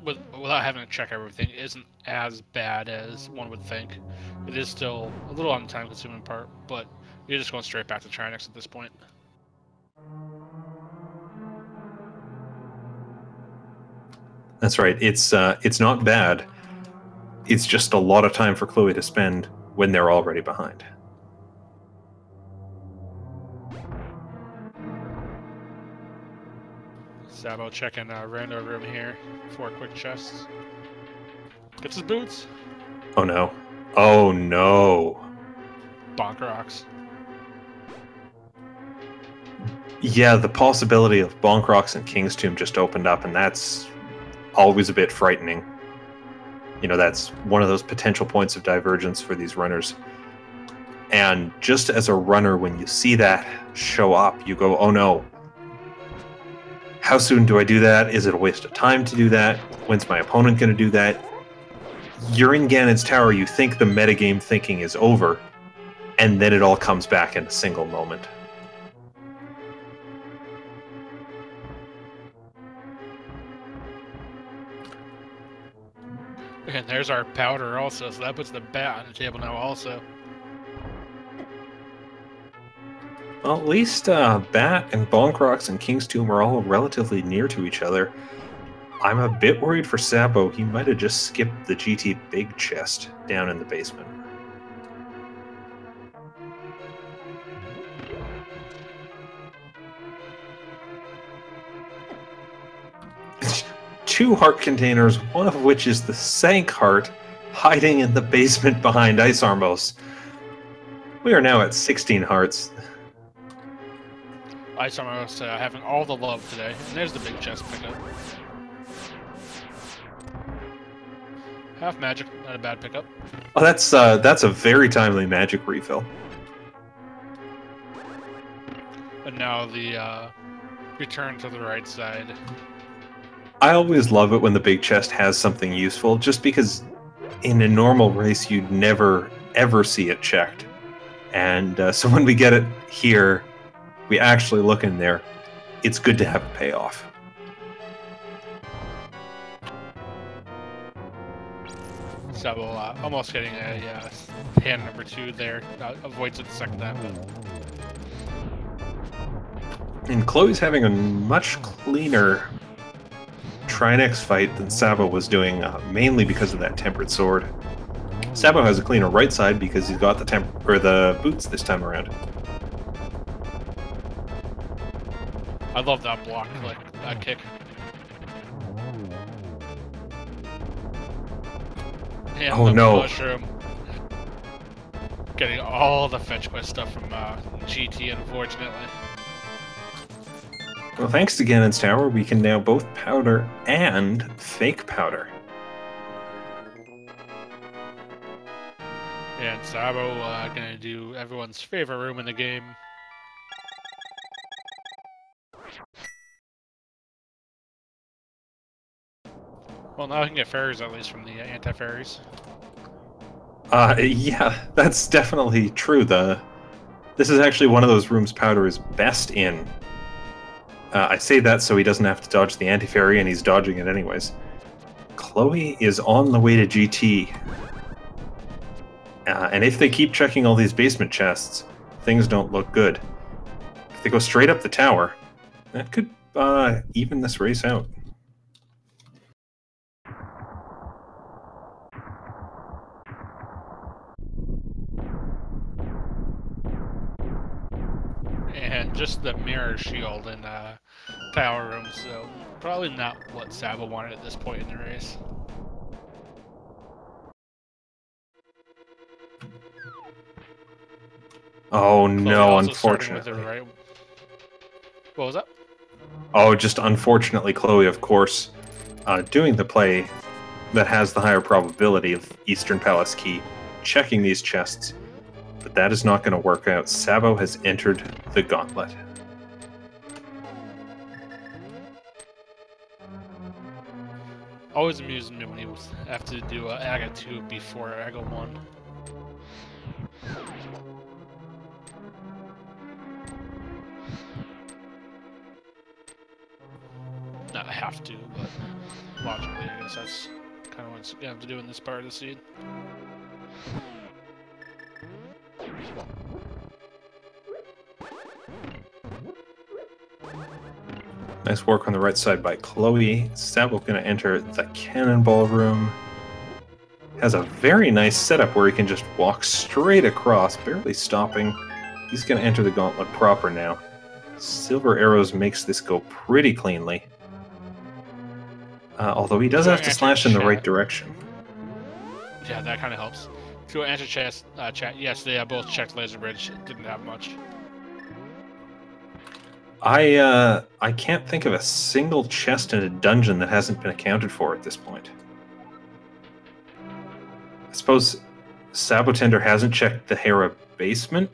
without having to check everything, isn't as bad as one would think. It is still a little on the time-consuming part, but you're just going straight back to Trinex at this point. That's right. It's not bad. It's just a lot of time for Khloe to spend when they're already behind. Sabo checking rando room here for a quick chest. Gets his boots. Oh no. Oh no. Bonk rocks. Yeah, the possibility of Bonk Rocks and King's Tomb just opened up, and that's always a bit frightening. You know, that's one of those potential points of divergence for these runners. And just as a runner, when you see that show up, you go, oh no. How soon do I do that? Is it a waste of time to do that? When's my opponent going to do that? You're in Ganon's Tower, you think the metagame thinking is over, and then it all comes back in a single moment. And there's our powder also, so that puts the bat on the table now also. Well, at least Bat and Bonk Rocks and King's Tomb are all relatively near to each other. I'm a bit worried for Sabo. He might have just skipped the GT big chest down in the basement. Two heart containers, one of which is the Sank heart, hiding in the basement behind Ice Armos. We are now at 16 hearts. Ice Armos having all the love today. And there's the big chest pickup. Half magic, not a bad pickup. Oh, that's a very timely magic refill. And now the return to the right side. I always love it when the big chest has something useful, just because in a normal race you'd never ever see it checked. And so when we get it here, we actually look in there. It's good to have a payoff. Sabo almost getting a hand number 2 there. Avoids it the second time. And Khloe's having a much cleaner Trinex fight than Sabo was doing, mainly because of that tempered sword. Sabo has a cleaner right side because he's got the boots this time around. I love that block, like that kick. And Oh the no. mushroom. Getting all the fetch quest stuff from GT, unfortunately. Well, thanks to Ganon's Tower, we can now both powder and fake powder. And Sabo gonna do everyone's favorite room in the game. Well, now I can get fairies at least from the anti-fairies. Yeah, that's definitely true. This is actually one of those rooms Powder is best in. I say that so he doesn't have to dodge the anti-fairy, and he's dodging it anyways. Khloe is on the way to GT. And if they keep checking all these basement chests, things don't look good. If they go straight up the tower, that could even this race out. And just the mirror shield in tower room, so probably not what Sabo wanted at this point in the race. Oh no, Unfortunately. unfortunately. What was that? Oh, just unfortunately, Khloe, of course, doing the play that has the higher probability of Eastern Palace Key checking these chests. But that is not going to work out. Sabo has entered the gauntlet. Always amused me when he was have to do Aga 2 before Aga 1. Not have to, but logically, I guess that's kind of what you have to do in this part of the seed. Nice work on the right side by Khloe. Sabo going to enter the cannonball room. Has a very nice setup where he can just walk straight across, barely stopping. He's going to enter the gauntlet proper now. Silver Arrows makes this go pretty cleanly. Although he does have to slash in the right direction. Yeah, that kind of helps. To answer chat, yes, they both checked Laser Bridge. It didn't have much. I can't think of a single chest in a dungeon that hasn't been accounted for at this point. I suppose sab0tender hasn't checked the Hera basement.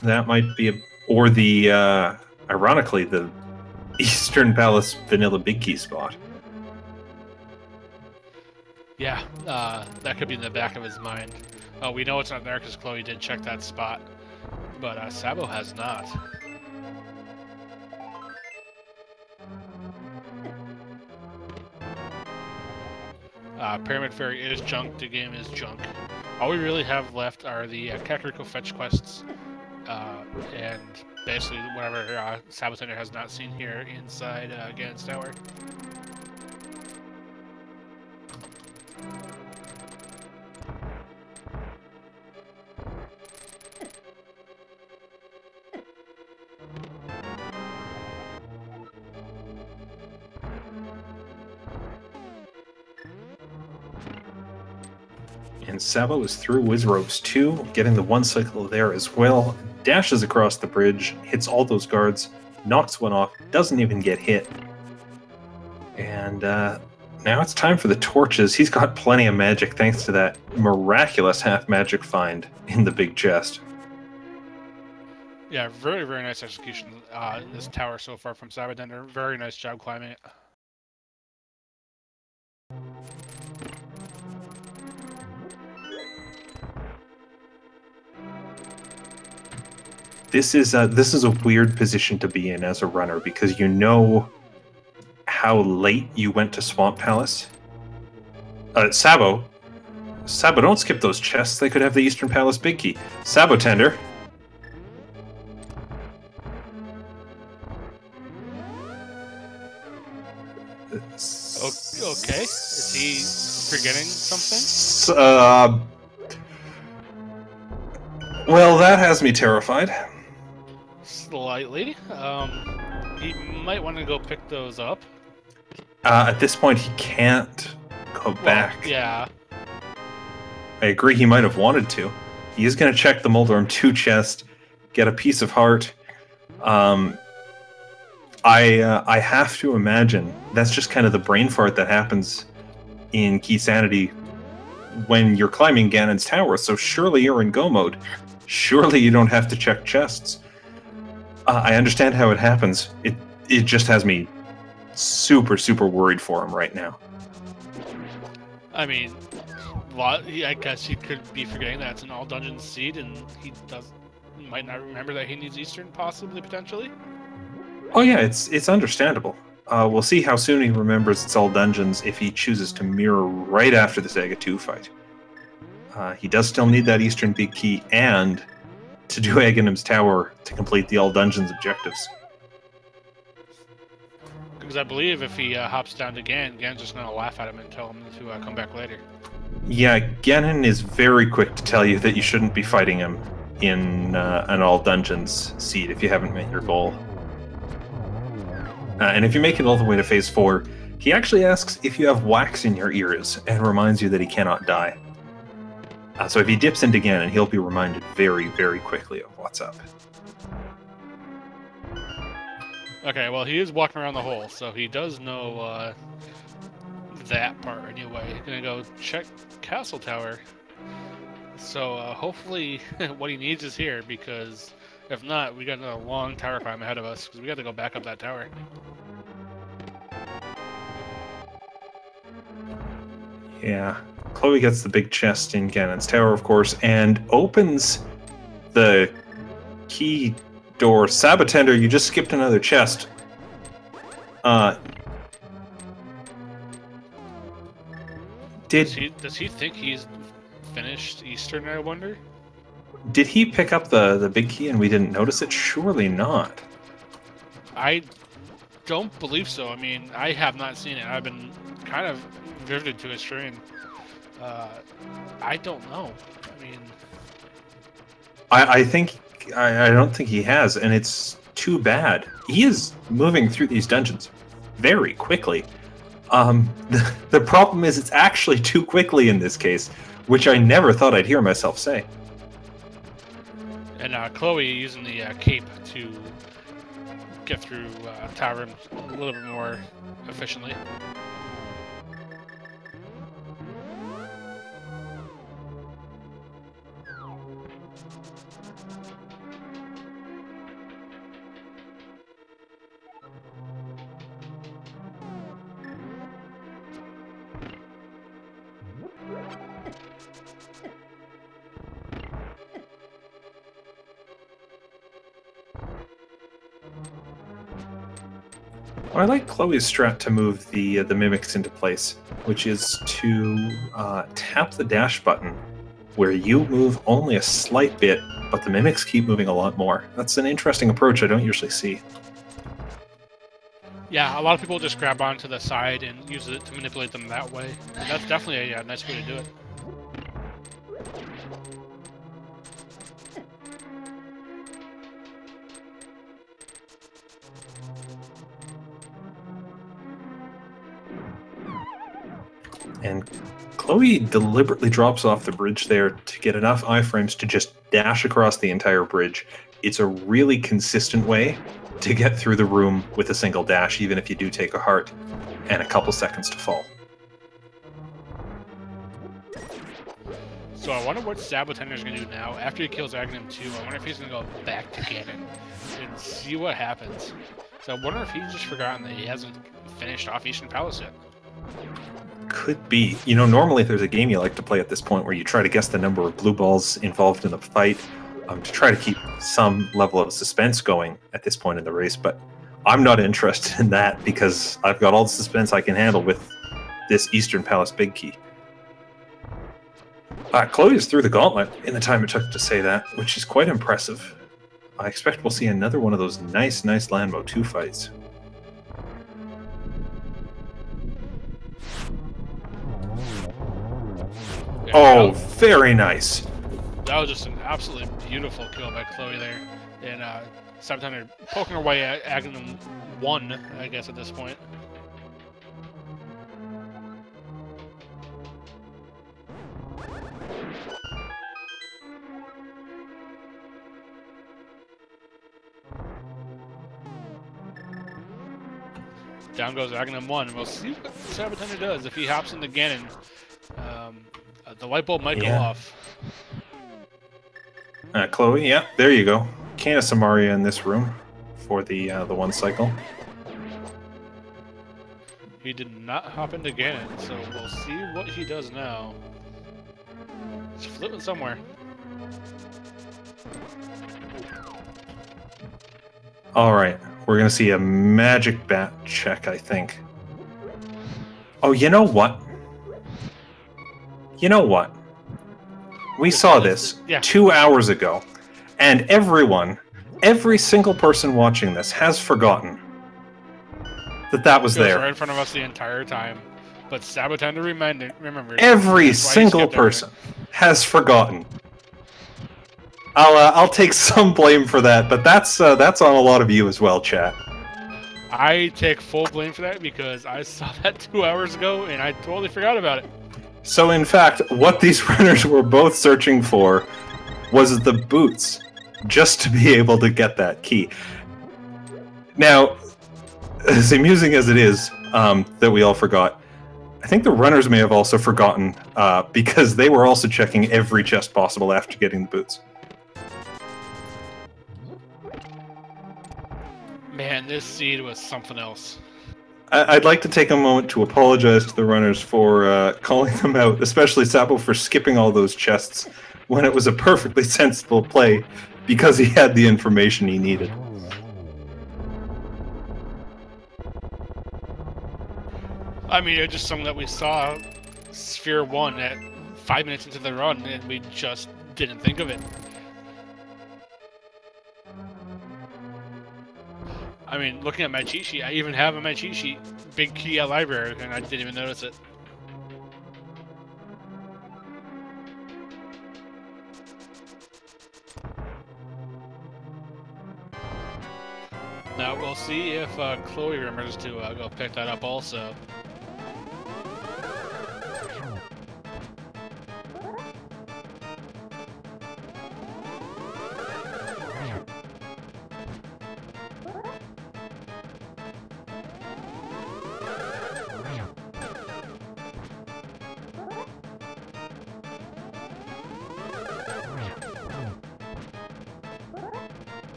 That might be or the ironically the Eastern Palace Vanilla Big Key spot. Yeah, that could be in the back of his mind. We know it's not there because Khloe did check that spot, but Sabo has not. Pyramid Fairy is junk, the game is junk. All we really have left are the Kakariko fetch quests, and basically whatever sab0tender has not seen here inside Ganon's Tower. And Sabo is through Wizropes 2, getting the one cycle there as well. Dashes across the bridge, hits all those guards, knocks one off, doesn't even get hit. And now it's time for the torches. He's got plenty of magic thanks to that miraculous half magic find in the big chest. Yeah, very, very nice execution in this tower so far from sab0tender. Very nice job climbing it. This is a weird position to be in as a runner because you know how late you went to Swamp Palace. Sabo, don't skip those chests. They could have the Eastern Palace Big Key. sab0tender. Okay, is he forgetting something? Well, that has me terrified. Slightly. He might want to go pick those up. At this point, he can't go back. Yeah. I agree he might have wanted to. He is going to check the Moldorm 2 chest, get a piece of heart. I have to imagine that's just kind of the brain fart that happens in Key Sanity when you're climbing Ganon's tower, so surely you're in go mode. Surely you don't have to check chests. I understand how it happens. It just has me super, super worried for him right now. I mean, I guess he could be forgetting that it's an all dungeon seed, and he might not remember that he needs Eastern, possibly, potentially. Oh yeah, it's understandable. We'll see how soon he remembers it's all dungeons if he chooses to mirror right after the Saga 2 fight. He does still need that Eastern big key and to do Aghanim's tower to complete the all dungeons objectives. Because I believe if he hops down to Ganon, Ganon's just going to laugh at him and tell him to come back later. Yeah, Ganon is very quick to tell you that you shouldn't be fighting him in an all dungeons seed if you haven't met your goal. And if you make it all the way to Phase 4, he actually asks if you have wax in your ears and reminds you that he cannot die. So if he dips into Ganon, he'll be reminded very, very quickly of what's up. Okay, well, he is walking around the hole, so he does know that part anyway. He's going to go check Castle Tower. So hopefully what he needs is here, because if not, we got a long tower climb ahead of us, because we got to go back up that tower. Yeah. Khloe gets the big chest in Ganon's tower, of course, and opens the key door. sab0tender, you just skipped another chest. Does he think he's finished Eastern, I wonder? Did he pick up the big key and we didn't notice it? Surely not. I don't believe so. I mean, I have not seen it. I've been kind of riveted to his stream. I don't know. I mean, I don't think he has, and it's too bad. He is moving through these dungeons very quickly. The problem is it's actually too quickly in this case, which I never thought I'd hear myself say. And Khloe using the cape to get through tower rooms a little bit more efficiently. I like Khloe's strat to move the mimics into place, which is to tap the dash button, where you move only a slight bit, but the mimics keep moving a lot more. That's an interesting approach I don't usually see. Yeah, a lot of people just grab onto the side and use it to manipulate them that way. And that's definitely a nice way to do it. And Khloe deliberately drops off the bridge there to get enough iframes to just dash across the entire bridge. It's a really consistent way to get through the room with a single dash, even if you do take a heart and a couple seconds to fall. So I wonder what sab0tender is going to do now. After he kills Aghanim 2, I wonder if he's going to go back to Ganon and see what happens. So I wonder if he's just forgotten that he hasn't finished off Eastern Palace yet. Could be. You know, normally if there's a game you like to play at this point where you try to guess the number of blue balls involved in the fight, to try to keep some level of suspense going at this point in the race, but I'm not interested in that because I've got all the suspense I can handle with this Eastern Palace big key. Khloe is through the gauntlet in the time it took to say that, which is quite impressive. I expect we'll see another one of those nice Landmo 2 fights. Oh, very nice. That was just an absolutely beautiful kill by Khloe there. And sab0tender poking away at Aghanim 1, I guess, at this point. Down goes Aghanim 1. We'll see what sab0tender does. If he hops into Ganon, the light bulb might go off. Khloe, yeah, there you go. Kana Samaria in this room for the one cycle. He did not hop into Ganon, so we'll see what he does now. He's flipping somewhere. Alright, we're gonna see a magic bat check, I think. Oh, you know what? You know what? We saw this 2 hours ago, and every single person watching this has forgotten that was there. Right in front of us the entire time. But sab0tender remembered. Every single person has forgotten. I'll take some blame for that, but that's on a lot of you as well, chat. I take full blame for that because I saw that 2 hours ago and I totally forgot about it. So in fact, what these runners were both searching for was the boots, just to be able to get that key. Now, as amusing as it is that we all forgot, I think the runners may have also forgotten because they were also checking every chest possible after getting the boots. Man, this seed was something else. I'd like to take a moment to apologize to the runners for calling them out, especially Sabo for skipping all those chests when it was a perfectly sensible play because he had the information he needed. I mean, it's just something that we saw Sphere 1 at 5 minutes into the run and we just didn't think of it. I mean, looking at my cheat sheet, I even have in my cheat sheet big key at library, and I didn't even notice it. Now we'll see if Khloe remembers to go pick that up also.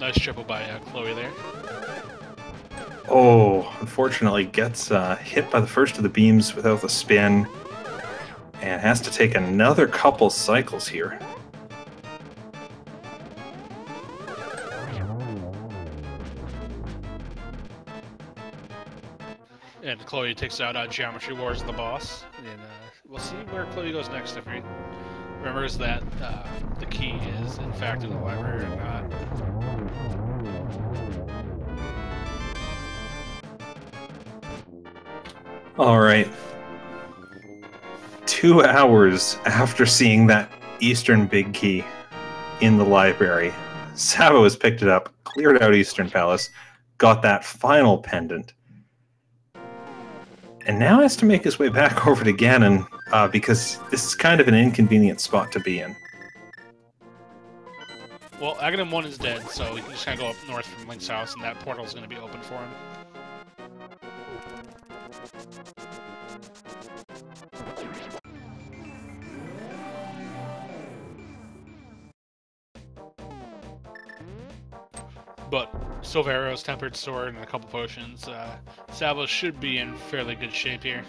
Nice triple by Khloe there. Oh, unfortunately gets hit by the first of the beams without the spin, and has to take another couple cycles here. And Khloe takes out Geometry Wars, the boss, and we'll see where Khloe goes next if he remembers that the key is in fact in the library or not. Alright. 2 hours after seeing that Eastern Big Key in the library, Sabo has picked it up, cleared out Eastern Palace, got that final pendant, and now has to make his way back over to Ganon because this is kind of an inconvenient spot to be in. Well, Aghanim 1 is dead, so he can just kind of go up north from Link's house, and that portal is going to be open for him. But Silvero's Tempered Sword and a couple potions, Sabo should be in fairly good shape here.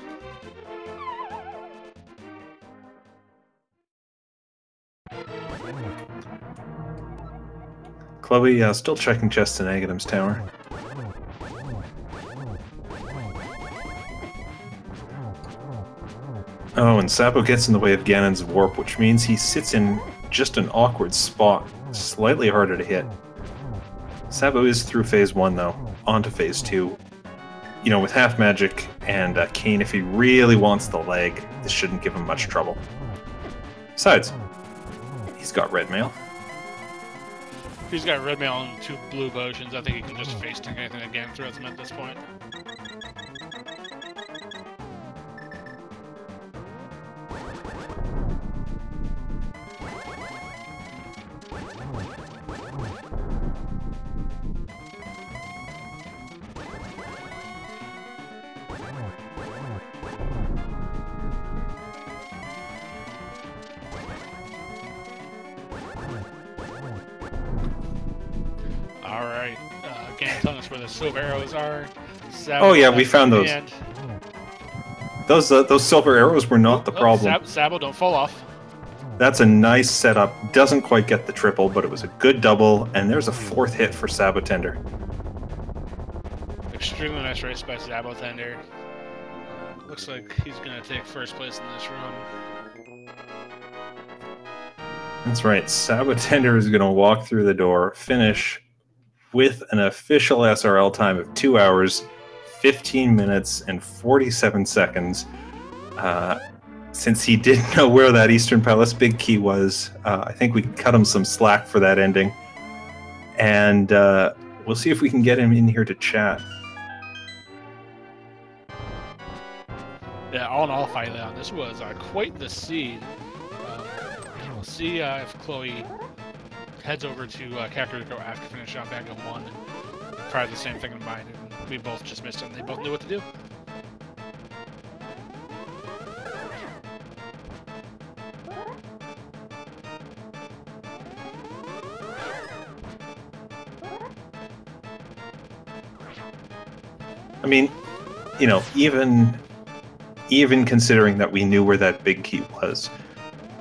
Khloe still checking chests in Aghanim's tower. Oh, and Sabo gets in the way of Ganon's warp, which means he sits in just an awkward spot, slightly harder to hit. Sabo is through phase 1 though, onto phase 2. You know, with half magic and Kane, if he really wants the leg, this shouldn't give him much trouble. Besides, he's got red mail. If he's got red mail and 2 blue potions, I think he can just face tank anything again throughout them at this point. That's where the silver arrows are. Oh yeah, we found those. Those silver arrows were not the problem. Sabo, don't fall off. That's a nice setup. Doesn't quite get the triple, but it was a good double, and there's a 4th hit for sab0tender. Extremely nice race by sab0tender. Looks like he's going to take first place in this run. That's right. sab0tender is going to walk through the door, finish with an official SRL time of 2 hours, 15 minutes, and 47 seconds. Since he didn't know where that Eastern Palace big key was, I think we can cut him some slack for that ending. And we'll see if we can get him in here to chat. Yeah, all in all, Phylon, this was quite the seed. We'll see if Khloe heads over to Kakariko after finish off back at 1. Probably the same thing in mind, and we both just missed it, and they both knew what to do. I mean, you know, even considering that we knew where that big key was,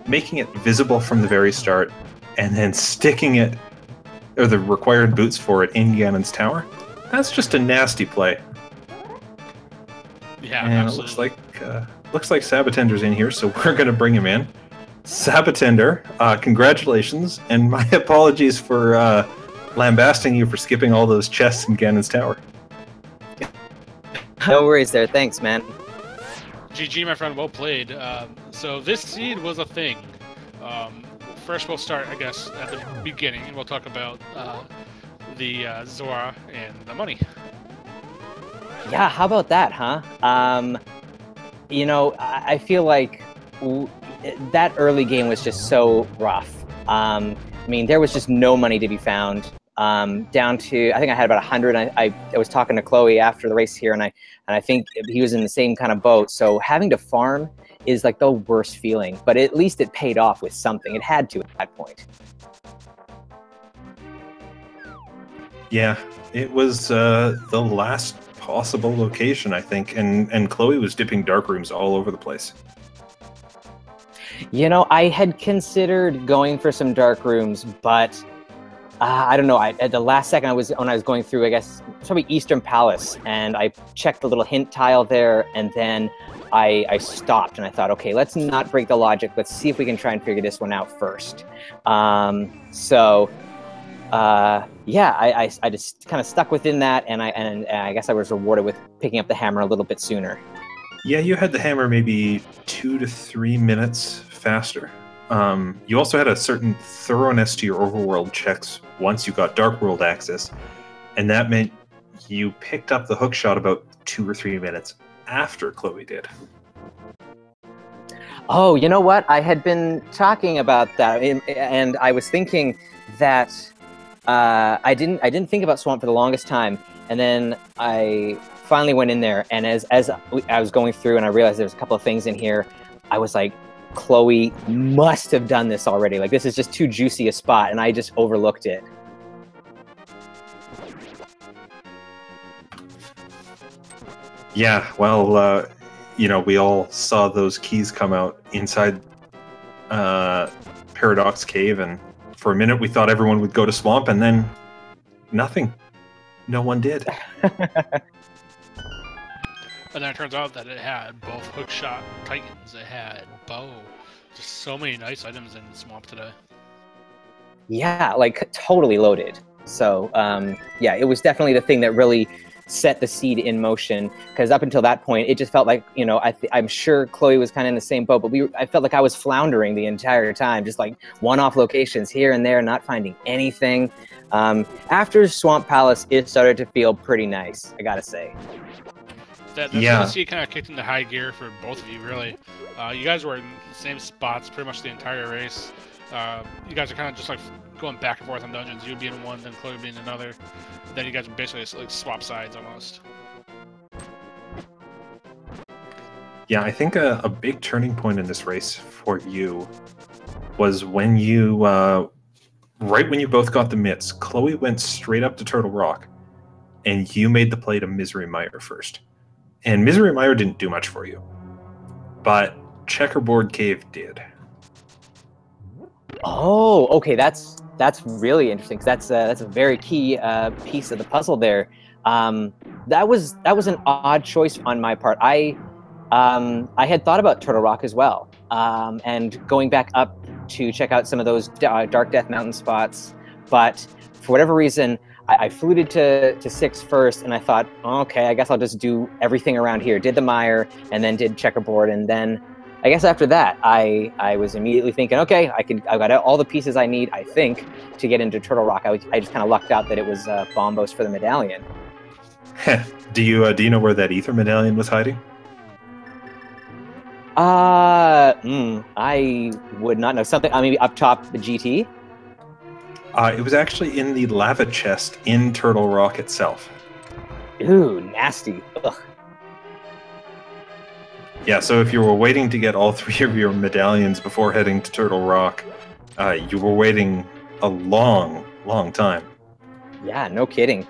making it visible from the very start and then sticking it, or the required boots for it, in Ganon's tower, that's just a nasty play. Yeah, and absolutely. It looks like sab0tender's in here, so we're going to bring him in. sab0tender, congratulations, and my apologies for lambasting you for skipping all those chests in Ganon's tower. No worries there. Thanks, man. GG, my friend. Well played. So this seed was a thing. First, we'll start, I guess, at the beginning, and we'll talk about the Zora and the money. Yeah, how about that, huh? You know, I feel like that early game was just so rough. I mean, there was just no money to be found. Down to, I think I had about 100. I was talking to Khloe after the race here, and I think he was in the same kind of boat. So having to farm is like the worst feeling, but at least it paid off with something. It had to at that point. Yeah, it was the last possible location, I think, and Khloe was dipping dark rooms all over the place. You know, I had considered going for some dark rooms, but I don't know. At the last second, when I was going through, I guess, probably Eastern Palace, and I checked the little hint tile there, and then I stopped, and I thought, okay, let's not break the logic. Let's see if we can try and figure this one out first. Yeah, I just kind of stuck within that, and I guess I was rewarded with picking up the hammer a little bit sooner. Yeah, you had the hammer maybe 2 to 3 minutes faster. You also had a certain thoroughness to your overworld checks once you got Dark World access, and that meant you picked up the hookshot about 2 or 3 minutes after Khloe did. Oh, you know what? I had been talking about that, and I was thinking that I didn't think about Swamp for the longest time, and then I finally went in there, and as I was going through and I realized there was a couple of things in here, I was like, Khloe must have done this already. Like, this is just too juicy a spot, and I just overlooked it. Yeah, well, you know, we all saw those keys come out inside Paradox Cave, and for a minute we thought everyone would go to Swamp, and then nothing. No one did. And then it turns out that it had both hookshot titans, it had bow. Just so many nice items in Swamp today. Yeah, like totally loaded. So yeah, it was definitely the thing that really set the seed in motion, because up until that point, it just felt like, you know, I'm sure Khloe was kind of in the same boat, but I felt like I was floundering the entire time, just like one-off locations here and there, not finding anything. After Swamp Palace, it started to feel pretty nice, I gotta say. That's when the seed kind of kicked into high gear for both of you, really. You guys were in the same spots pretty much the entire race. You guys are kind of just like going back and forth on dungeons. You would be in one, then Khloe would be in another. Then you guys would basically like swap sides almost. Yeah, I think a big turning point in this race for you was when you, right when you both got the mitts, Khloe went straight up to Turtle Rock, and you made the play to Misery Mire first. And Misery Mire didn't do much for you, but Checkerboard Cave did. Oh, okay, that's really interesting, because that's a very key piece of the puzzle there. That was an odd choice on my part. I had thought about Turtle Rock as well, and going back up to check out some of those Dark Death Mountain spots, but for whatever reason, I fluted to 6 first, and I thought, okay, I guess I'll just do everything around here. Did the mire, and then did Checkerboard, and then I guess after that, I was immediately thinking, okay, I've got all the pieces I need, I think, to get into Turtle Rock. I just kind of lucked out that it was Bombos for the medallion. Do you know where that ether medallion was hiding? I would not know. Something, maybe up top the GT? It was actually in the lava chest in Turtle Rock itself. Ooh, nasty. Ugh. Yeah, so if you were waiting to get all 3 of your medallions before heading to Turtle Rock, you were waiting a long, long time. Yeah, no kidding.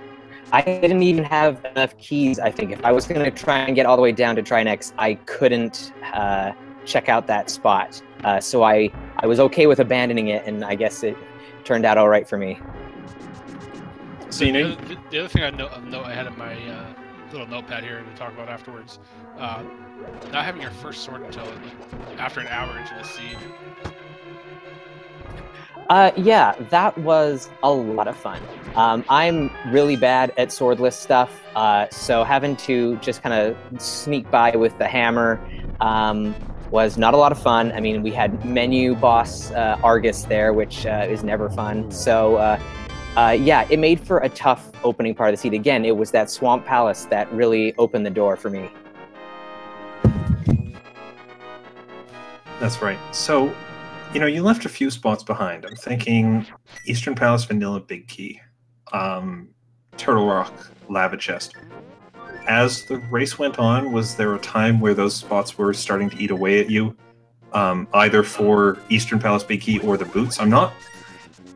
I didn't even have enough keys, I think. If I was going to try and get all the way down to Trinex, I couldn't check out that spot. So I was okay with abandoning it, and I guess it turned out all right for me. So the other thing I had in my little notepad here to talk about afterwards, not having your first sword until after an hour into the siege. Yeah, that was a lot of fun. I'm really bad at swordless stuff, so having to just kind of sneak by with the hammer was not a lot of fun. I mean, we had menu boss Argus there, which is never fun. So yeah, it made for a tough opening part of the seed. Again, it was that Swamp Palace that really opened the door for me. That's right. So, you left a few spots behind. I'm thinking Eastern Palace Vanilla Big Key, Turtle Rock Lava Chest. As the race went on, was there a time where those spots were starting to eat away at you, either for Eastern Palace Big Key or the boots? I'm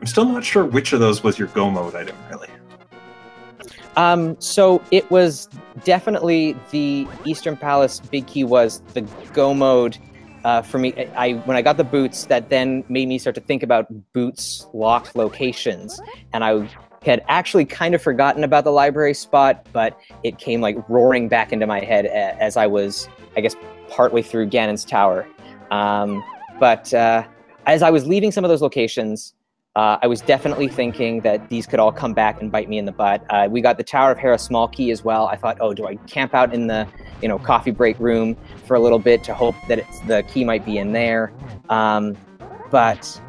still not sure which of those was your go mode item, really. So it was definitely the Eastern Palace Big Key was the go mode. For me, when I got the boots, that then made me start to think about boots locked locations, and I had actually kind of forgotten about the library spot, but it came like roaring back into my head as I was, I guess, partway through Ganon's Tower. But as I was leaving some of those locations, I was definitely thinking that these could all come back and bite me in the butt. We got the Tower of Hera small key as well. I thought, oh, do I camp out in the coffee break room for a little bit to hope that the key might be in there? But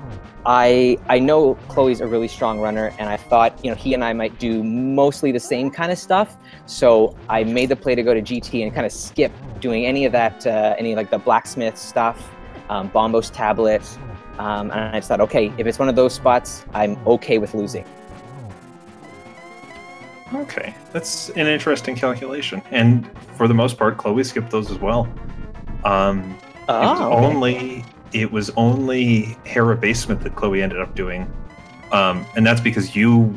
I know Chloe's a really strong runner, and I thought he and I might do mostly the same kind of stuff. So I made the play to go to GT and kind of skip doing any of that, any like the blacksmith stuff, Bombos tablet. And I just thought, okay, if it's one of those spots, I'm okay with losing. Okay, that's an interesting calculation. And for the most part, Chloe skipped those as well. It was only Hera Basement that Chloe ended up doing. And that's because you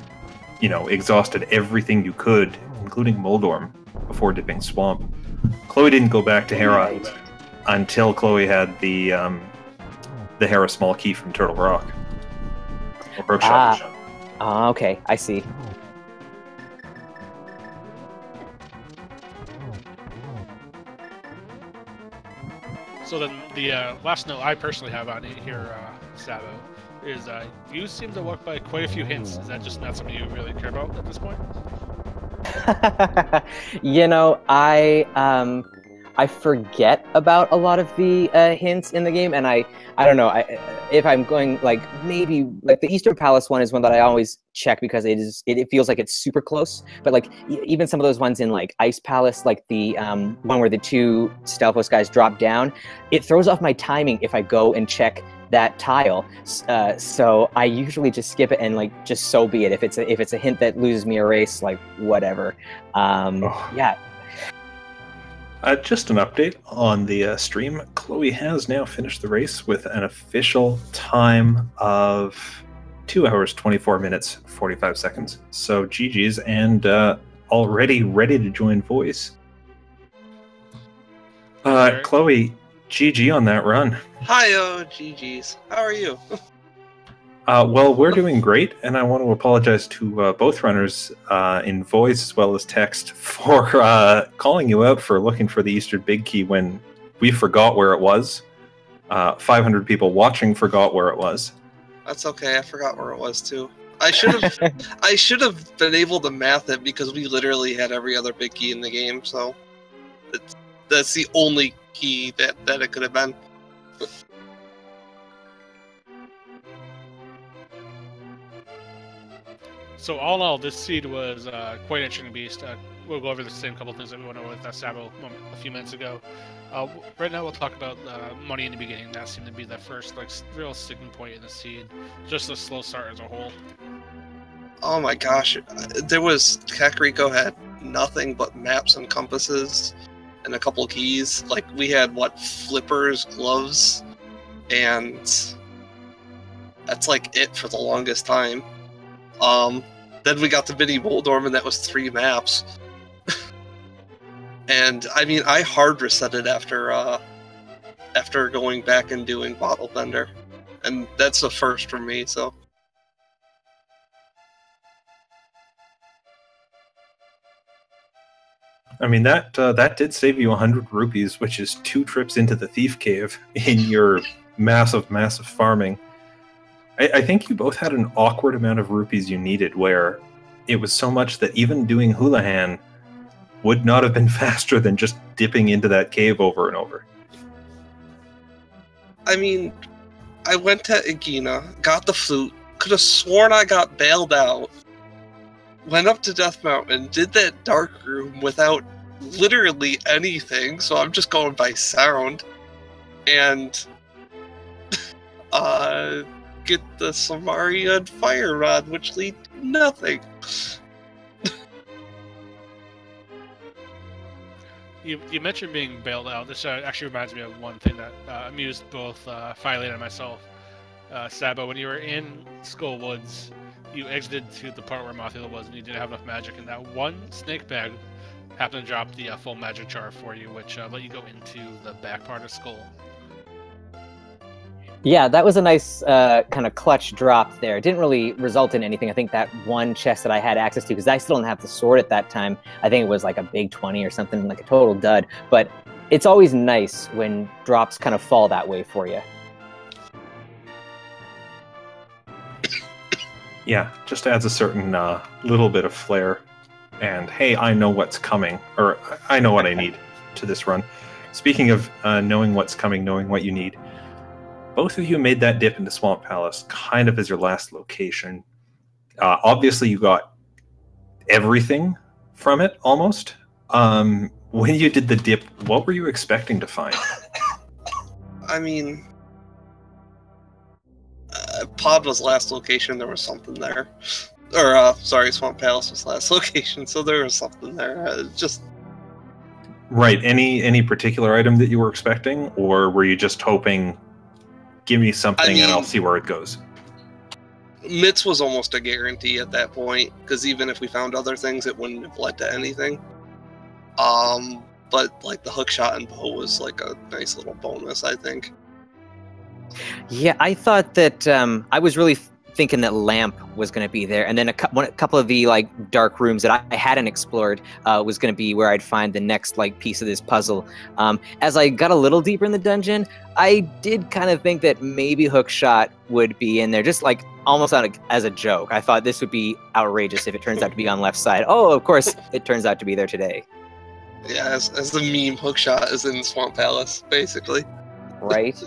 exhausted everything you could, including Moldorm, before dipping Swamp. Chloe didn't go back to Hera until Chloe had the Hera small key from Turtle Rock. Or broke shot. Okay, I see. So then the last note I personally have on here, Sabo, is you seem to walk by quite a few hints. Is that just not something you really care about at this point? I forget about a lot of the hints in the game, and I don't know. If I'm going maybe the Eastern Palace one is one that I always check because it feels like it's super close. But even some of those ones in Ice Palace, like the one where the 2 Stelphos guys drop down, it throws off my timing if I go and check that tile. So I usually just skip it and just so be it. If it's a hint that loses me a race, whatever. Yeah. Just an update on the stream. Chloe has now finished the race with an official time of 2 hours, 24 minutes, 45 seconds. So GG's, and already ready to join voice. Sure. Khloe, GG on that run. Hi-oh, GG's. How are you? Well, we're doing great, and I want to apologize to both runners in voice as well as text for calling you out for looking for the Eastern Big Key when we forgot where it was. 500 people watching forgot where it was. That's okay. I forgot where it was too. I should have been able to math it because we literally had every other big key in the game. So that's the only key that it could have been. So all in all, this seed was quite interesting beast. We'll go over the same couple things that we went over with Sabo a few minutes ago. Right now, we'll talk about money in the beginning. That seemed to be the first real sticking point in the seed. Just a slow start as a whole. Oh my gosh, there was Kakariko had nothing but maps and compasses and a couple keys. Like we had flippers, gloves, and that's like it for the longest time. Then we got the mini Moldorm, and that was 3 maps. And I mean, I hard resetted after going back and doing Bottle Bender, and that's the first for me. So I mean, that did save you 100 rupees, which is 2 trips into the Thief Cave in your massive farming. I think you both had an awkward amount of rupees you needed, where it was so much that even doing Houlihan would not have been faster than just dipping into that cave over and over. I mean, I went to Egina, got the flute, could have sworn I got bailed out, went up to Death Mountain, did that dark room without literally anything, so I'm just going by sound, and get the Samarian Fire Rod, which lead to nothing. You mentioned being bailed out. This actually reminds me of one thing that amused both Philane and myself. Sabo, when you were in Skull Woods, you exited to the part where Mothula was, and you didn't have enough magic, and that one snake bag happened to drop the full magic jar for you, which let you go into the back part of Skull. Yeah, that was a nice kind of clutch drop there. It didn't really result in anything. I think that one chest that I had access to, because I still didn't have the sword at that time, I think it was like a big 20 or something, like a total dud. But it's always nice when drops kind of fall that way for you. Yeah, just adds a certain little bit of flair. And hey, I know what's coming, or I know what I need to this run. Speaking of knowing what's coming, knowing what you need, both of you made that dip into Swamp Palace kind of as your last location. Obviously, you got everything from it, almost. When you did the dip, what were you expecting to find? I mean, Pod was last location, there was something there. Or, sorry, Swamp Palace was last location, so there was something there. Just... Right, any particular item that you were expecting? Or were you just hoping... Give me something and I'll see where it goes. Mitts was almost a guarantee at that point, because even if we found other things, it wouldn't have led to anything. But like the hookshot and bow was like a nice little bonus, I think. Yeah, I thought that I was really thinking that lamp was going to be there, and then a couple of the like dark rooms that I hadn't explored was going to be where I'd find the next like piece of this puzzle. As I got a little deeper in the dungeon, I did kind of think that maybe hookshot would be in there, just like almost as a joke. I thought this would be outrageous if it turns out to be on left side. Oh, of course, it turns out to be there today. Yeah, as the meme, hookshot is in Swamp Palace, basically. Right.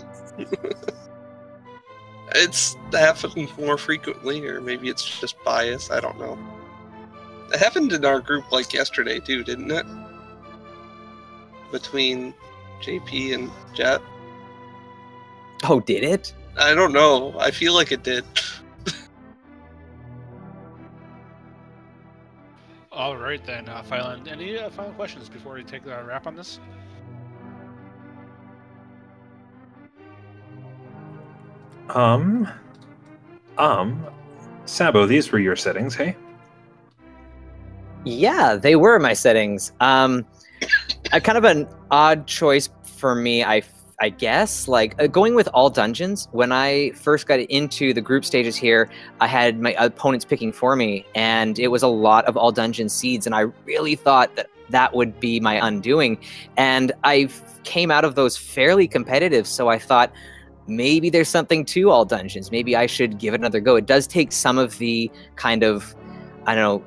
It's happened more frequently, or maybe it's just bias, I don't know. It happened in our group like yesterday too, didn't it? Between JP and Jet. Oh, did it? I don't know. I feel like it did. All right then, Philane, any final questions before we take the wrap on this? Sabo, these were your settings, hey? Yeah, they were my settings. A kind of an odd choice for me, I guess. Like going with all dungeons. When I first got into the group stages here, I had my opponents picking for me, and it was a lot of all dungeon seeds, and I really thought that that would be my undoing. And I came out of those fairly competitive, so I thought maybe there's something to all dungeons. Maybe I should give it another go. It does take some of the kind of, I don't know,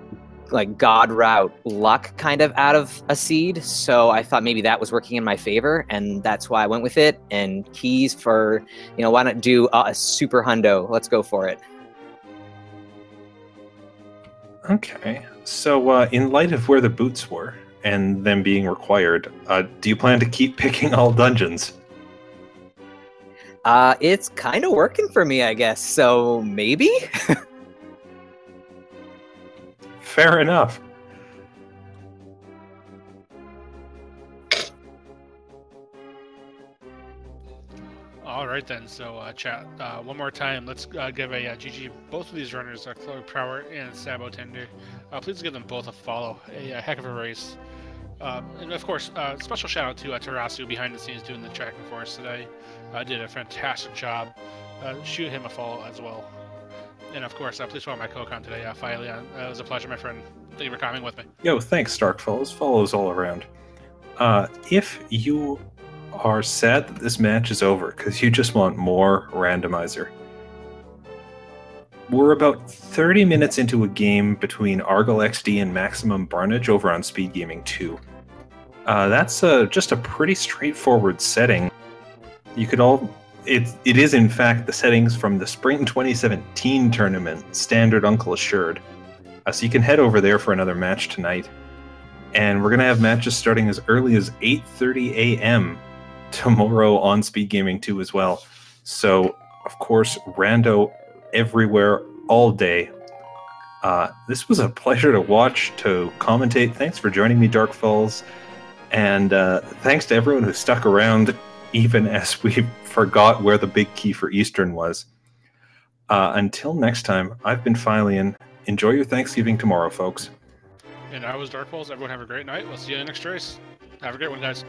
like god route luck kind of out of a seed, so I thought maybe that was working in my favor, and that's why I went with it. And keys for, why not do a super hundo? Let's go for it. Okay, so in light of where the boots were and them being required, do you plan to keep picking all dungeons? It's kind of working for me, I guess, so maybe? Fair enough. All right then. So chat one more time. Let's give a GG both of these runners, Khloe, Prower, and sab0tender. Please give them both a follow. A heck of a race. And of course, special shout out to Tarasu behind the scenes doing the tracking for us today. Did a fantastic job. Shoot him a follow as well. And of course, please follow my co-con today, Filey. It was a pleasure, my friend. Thank you for coming with me. Yo, thanks, Stark Follows. Follows all around. If you are sad that this match is over because you just want more Randomizer, we're about 30 minutes into a game between Argyle XD and Maximum Barnage over on Speed Gaming 2. That's just a pretty straightforward setting. You could all... It is, in fact, the settings from the Spring 2017 tournament, Standard Uncle Assured. So you can head over there for another match tonight. And we're going to have matches starting as early as 8:30 a.m. tomorrow on Speed Gaming 2 as well. So, of course, Rando everywhere, all day. This was a pleasure to watch, to commentate. Thanks for joining me, Dark Falls. And thanks to everyone who stuck around, even as we forgot where the big key for Eastern was. Until next time, I've been Philian. Enjoy your Thanksgiving tomorrow, folks. And I was Dark Falls. Everyone have a great night. We'll see you in the next race. Have a great one, guys.